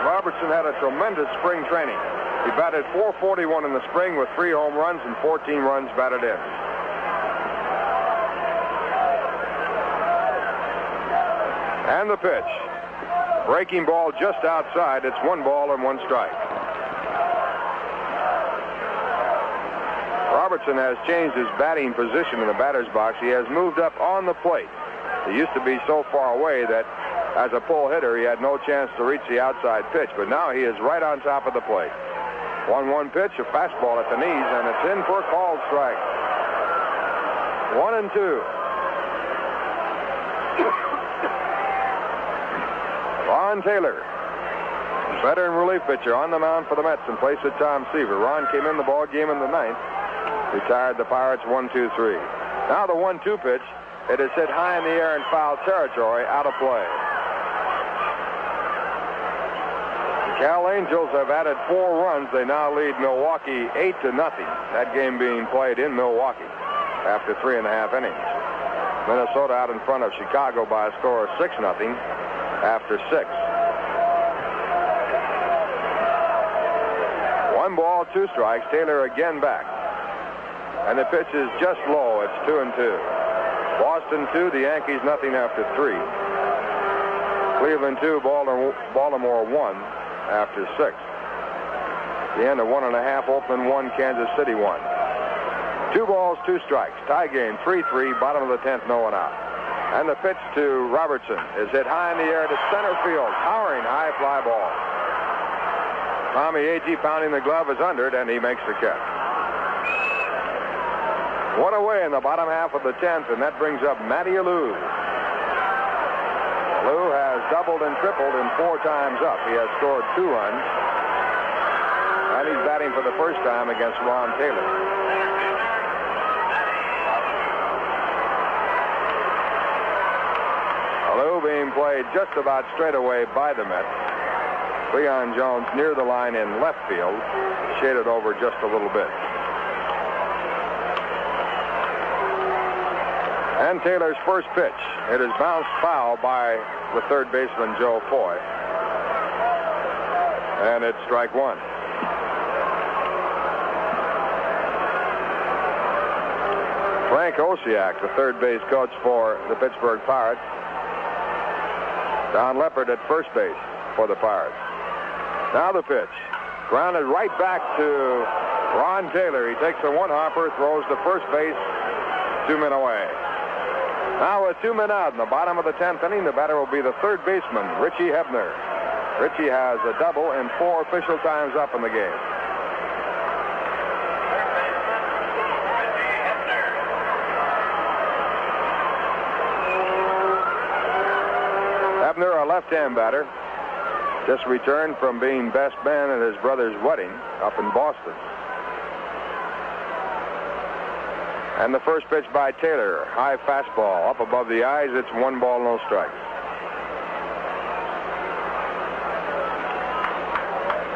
Robertson had a tremendous spring training. He batted .441 in the spring with 3 home runs and 14 runs batted in. And the pitch. Breaking ball just outside. It's 1 ball and 1 strike. Robertson has changed his batting position in the batter's box. He has moved up on the plate. He used to be so far away that as a pull hitter, he had no chance to reach the outside pitch, but now he is right on top of the plate. 1-1 pitch, a fastball at the knees, and it's in for a called strike. 1-2. Ron Taylor, veteran relief pitcher, on the mound for the Mets in place of Tom Seaver. Ron came in the ball game in the 9th. Retired the Pirates 1-2-3. Now the 1-2 pitch. It is hit high in the air in foul territory, out of play. The Cal Angels have added 4 runs. They now lead Milwaukee 8-0. That game being played in Milwaukee after 3.5 innings. Minnesota out in front of Chicago by a score of 6-0 after 6. 1 ball, 2 strikes. Taylor again back. And the pitch is just low. It's 2-2. Boston 2, the Yankees nothing after 3. Cleveland 2, Baltimore 1 after 6. The end of 1.5, Oakland 1, Kansas City 1. 2 balls, 2 strikes. Tie game 3-3, bottom of the 10th, no one out. And the pitch to Robertson is hit high in the air to center field. Towering high fly ball. Tommy Agee pounding the glove is under it, and he makes the catch. 1 away in the bottom half of the 10th, and that brings up Matty Alou. Alou has doubled and tripled in 4 times up. He has scored 2 runs, and he's batting for the first time against Ron Taylor. being played just about straight away by the Mets. Leon Jones near the line in left field, shaded over just a little bit. And Taylor's first pitch. It is bounced foul by the third baseman, Joe Foy. And it's strike one. Frank Osiak, the third base coach for the Pittsburgh Pirates. Don Leppard at first base for the Pirates. Now the pitch. Grounded right back to Ron Taylor. He takes a one-hopper, throws to first base, 2 men away. Now with 2 men out in the bottom of the 10th inning, the batter will be the third baseman, Richie Hebner. Richie has a double and 4 official times up in the game. Hebner, a left-hand batter, just returned from being best man at his brother's wedding up in Boston. And the first pitch by Taylor, high fastball up above the eyes. It's 1 ball, no strikes.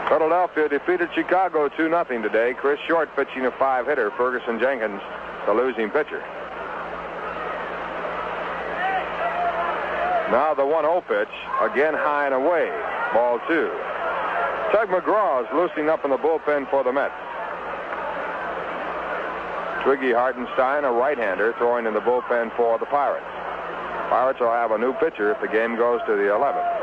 Philadelphia defeated Chicago 2-0 today. Chris Short pitching a 5-hitter. Ferguson Jenkins, the losing pitcher. Now the 1-0 pitch, again high and away, ball 2. Tug McGraw is loosening up in the bullpen for the Mets. Twiggy Hartenstein, a right-hander, throwing in the bullpen for the Pirates. Pirates will have a new pitcher if the game goes to the 11th.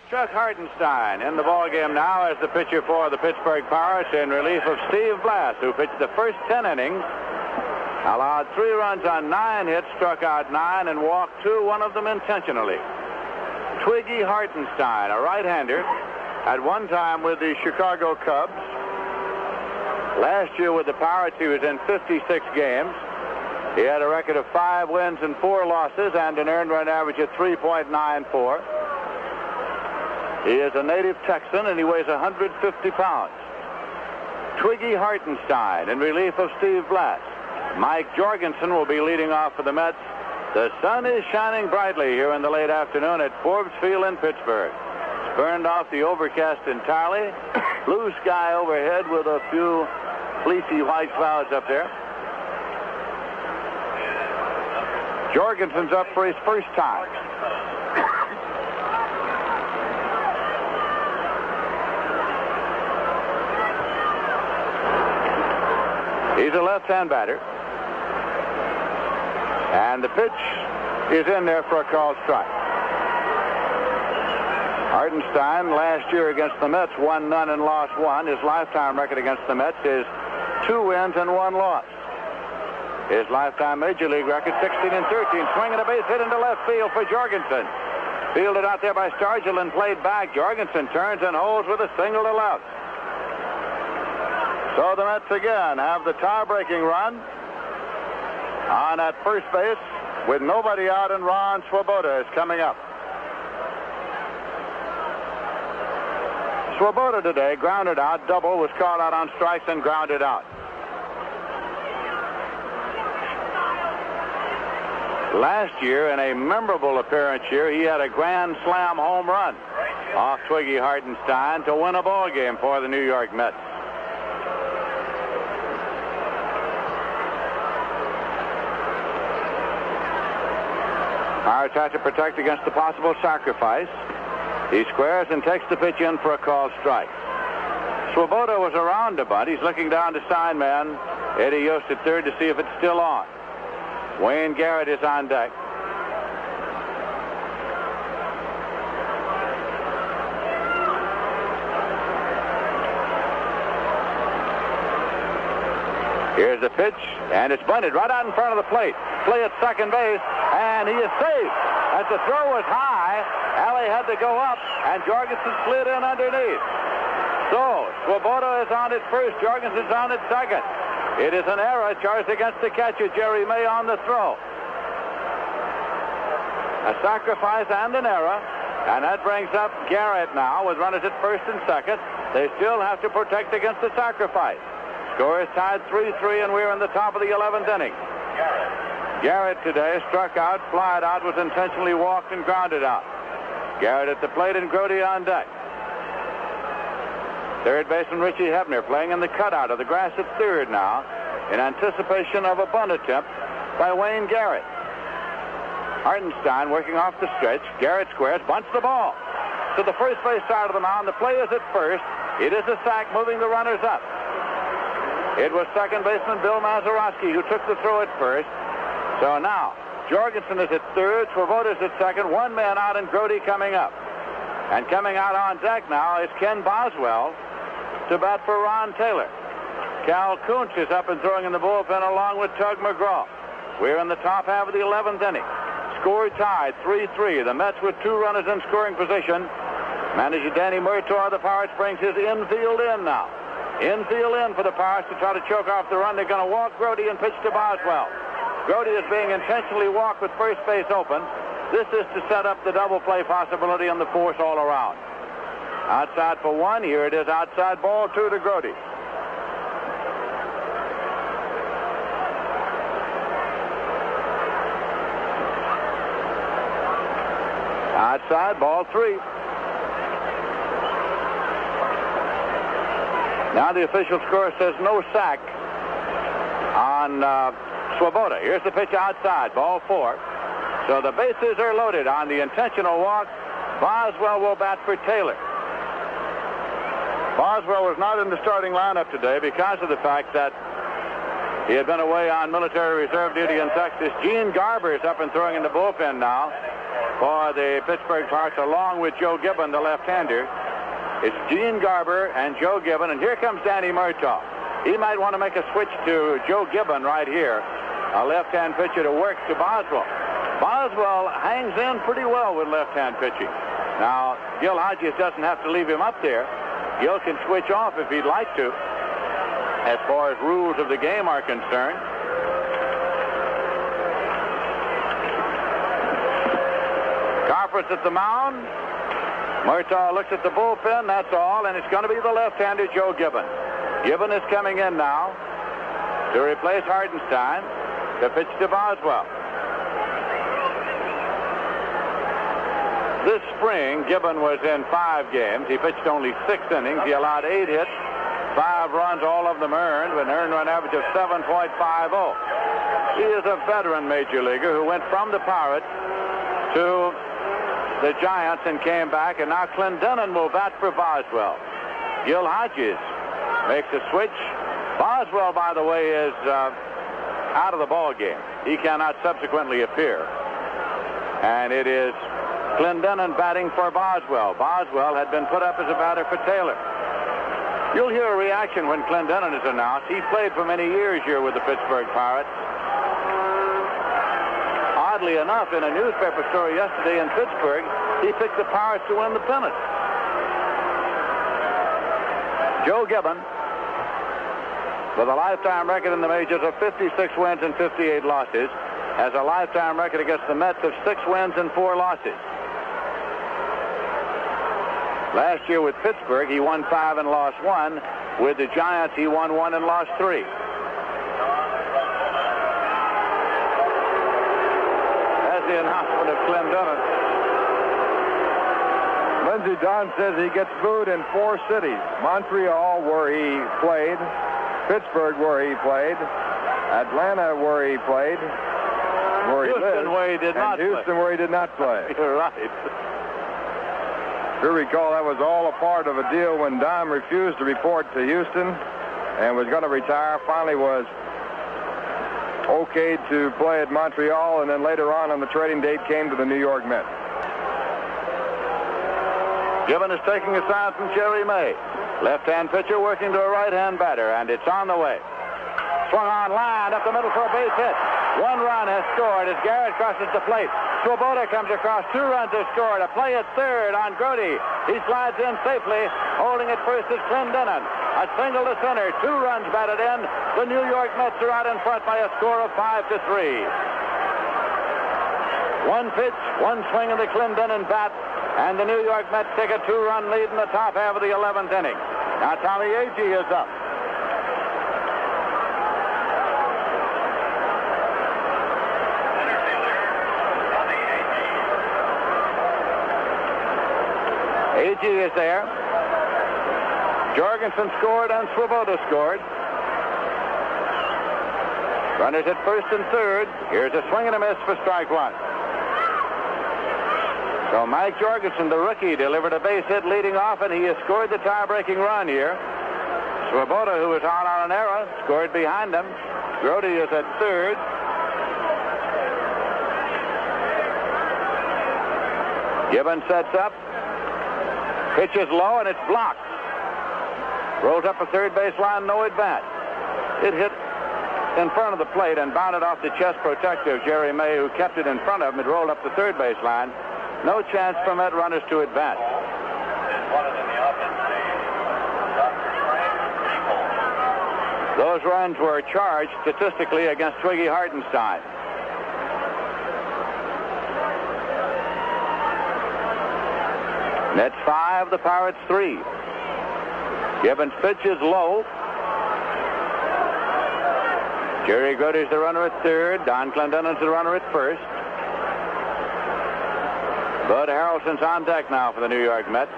Chuck Hartenstein in the ballgame now as the pitcher for the Pittsburgh Pirates in relief of Steve Blass, who pitched the first 10 innings, allowed 3 runs on 9 hits, struck out 9, and walked 2, one of them intentionally. Twiggy Hartenstein, a right-hander, at one time with the Chicago Cubs. Last year with the Pirates, he was in 56 games. He had a record of 5 wins and 4 losses and an earned run average of 3.94. He is a native Texan, and he weighs 150 pounds. Twiggy Hartenstein in relief of Steve Blass. Mike Jorgensen will be leading off for the Mets. The sun is shining brightly here in the late afternoon at Forbes Field in Pittsburgh. It's burned off the overcast entirely. Blue sky overhead with a few fleecy white clouds up there. Jorgensen's up for his first time. He's a left-hand batter. And the pitch is in there for a called strike. Hartenstein last year against the Mets won none and lost one. His lifetime record against the Mets is 2 wins and 1 loss. His lifetime Major League record 16-13. Swinging a base hit into left field for Jorgensen. Fielded out there by Stargell and played back. Jorgensen turns and holds with a single to left. So the Mets again have the tie-breaking run on at first base with nobody out, and Ron Swoboda is coming up. Swoboda today grounded out. Double, was called out on strikes and grounded out. Last year, in a memorable appearance here, he had a grand slam home run off Twiggy Hartenstein to win a ball game for the New York Mets. Pirates have to protect against the possible sacrifice. He squares and takes the pitch in for a called strike. Swoboda was around a bunt. He's looking down to sign man Eddie Yost at third to see if it's still on. Wayne Garrett is on deck. Here's the pitch, and it's bunted right out in front of the plate. Play at second base, and he is safe. As the throw was high, Alley had to go up, and Jorgensen slid in underneath. So, Swoboda is on at first, Jorgensen's on at second. It is an error charged against the catcher, Jerry May, on the throw. A sacrifice and an error, and that brings up Garrett now with runners at first and second. They still have to protect against the sacrifice. Score is tied 3-3, and we're in the top of the 11th inning. Garrett today struck out, flied out, was intentionally walked and grounded out. Garrett at the plate and Grody on deck. Third baseman Richie Hebner playing in the cutout of the grass at third now in anticipation of a bunt attempt by Wayne Garrett. Hartenstein working off the stretch. Garrett squares, bunts the ball to the first base side of the mound. The play is at first. It is a sack, moving the runners up. It was second baseman Bill Mazeroski who took the throw at first. So now Jorgensen is at third, Swoboda is at second, one man out, and Grody coming up. And coming out on deck now is Ken Boswell to bat for Ron Taylor. Cal Kuntz is up and throwing in the bullpen along with Tug McGraw. We're in the top half of the 11th inning. Score tied 3-3. The Mets with 2 runners in scoring position. Manager Danny Murtaugh of the Pirates brings his infield in now. Infield in for the Pirates to try to choke off the run. They're going to walk Grody and pitch to Boswell. Grody is being intentionally walked with first base open. This is to set up the double play possibility and the force all around. Outside for 1. Here it is outside, ball 2 to Grody. Outside, ball 3. Now the official score says no sack on Swoboda. Here's the pitch outside, ball 4. So the bases are loaded on the intentional walk. Boswell will bat for Taylor. Boswell was not in the starting lineup today because of the fact that he had been away on military reserve duty in Texas. Gene Garber is up and throwing in the bullpen now for the Pittsburgh Pirates, along with Joe Gibbon, the left-hander. It's Gene Garber and Joe Gibbon, and here comes Danny Murtaugh. He might want to make a switch to Joe Gibbon right here, a left-hand pitcher to work to Boswell. Boswell hangs in pretty well with left-hand pitching. Now, Gil Hodges doesn't have to leave him up there. Gil can switch off if he'd like to, as far as rules of the game are concerned. Conference at the mound. Murtaugh looks at the bullpen, that's all, and it's going to be the left-hander Joe Gibbon. Gibbon is coming in now to replace Hartenstein to pitch to Boswell. This spring, Gibbon was in 5 games. He pitched only 6 innings. He allowed 8 hits, 5 runs, all of them earned, with an earned run average of 7.50. He is a veteran major leaguer who went from the Pirates to the Giants and came back, and now Clendenon will bat for Boswell. Gil Hodges makes a switch. Boswell, by the way, is out of the ball game. He cannot subsequently appear. And it is Clendenon batting for Boswell. Boswell had been put up as a batter for Taylor. You'll hear a reaction when Clendenon is announced. He played for many years here with the Pittsburgh Pirates. Oddly enough, in a newspaper story yesterday in Pittsburgh, he picked the Pirates to win the pennant. Joe Gibbon, with a lifetime record in the majors of 56 wins and 58 losses, has a lifetime record against the Mets of 6 wins and 4 losses. Last year with Pittsburgh, he won 5 and lost 1. With the Giants, he won 1 and lost 3. That's the announcement of Clendenon.
Lindsey Dunn says he gets booed in 4 cities. Montreal, where he played. Pittsburgh, where he played. Atlanta, where he played. Where
Houston,
he lived.
where he did not
Houston,
play.
where he did not play.
You're right.
If you recall, that was all a part of a deal when Dom refused to report to Houston and was going to retire. Finally was okay to play at Montreal, and then later on the trading date came to the New York Mets.
Gibbon is taking a sign from Jerry May. Left-hand pitcher working to a right-hand batter, and it's on the way. Swung on line up the middle for a base hit. 1 run has scored as Garrett crosses the plate. Swoboda comes across. 2 runs are scored. A play at third on Grody. He slides in safely. Holding it first is Clendenon. A single to center. 2 runs batted in. The New York Mets are out in front by a score of 5-3. 1 pitch, 1 swing of the Clendenon bat, and the New York Mets take a 2-run lead in the top half of the 11th inning. Now Tommy Agee is up. Agee is there. Jorgensen scored and Swoboda scored. Runners at first and third. Here's a swing and a miss for strike 1. So Mike Jorgensen, the rookie, delivered a base hit leading off, and he has scored the tie-breaking run here. Swoboda, who was out on an error, scored behind him. Grody is at third. Gibbon sets up. Pitch is low, and it's blocked. Rolls up a third base line, no at bat. It hit in front of the plate and bounded off the chest protector of Jerry May, who kept it in front of him. It rolled up the third base line. No chance for Met runners to at bat. Those runs were charged statistically against Twiggy Hartenstein. Mets 5, the Pirates 3. Gibbons' pitch is low. Jerry Grody's the runner at third. Don Clendenon's the runner at first. Bud Harrelson's on deck now for the New York Mets.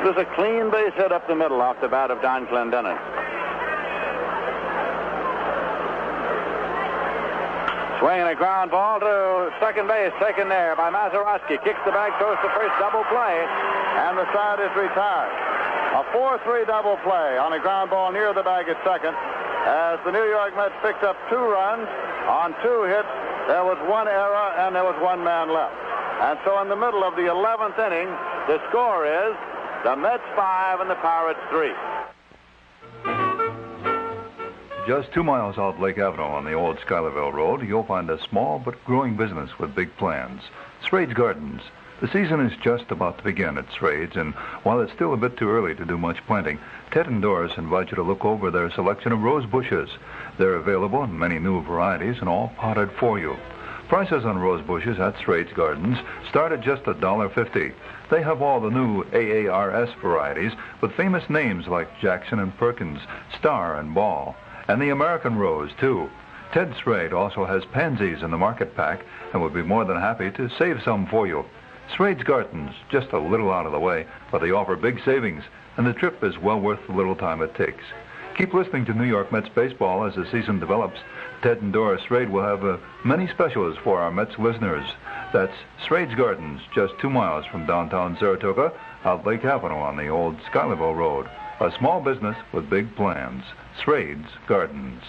There's a clean base hit up the middle off the bat of Don Clendenon. Swinging a ground ball to second base, taken there by Mazeroski. Kicks the bag, throws to first, double play, and the side is retired. A 4-3 double play on a ground ball near the bag at second, as the New York Mets picked up 2 runs on 2 hits. There was 1 error, and there was 1 man left. And so in the middle of the 11th inning, the score is the Mets 5 and the Pirates 3.
Just 2 miles out Lake Avenue on the old Schuylerville Road, you'll find a small but growing business with big plans. Sprade's Gardens. The season is just about to begin at Sprade's, and while it's still a bit too early to do much planting, Ted and Doris invite you to look over their selection of rose bushes. They're available in many new varieties and all potted for you. Prices on rose bushes at Straits Gardens start at just $1.50. They have all the new AARS varieties with famous names like Jackson and Perkins, Star and Ball, and the American Rose, too. Ted Straight also has pansies in the market pack and would be more than happy to save some for you. Straits Gardens, just a little out of the way, but they offer big savings, and the trip is well worth the little time it takes. Keep listening to New York Mets baseball as the season develops. Ted and Doris Straight will have many specials for our Mets listeners. That's Straits Gardens, just 2 miles from downtown Saratoga, out Lake Avenue on the old Schuylerville Road. A small business with big plans. Straits Gardens.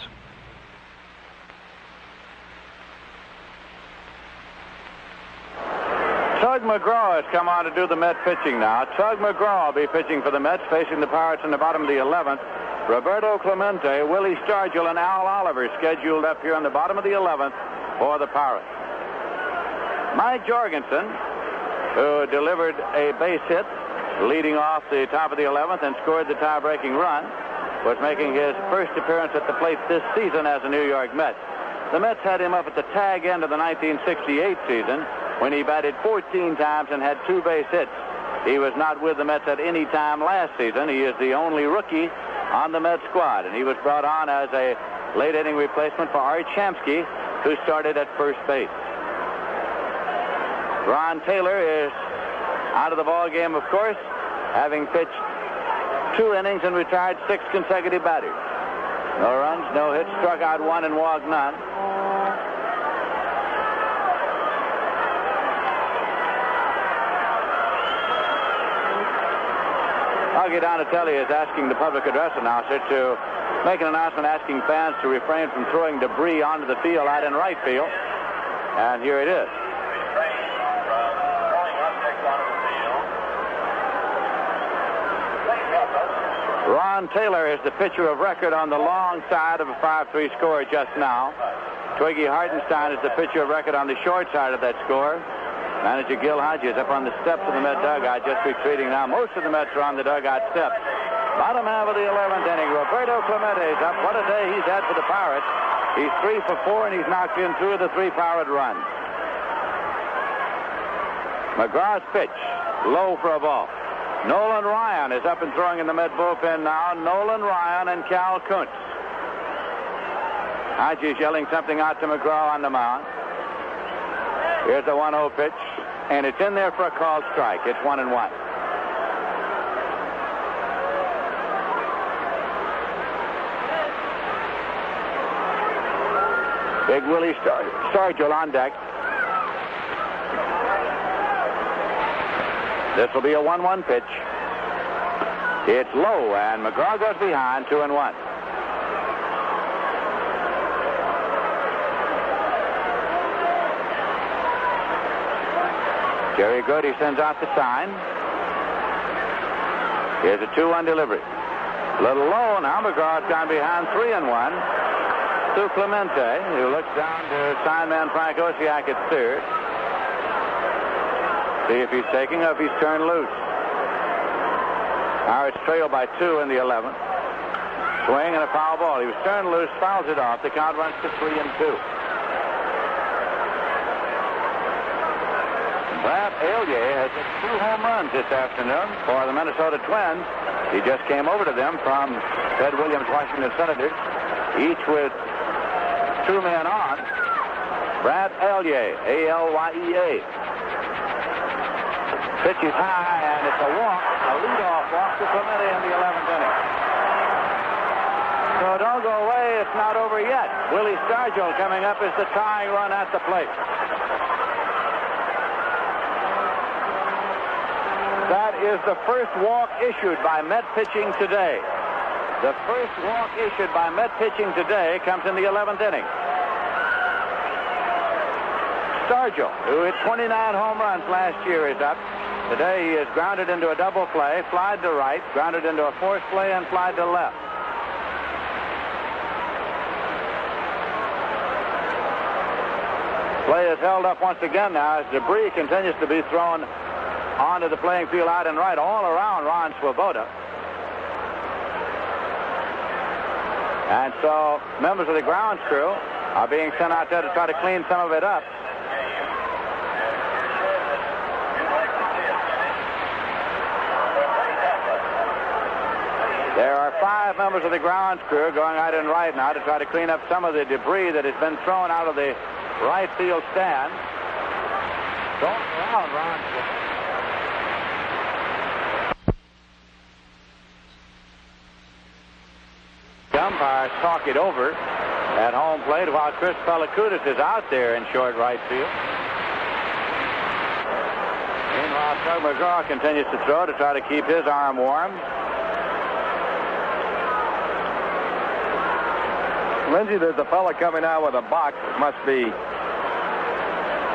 Tug McGraw has come on to do the Mets pitching now. Tug McGraw will be pitching for the Mets, facing the Pirates in the bottom of the 11th. Roberto Clemente, Willie Stargell, and Al Oliver scheduled up here in the bottom of the 11th for the Pirates. Mike Jorgensen, who delivered a base hit leading off the top of the 11th and scored the tie-breaking run, was making his first appearance at the plate this season as a New York Met. The Mets had him up at the tag end of the 1968 season when he batted 14 times and had 2 base hits. He was not with the Mets at any time last season. He is the only rookie on the Mets squad, and he was brought on as a late-inning replacement for Art Shamsky, who started at first base. Ron Taylor is out of the ball game, of course, having pitched 2 innings and retired 6 consecutive batters. No runs, no hits, struck out 1 and walked none. Augie Donatelli is asking the public address announcer to make an announcement asking fans to refrain from throwing debris onto the field out in right field. And here it is. Ron Taylor is the pitcher of record on the long side of a 5-3 score just now. Twiggy Hartenstein is the pitcher of record on the short side of that score. Manager Gil Hodges up on the steps of the Met dugout, just retreating now. Most of the Mets are on the dugout steps. Bottom half of the 11th inning. Roberto Clemente is up. What a day he's had for the Pirates. He's 3 for 4, and he's knocked in 2 of the 3 Pirate runs. McGraw's pitch, low for a ball. Nolan Ryan is up and throwing in the Met bullpen now. Nolan Ryan and Cal Kuntz. Hodges yelling something out to McGraw on the mound. Here's the 1-0 pitch, and it's in there for a called strike. It's 1-1. Big Willie Stargell on deck. This will be a 1-1 pitch. It's low, and McGraw goes behind, 2-1. Jerry Goody sends out the sign. Here's a 2-1 delivery. A little low now. McGraw's gone behind, 3-1. To Clemente, who looks down to sign man Frank Osiak at third. See if he's taking or if he's turned loose. Pirates trail by 2 in the 11th. Swing and a foul ball. He was turned loose, fouls it off. The count runs to 3-2. Brad Elia has hit 2 home runs this afternoon for the Minnesota Twins. He just came over to them from Ted Williams, Washington Senators, each with 2 men on. Brad Elia, A-L-Y-E-A. Pitch is high, and it's a walk, a leadoff walk to Clemente in the 11th inning. So don't go away, it's not over yet. Willie Stargell coming up is the tying run at the plate. That is the first walk issued by Met pitching today. The first walk issued by Met pitching today comes in the 11th inning. Stargell, who hit 29 home runs last year, is up. Today he is grounded into a double play, flied to right, grounded into a forced play, and flied to left. Play is held up once again now as debris continues to be thrown onto the playing field out and right all around Ron Swoboda. And so members of the grounds crew are being sent out there to try to clean some of it up. There are 5 members of the grounds crew going out and right now to try to clean up some of the debris that has been thrown out of the right field stand. Going around, Ron. The umpires talk it over at home plate while Chris Pellicudis is out there in short right field. Meanwhile, Tug McGraw continues to throw to try to keep his arm warm.
Lindsay, there's a fella coming out with a box that must be,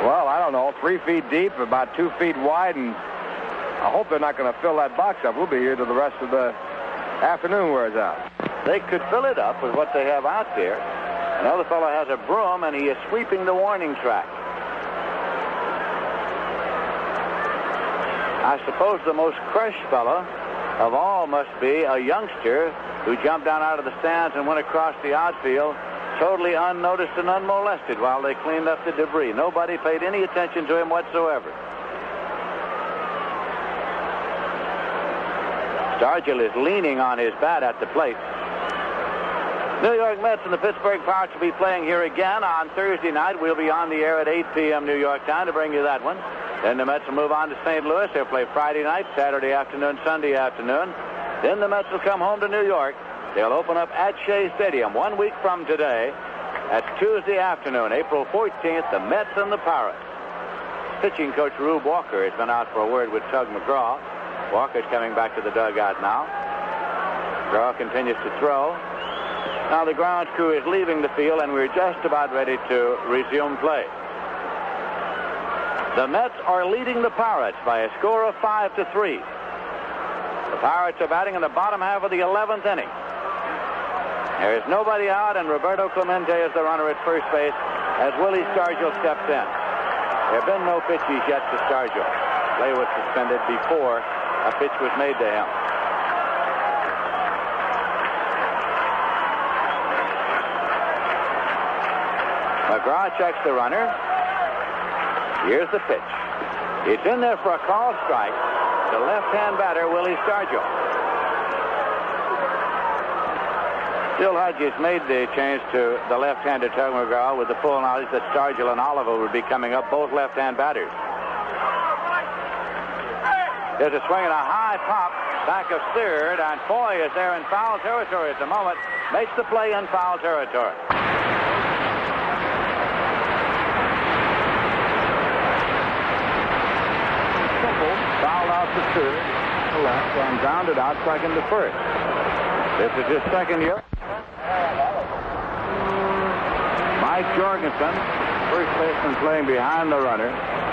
well, I don't know, 3 feet deep, about 2 feet wide, and I hope they're not going to fill that box up. We'll be here till the rest of the afternoon wears out.
They could fill it up with what they have out there. Another fellow has a broom, and he is sweeping the warning track. I suppose the most crushed fellow of all must be a youngster who jumped down out of the stands and went across the outfield totally unnoticed and unmolested while they cleaned up the debris. Nobody paid any attention to him whatsoever. Stargell is leaning on his bat at the plate. New York Mets and the Pittsburgh Pirates will be playing here again on Thursday night. We'll be on the air at 8 p.m. New York time to bring you that one. Then the Mets will move on to St. Louis. They'll play Friday night, Saturday afternoon, Sunday afternoon. Then the Mets will come home to New York. They'll open up at Shea Stadium 1 week from today. That's Tuesday afternoon, April 14th, the Mets and the Pirates. Pitching coach Rube Walker has been out for a word with Tug McGraw. Walker's coming back to the dugout now. McGraw continues to throw. Now the grounds crew is leaving the field, and we're just about ready to resume play. The Mets are leading the Pirates by a score of 5-3. The Pirates are batting in the bottom half of the 11th inning. There is nobody out, and Roberto Clemente is the runner at first base as Willie Stargell steps in. There have been no pitches yet to Stargell. Play was suspended before a pitch was made to him. McGraw checks the runner. Here's the pitch. It's in there for a called strike. The left-hand batter, Willie Stargell. Bill Hodges made the change to the left-hander Tug McGraw with the full knowledge that Stargell and Oliver would be coming up, both left-hand batters. There's a swing and a high pop back of third, and Foy is there in foul territory at the moment. Makes the play in foul territory. Fouled out to third, to left, and grounded out second to first. This is his second year. Mike Jorgensen, first baseman, playing behind the runner.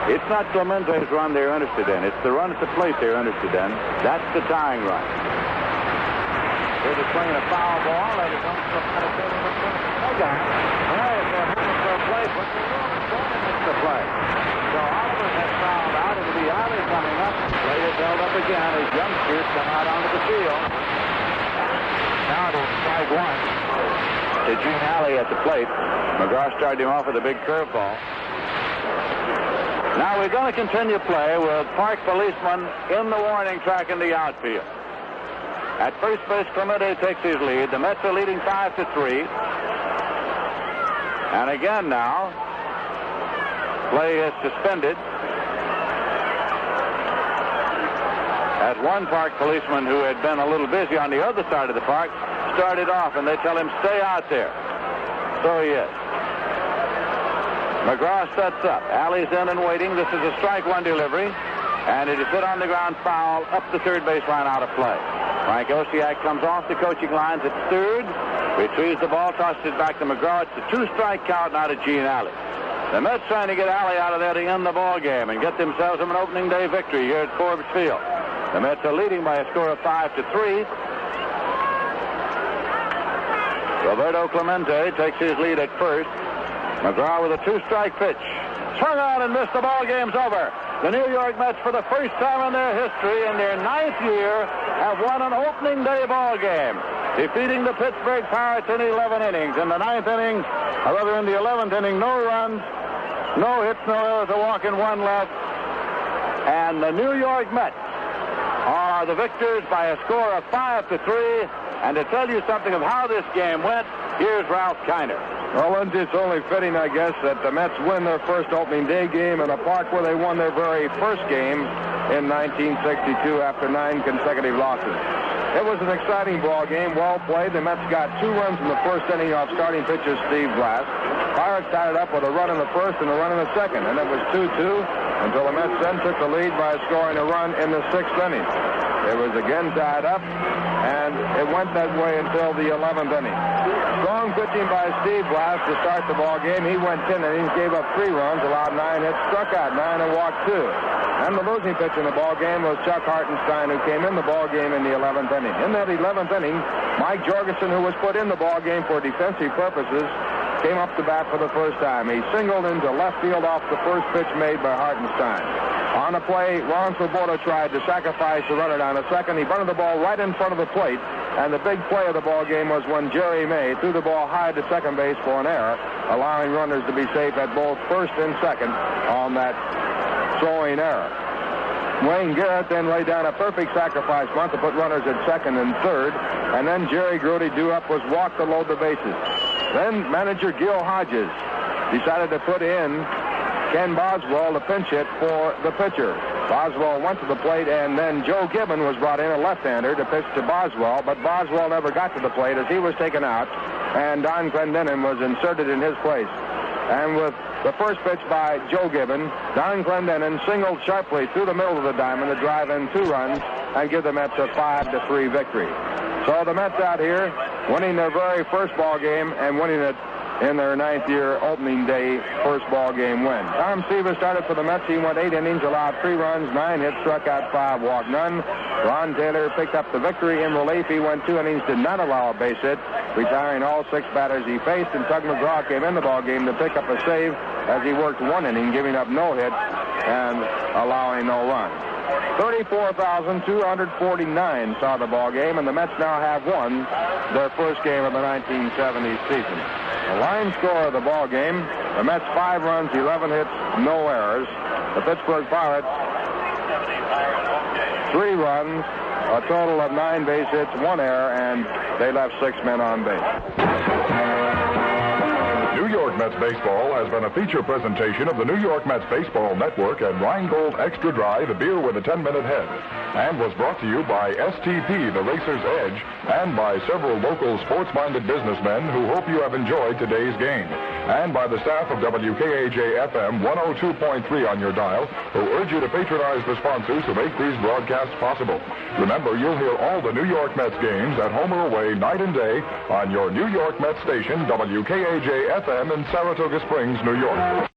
It's not Clemente's run they're interested in. It's the run at the plate they're interested in. That's the tying run. Here's a swing and a foul ball. Let it come from the dugout. Well, if they're hoping for a play, but they're going to miss the play. So Oliver has fouled out. It'll be Alley coming up. Play is held up again as youngsters come out onto the field. Now to strike one to Gene Alley at the plate. McGraw started him off with a big curveball. Now we're going to continue play with park policeman in the warning track in the outfield. At first base, Clemente takes his lead. The Mets are leading 5-3. And again now, play is suspended. As one park policeman who had been a little busy on the other side of the park started off, and they tell him stay out there. So he is. McGraw sets up. Alley's in and waiting. This is a strike one delivery, and it is hit on the ground foul up the third base line out of play. Frank Osiak comes off the coaching lines at third, retrieves the ball, tosses it back to McGraw. It's a two-strike count now to Gene Alley. The Mets trying to get Alley out of there to end the ball game and get themselves an opening day victory here at Forbes Field. The Mets are leading by a score of 5-3. Roberto Clemente takes his lead at first. McGraw with a two-strike pitch. Swung on and missed. The ball game's over. The New York Mets, for the first time in their history, in their 9th year, have won an opening day ball game, defeating the Pittsburgh Pirates in 11 innings. In the 9th inning, or rather in the 11th inning, no runs, no hits, no errors, a walk and one left. And the New York Mets are the victors by a score of 5-3. And to tell you something of how this game went, here's Ralph Kiner.
Well, Lindsay, it's only fitting, I guess, that the Mets win their first opening day game in a park where they won their very first game in 1962 after 9 consecutive losses. It was an exciting ball game, well played. The Mets got 2 runs in the first inning off starting pitcher Steve Blass. Pirates tied it up with a run in the first and a run in the second, and it was 2-2 until the Mets then took the lead by scoring a run in the 6th inning. It was again tied up, and it went that way until the 11th inning. Strong pitching by Steve Blass to start the ball game. He went 10 innings, gave up 3 runs, allowed 9 hits, struck out 9, and walked 2. And the losing pitch in the ball game was Chuck Hartenstein, who came in the ball game in the 11th inning. In that 11th inning, Mike Jorgensen, who was put in the ball game for defensive purposes, came up to bat for the first time. He singled into left field off the first pitch made by Hartenstein. On a play, Ron Swoboda tried to sacrifice the runner down a second. He bunted the ball right in front of the plate, and the big play of the ball game was when Jerry May threw the ball high to second base for an error, allowing runners to be safe at both first and second on that throwing error. Wayne Garrett then laid down a perfect sacrifice bunt to put runners at second and third, and then Jerry Grote due up was walked to load the bases. Then manager Gil Hodges decided to put in Ken Boswell to pinch hit for the pitcher. Boswell went to the plate, and then Joe Gibbon was brought in, a left-hander, to pitch to Boswell, but Boswell never got to the plate as he was taken out, and Don Clendenin was inserted in his place. And with the first pitch by Joe Gibbon, Don Clendenin singled sharply through the middle of the diamond to drive in 2 runs and give the Mets a 5-3 victory. So the Mets out here winning their very first ball game and winning it in their 9th year opening day first ball game win. Tom Seaver started for the Mets. He went 8 innings, allowed 3 runs, 9 hits, struck out 5, walked none. Ron Taylor picked up the victory in relief. He went 2 innings, did not allow a base hit, retiring all 6 batters he faced, and Tug McGraw came in the ball game to pick up a save as he worked 1 inning, giving up no hit and allowing no runs. 34,249 saw the ball game, and the Mets now have won their first game of the 1970 season. The line score of the ball game, the Mets 5 runs, 11 hits, no errors. The Pittsburgh Pirates 3 runs, a total of 9 base hits, 1 error, and they left 6 men on base.
New York Mets baseball has been a feature presentation of the New York Mets Baseball Network and Rheingold Extra Dry, the beer with a 10-minute head, and was brought to you by STP, the Racer's Edge, and by several local sports-minded businessmen who hope you have enjoyed today's game, and by the staff of WKAJ-FM 102.3 on your dial, who urge you to patronize the sponsors who make these broadcasts possible. Remember, you'll hear all the New York Mets games at home or away night and day on your New York Mets station, WKAJ-FM in Saratoga Springs, New York.